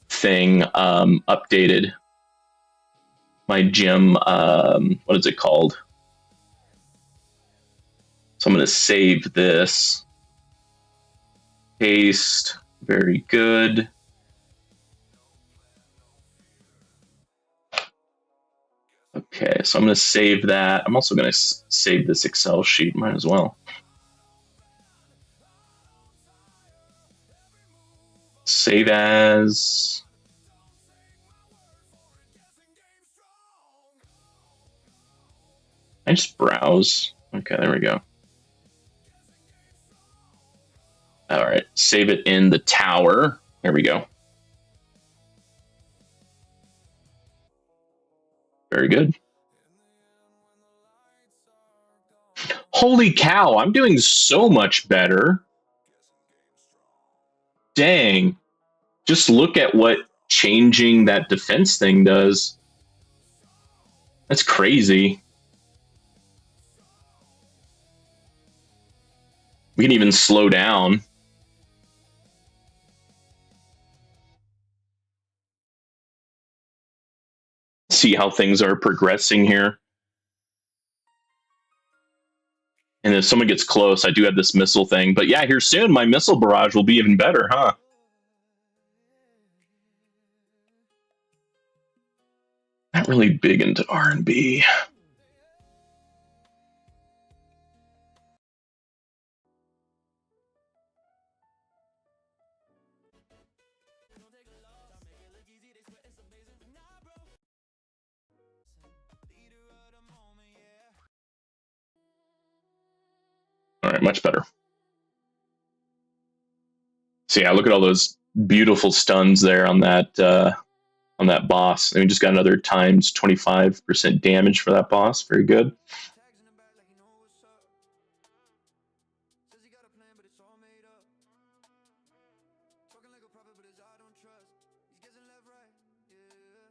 thing updated. My gym, what is it called? So I'm going to save this. Paste. Very good. Okay, so I'm going to save that. I'm also going to save this Excel sheet. Might as well. Save as. I just browse. Okay, there we go. All right, save it in the tower. There we go. Very good. Holy cow, I'm doing so much better. Dang. Just look at what changing that defense thing does. That's crazy. We can even slow down. See how things are progressing here. And if someone gets close, I do have this missile thing. But yeah, here soon, my missile barrage will be even better, huh? Not really big into R&B. All right, much better. So yeah, look at all those beautiful stuns there on that boss. And we just got another times 25% damage for that boss. Very good.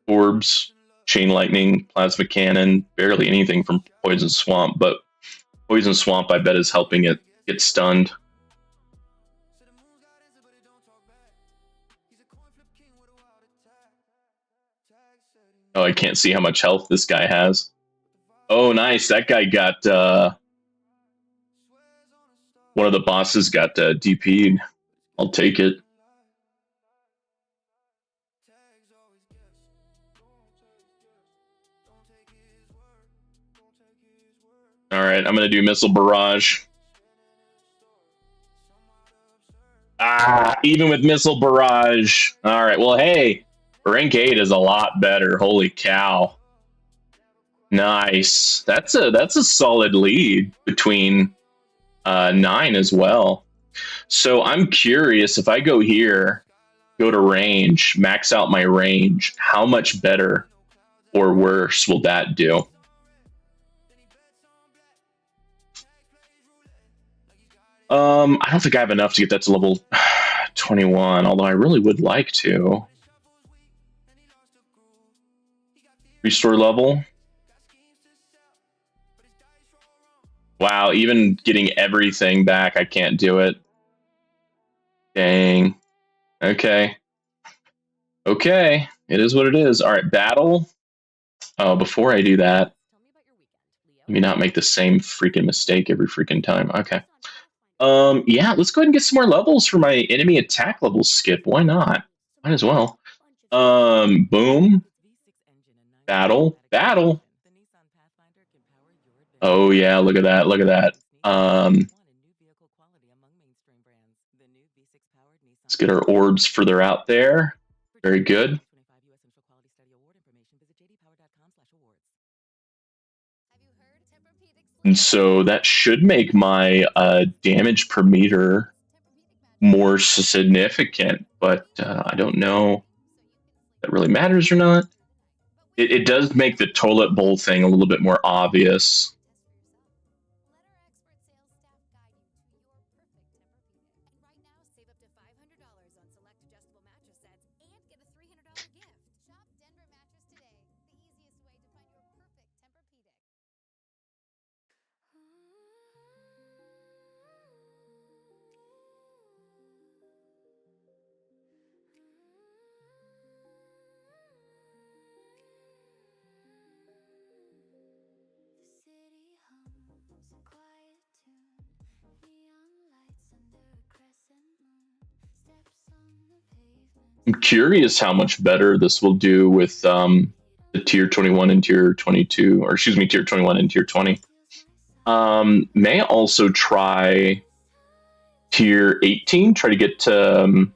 Orbs, chain lightning, plasma cannon, barely anything from poison swamp, but poison swamp I bet is helping it get stunned. Oh, I can't see how much health this guy has. Oh, nice. That guy got one of the bosses got DP'd. I'll take it. All right, I'm going to do Missile Barrage. Ah, even with Missile Barrage. All right, well, hey, rank 8 is a lot better. Holy cow. Nice. That's a solid lead between 9 as well. So I'm curious, if I go here, go to range, max out my range, how much better or worse will that do? I don't think I have enough to get that to level 21, although I really would like to. Restore level. Wow, even getting everything back, I can't do it. Dang. Okay. Okay, it is what it is. All right, battle. Oh, before I do that, let me not make the same freaking mistake every freaking time. Okay. Yeah, let's go ahead and get some more levels for my enemy attack level skip. Why not? Might as well. Boom. Battle. Battle. Oh yeah, look at that. Look at that. Let's get our orbs further out there. Very good. And so that should make my damage per meter more significant, but I don't know if that really matters or not. It does make the toilet bowl thing a little bit more obvious. The city I'm curious how much better this will do with the tier 21 and tier 22, or excuse me, tier 21 and tier 20. May also try tier 18, try to get to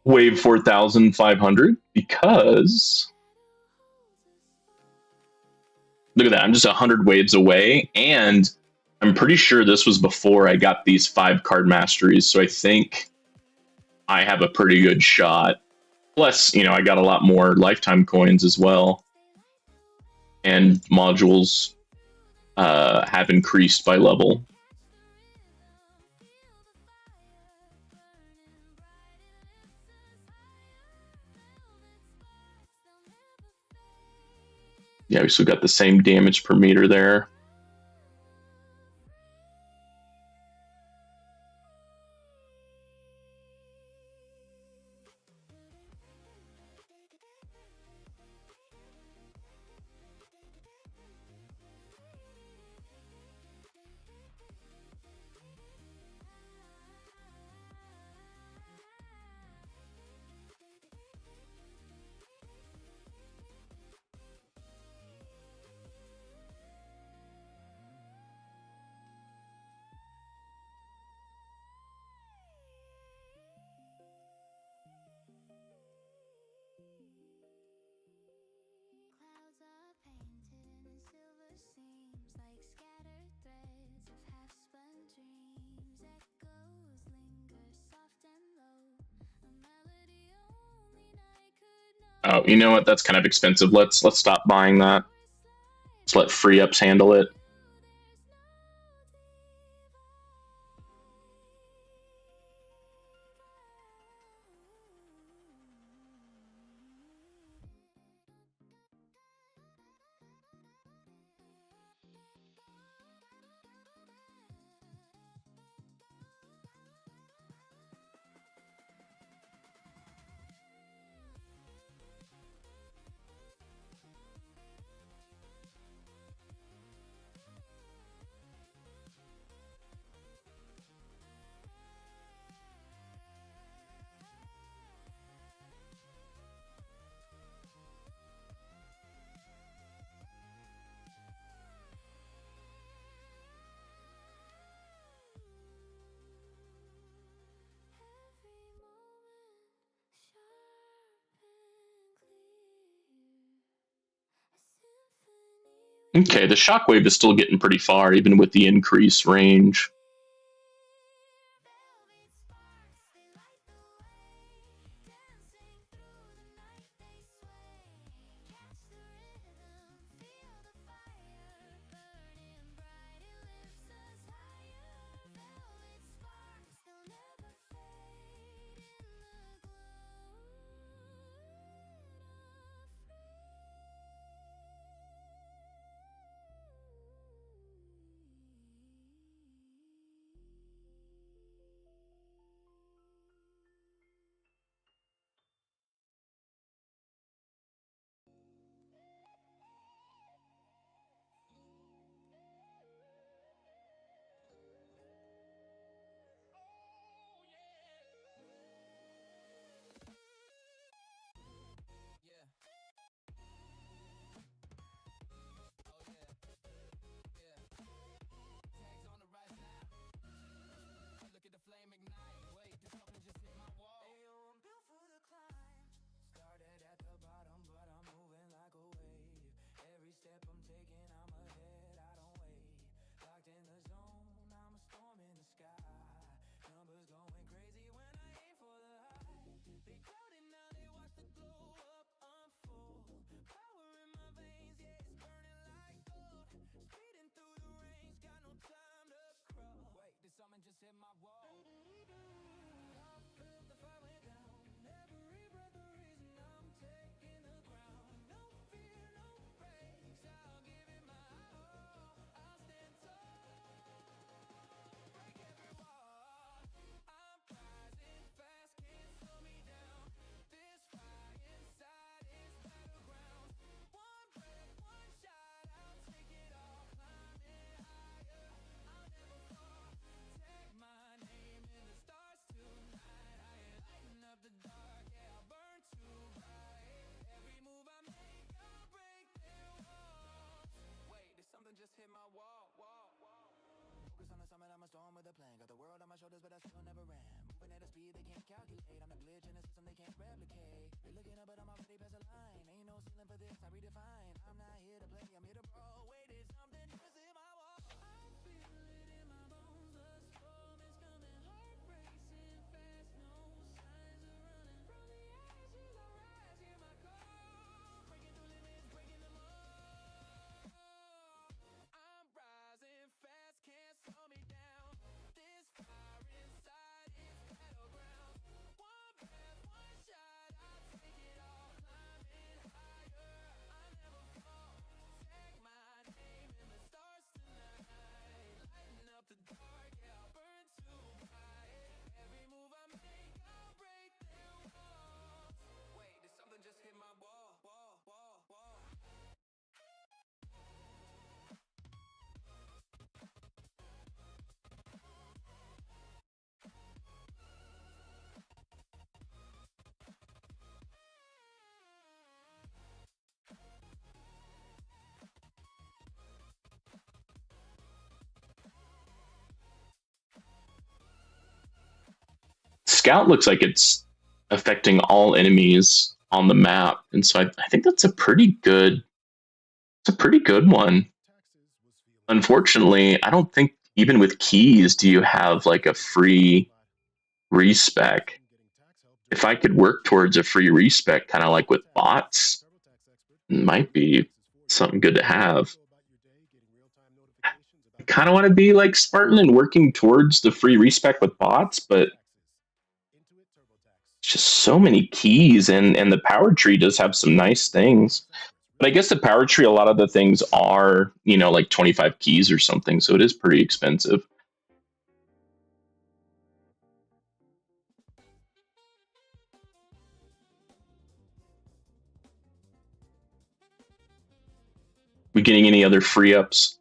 wave 4,500 because look at that. I'm just 100 waves away, and I'm pretty sure this was before I got these 5 card masteries, so I think I have a pretty good shot. Plus, I got a lot more lifetime coins as well, and modules have increased by level. Yeah, we still got the same damage per meter there. Clouds are painted in silver seams like scattered threads of half-spun dreams. Echoes linger soft and low, a melody only night could know. Oh, you know what? That's kind of expensive. Let's stop buying that. Let's let free ups handle it. Okay, the shockwave is still getting pretty far, even with the increased range. the plan. Got the world on my shoulders, but I still never ran. Moving at a speed they can't calculate. I'm the glitch in the system they can't replicate. You're looking up, but I'm already past the line. Ain't no ceiling for this, I redefine. I'm not here to play, I'm here to brawl. Wait, there's something missing my wall. I feel it in my bones, the storm is coming. Heart racing fast, no signs of running. From the ashes I rise, hear my call. Breaking through limits, breaking them all. I'm rising fast, can't slow me down. This fire inside is battleground. One breath, one shot, I take it all. Climbing higher, I never fall. Tag my name in the stars tonight. Lighten up the dark, yeah, I'll burn too bright. Every move I make, I'll break their walls. Wait, did something just hit my wall? Scout looks like it's affecting all enemies on the map, and so I think that's a pretty good one. Unfortunately, I don't think even with keys do you have like a free respec. If I could work towards a free respec, kind of like with bots, it might be something good to have. I kind of want to be like Spartan and working towards the free respec with bots, but just so many keys, and the power tree does have some nice things. But I guess the power tree, a lot of the things are, like 25 keys or something, so it is pretty expensive. We getting any other free ups?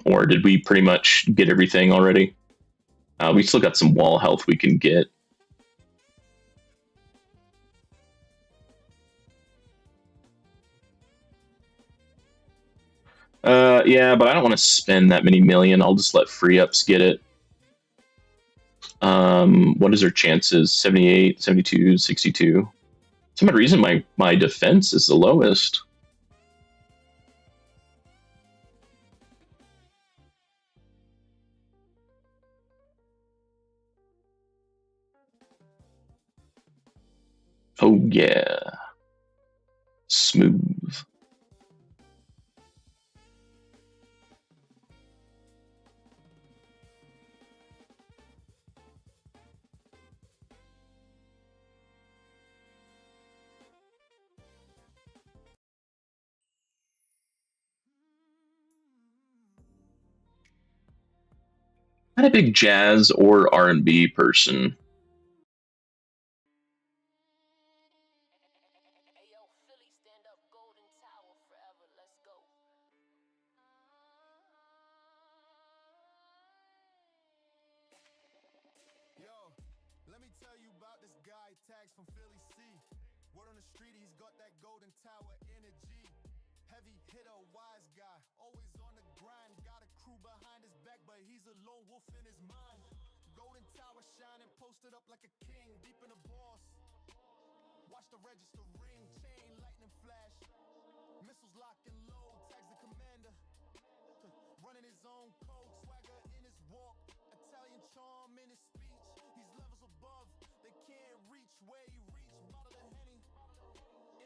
Or did we pretty much get everything already? We still got some wall health we can get. Yeah, but I don't want to spend that many million. I'll just let free ups get it. What is our chances? 78, 72, 62. For some odd reason, my defense is the lowest. Oh yeah. Smooth. Not a big jazz or R&B person. Posted up like a king, deep in the boss. Watch the register ring, chain, lightning flash. Missiles locked and low, tags the commander. Running his own code, swagger in his walk. Italian charm in his speech. He's levels above, they can't reach where he reached. Bottle of Henny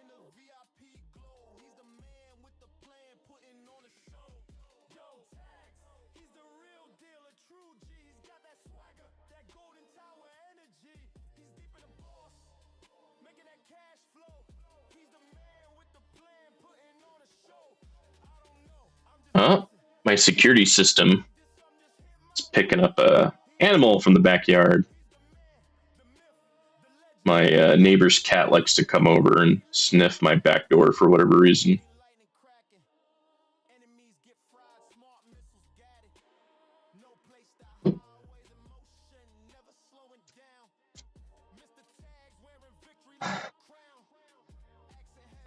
in the VIP glow. He's the man with the plan, putting on a show. Yo, tags, he's the real deal, a true G. He's got that swagger, that golden tower energy. He's deep in the boss, making that cash flow. He's the man with the plan, putting on a show. I don't know, I'm just my security system is picking up a animal from the backyard. My neighbor's cat likes to come over and sniff my back door for whatever reason.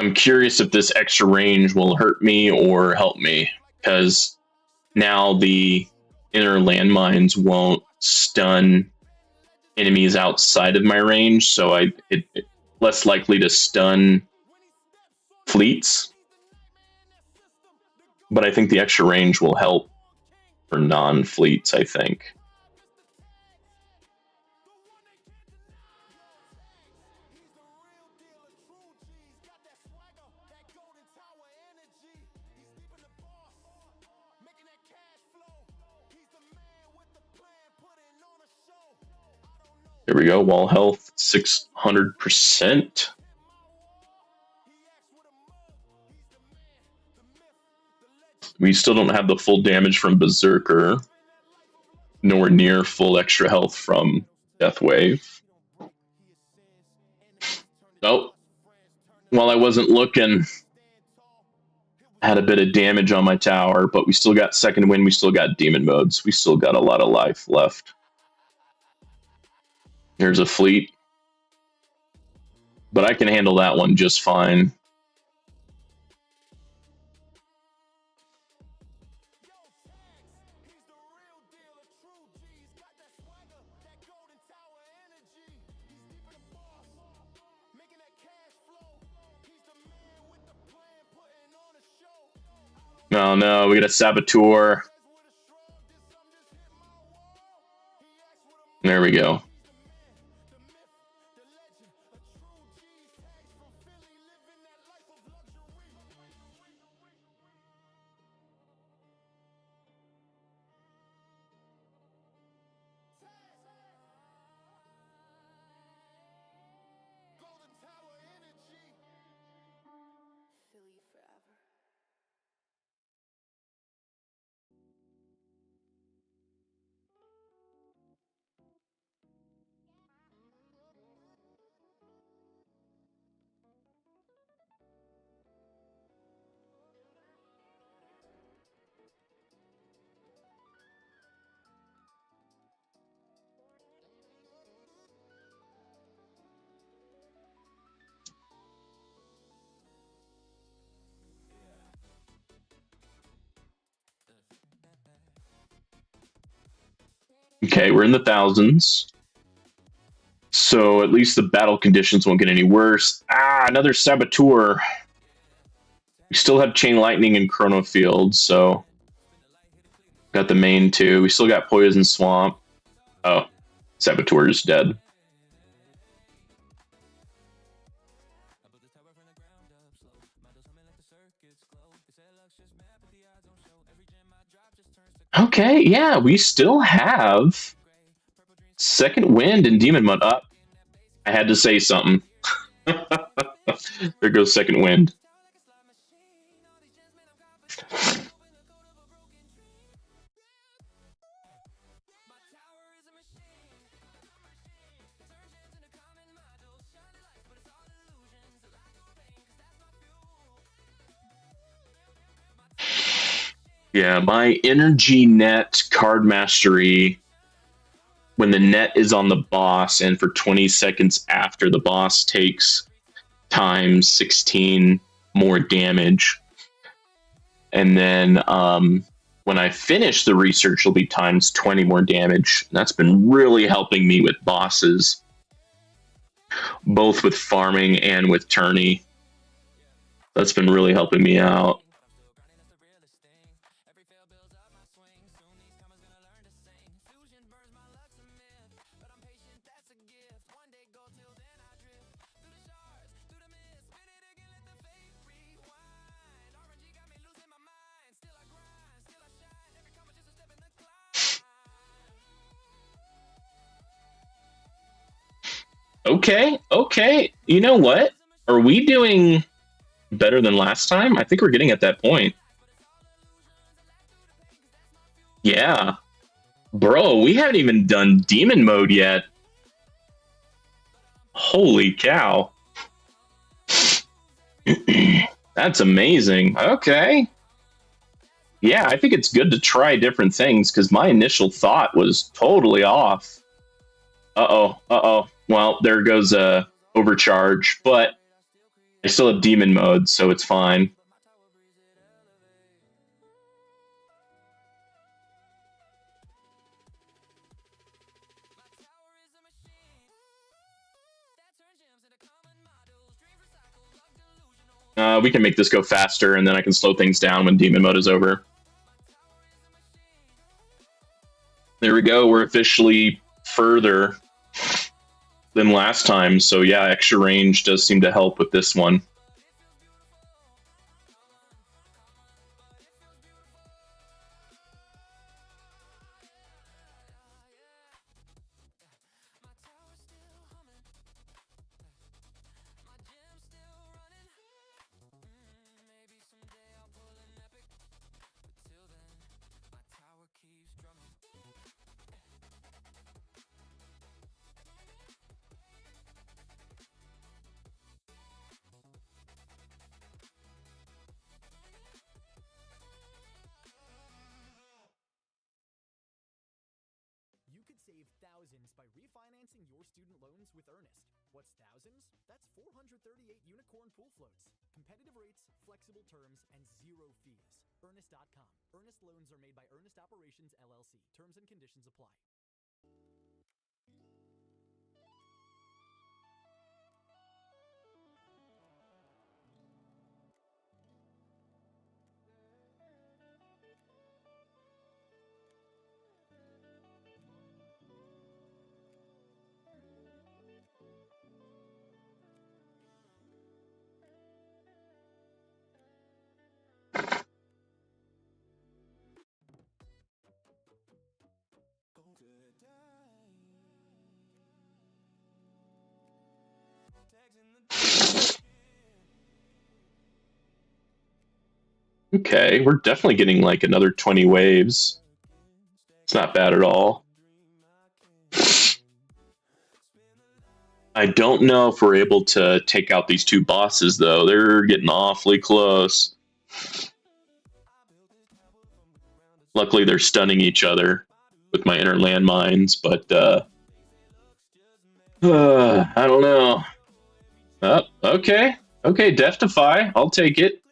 I'm curious if this extra range will hurt me or help me, because now the inner landmines won't stun enemies outside of my range, so it less likely to stun fleets. But I think the extra range will help for non-fleets, I think. There we go. Wall health 600%. We still don't have the full damage from Berserker. Nowhere near full extra health from Death Wave. Nope. While I wasn't looking, had a bit of damage on my tower, but we still got second wind. We still got demon modes. We still got a lot of life left. There's a fleet. But I can handle that one just fine. Oh no, we got a Saboteur. There we go. Okay, we're in the thousands. So at least the battle conditions won't get any worse. Ah, another Saboteur. We still have Chain Lightning and Chrono Field, so got the main two. We still got Poison Swamp. Oh, Saboteur is dead. Okay, yeah, we still have second wind and demon mud up. I had to say something. There goes second wind. Yeah, my energy net card mastery, when the net is on the boss and for 20 seconds after the boss takes times 16 more damage. And then when I finish the research, it'll be times 20 more damage. And that's been really helping me with bosses, both with farming and with tourney. That's been really helping me out. Okay. You know what? Are we doing better than last time? I think we're getting at that point. Yeah. Bro, we haven't even done demon mode yet. Holy cow. That's amazing. Okay. Yeah, I think it's good to try different things because my initial thought was totally off. Uh-oh. Well, there goes a overcharge, but I still have demon mode, so it's fine. We can make this go faster, and then I can slow things down when demon mode is over. There we go. We're officially further than last time. So yeah, extra range does seem to help with this one. You could save thousands by refinancing your student loans with Earnest. What's thousands? That's 438 unicorn pool floats. Competitive rates, flexible terms, and zero fees. Earnest.com. Earnest loans are made by Earnest Operations LLC. Terms and conditions apply. Okay, we're definitely getting like another 20 waves. It's not bad at all. I don't know if we're able to take out these two bosses, though. They're getting awfully close. Luckily, they're stunning each other with my inner landmines, but I don't know. Okay. Okay, Death-defy. I'll take it.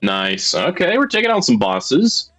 Nice. Okay, we're taking out some bosses.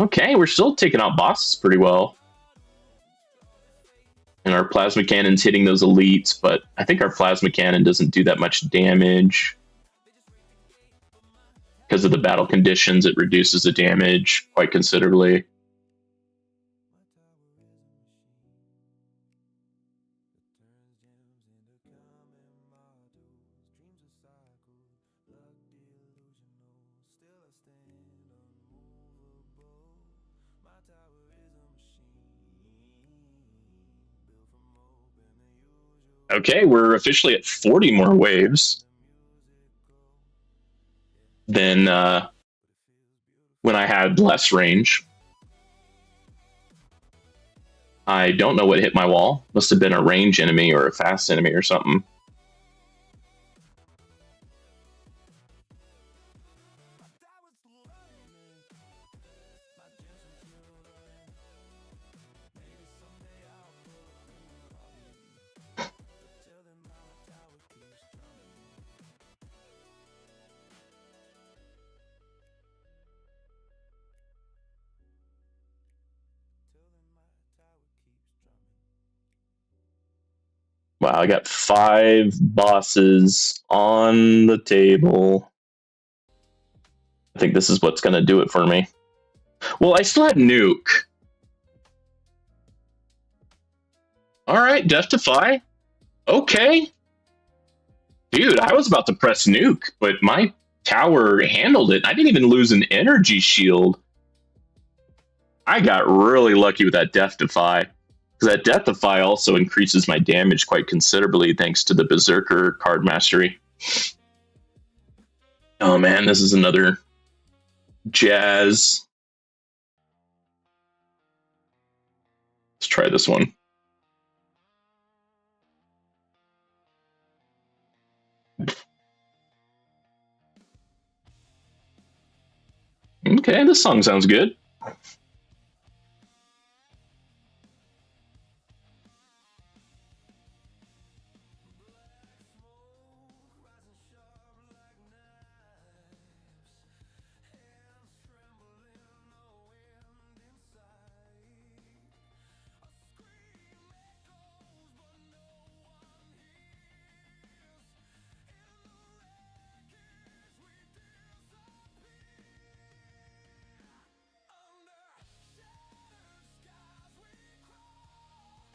Okay, we're still taking out bosses pretty well. And our plasma cannon's hitting those elites, but I think our plasma cannon doesn't do that much damage. Because of the battle conditions, it reduces the damage quite considerably. Okay, we're officially at 40 more waves than when I had less range. I don't know what hit my wall. Must have been a range enemy or a fast enemy or something. Wow, I got 5 bosses on the table. I think this is what's going to do it for me. Well, I still have Nuke. All right, Death Defy. Okay. Dude, I was about to press Nuke, but my tower handled it. I didn't even lose an energy shield. I got really lucky with that Death Defy. Because that Death Defy also increases my damage quite considerably thanks to the Berserker card mastery. Oh man, this is another Jazz. Let's try this one. Okay, this song sounds good.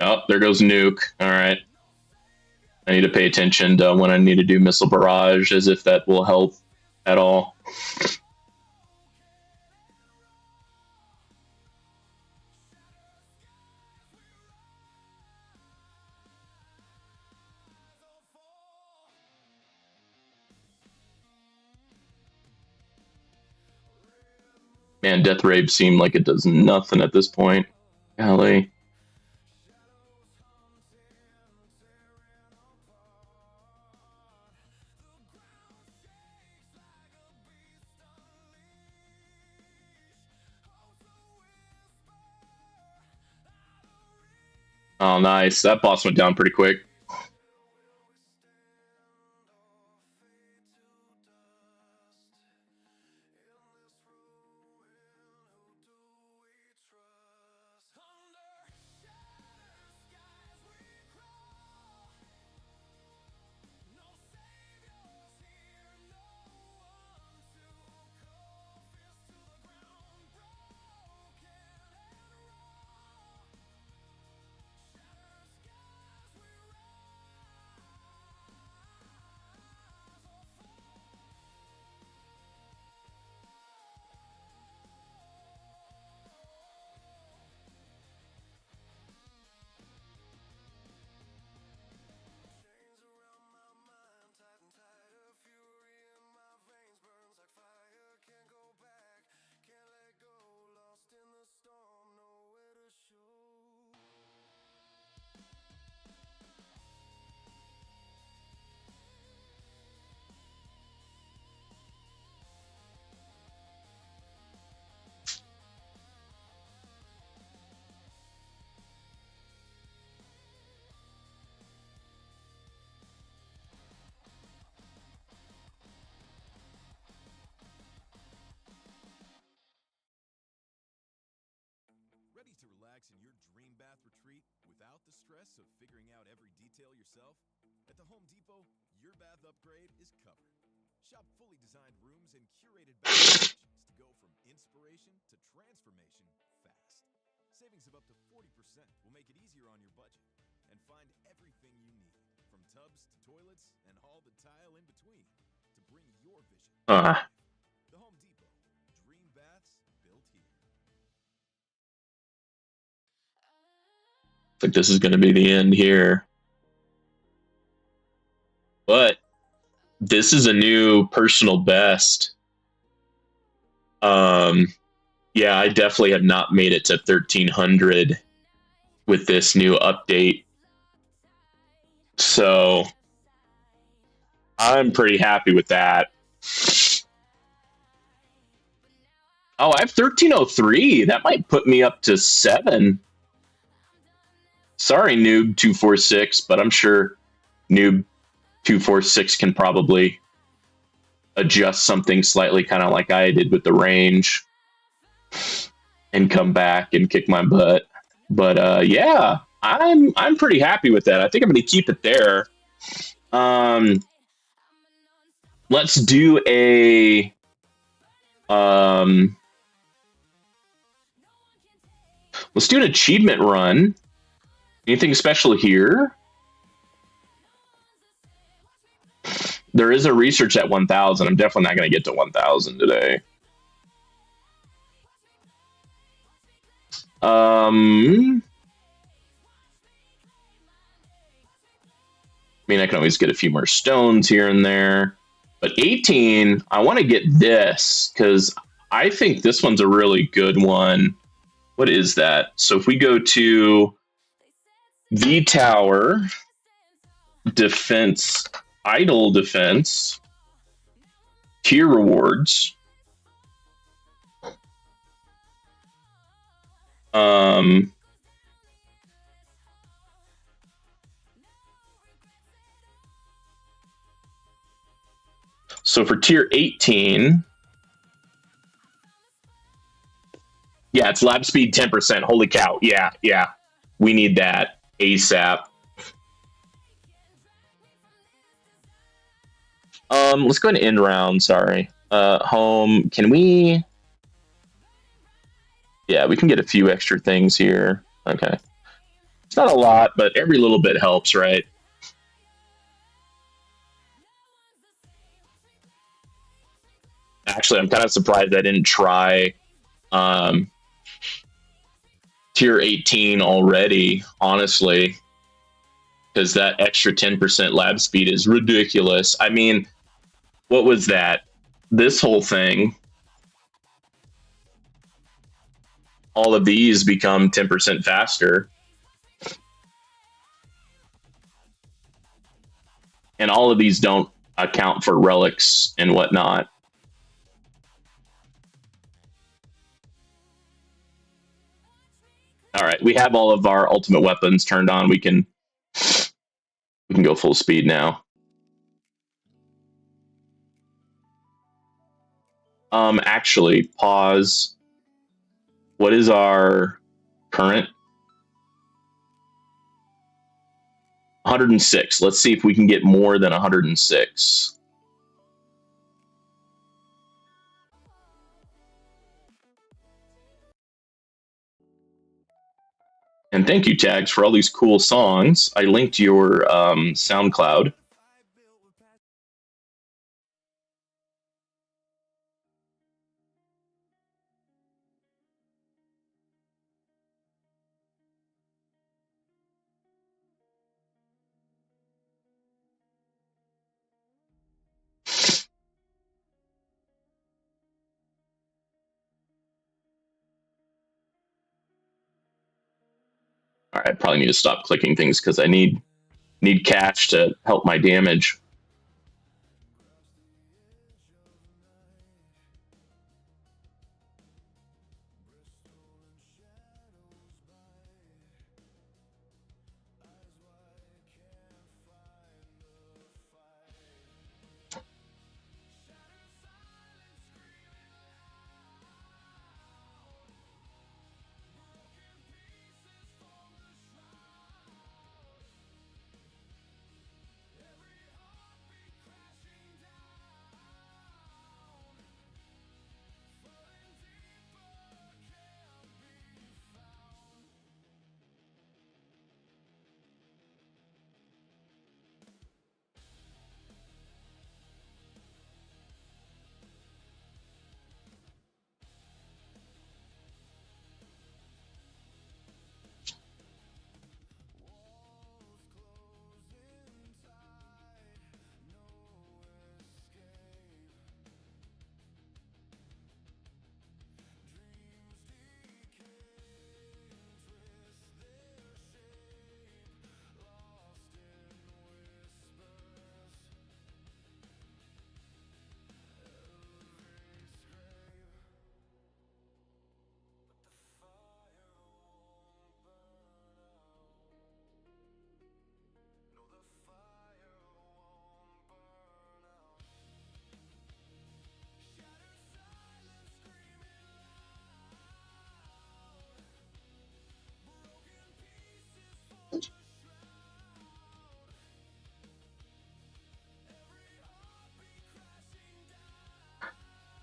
Oh, there goes Nuke. All right. I need to pay attention to when I need to do Missile Barrage, as if that will help at all. Man, Death Rave seemed like it does nothing at this point. Golly. Oh, nice. That boss went down pretty quick. Ready to relax in your dream bath retreat without the stress of figuring out every detail yourself? At the Home Depot, your bath upgrade is covered. Shop fully designed rooms and curated bath sections to go from inspiration to transformation fast. Savings of up to 40% will make it easier on your budget. And find everything you need, from tubs to toilets and all the tile in between, to bring your vision to life. The Home Depot. Dream baths built here. Looks like this is going to be the end here. This is a new personal best. Yeah, I definitely have not made it to 1300 with this new update. So I'm pretty happy with that. Oh, I have 1303. That might put me up to 7. Sorry, Noob 246, but I'm sure Noob 246 can probably adjust something slightly, kind of like I did with the range, and come back and kick my butt. But yeah, I'm pretty happy with that. I think I'm going to keep it there. Let's do a let's do an achievement run. Anything special here? There is a research at 1000. I'm definitely not going to get to 1000 today. I mean, I can always get a few more stones here and there. But 18, I want to get this because I think this one's a really good one. What is that? So if we go to the tower, defense, idle defense, tier rewards. So for tier 18, yeah, it's lab speed 10%. Holy cow. Yeah. We need that ASAP. Let's go ahead and end round. Sorry. Home. Can we? Yeah, we can get a few extra things here. Okay. It's not a lot, but every little bit helps, right? Actually, I'm kind of surprised I didn't try tier 18 already, honestly, because that extra 10% lab speed is ridiculous. I mean, what was that? This whole thing, all of these become 10% faster. And all of these don't account for relics and whatnot. All right, we have all of our ultimate weapons turned on. We can go full speed now. Actually, pause. What is our current? 106. Let's see if we can get more than 106. And thank you, Tags, for all these cool songs. I linked your SoundCloud. All right, I probably need to stop clicking things because I need cash to help my damage.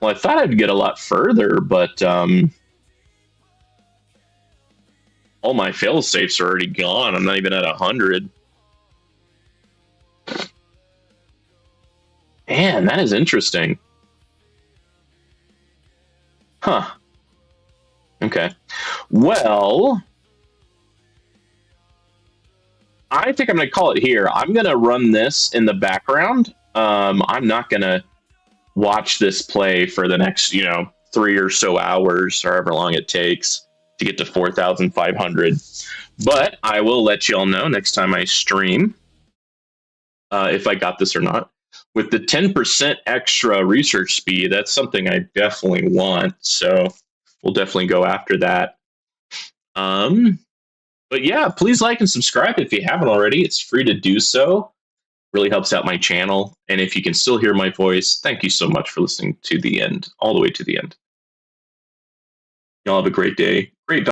Well, I thought I'd get a lot further, but all my fail safes are already gone. I'm not even at 100. Man, that is interesting. Huh. Okay. Well, I think I'm going to call it here. I'm going to run this in the background. I'm not going to watch this play for the next, 3 or so hours, or however long it takes to get to 4,500. But I will let you all know next time I stream if I got this or not. With the 10% extra research speed, that's something I definitely want. So we'll definitely go after that. But yeah, please like and subscribe if you haven't already. It's free to do so. Really helps out my channel. And if you can still hear my voice, thank you so much for listening to the end, all the way to the end. Y'all have a great day. Great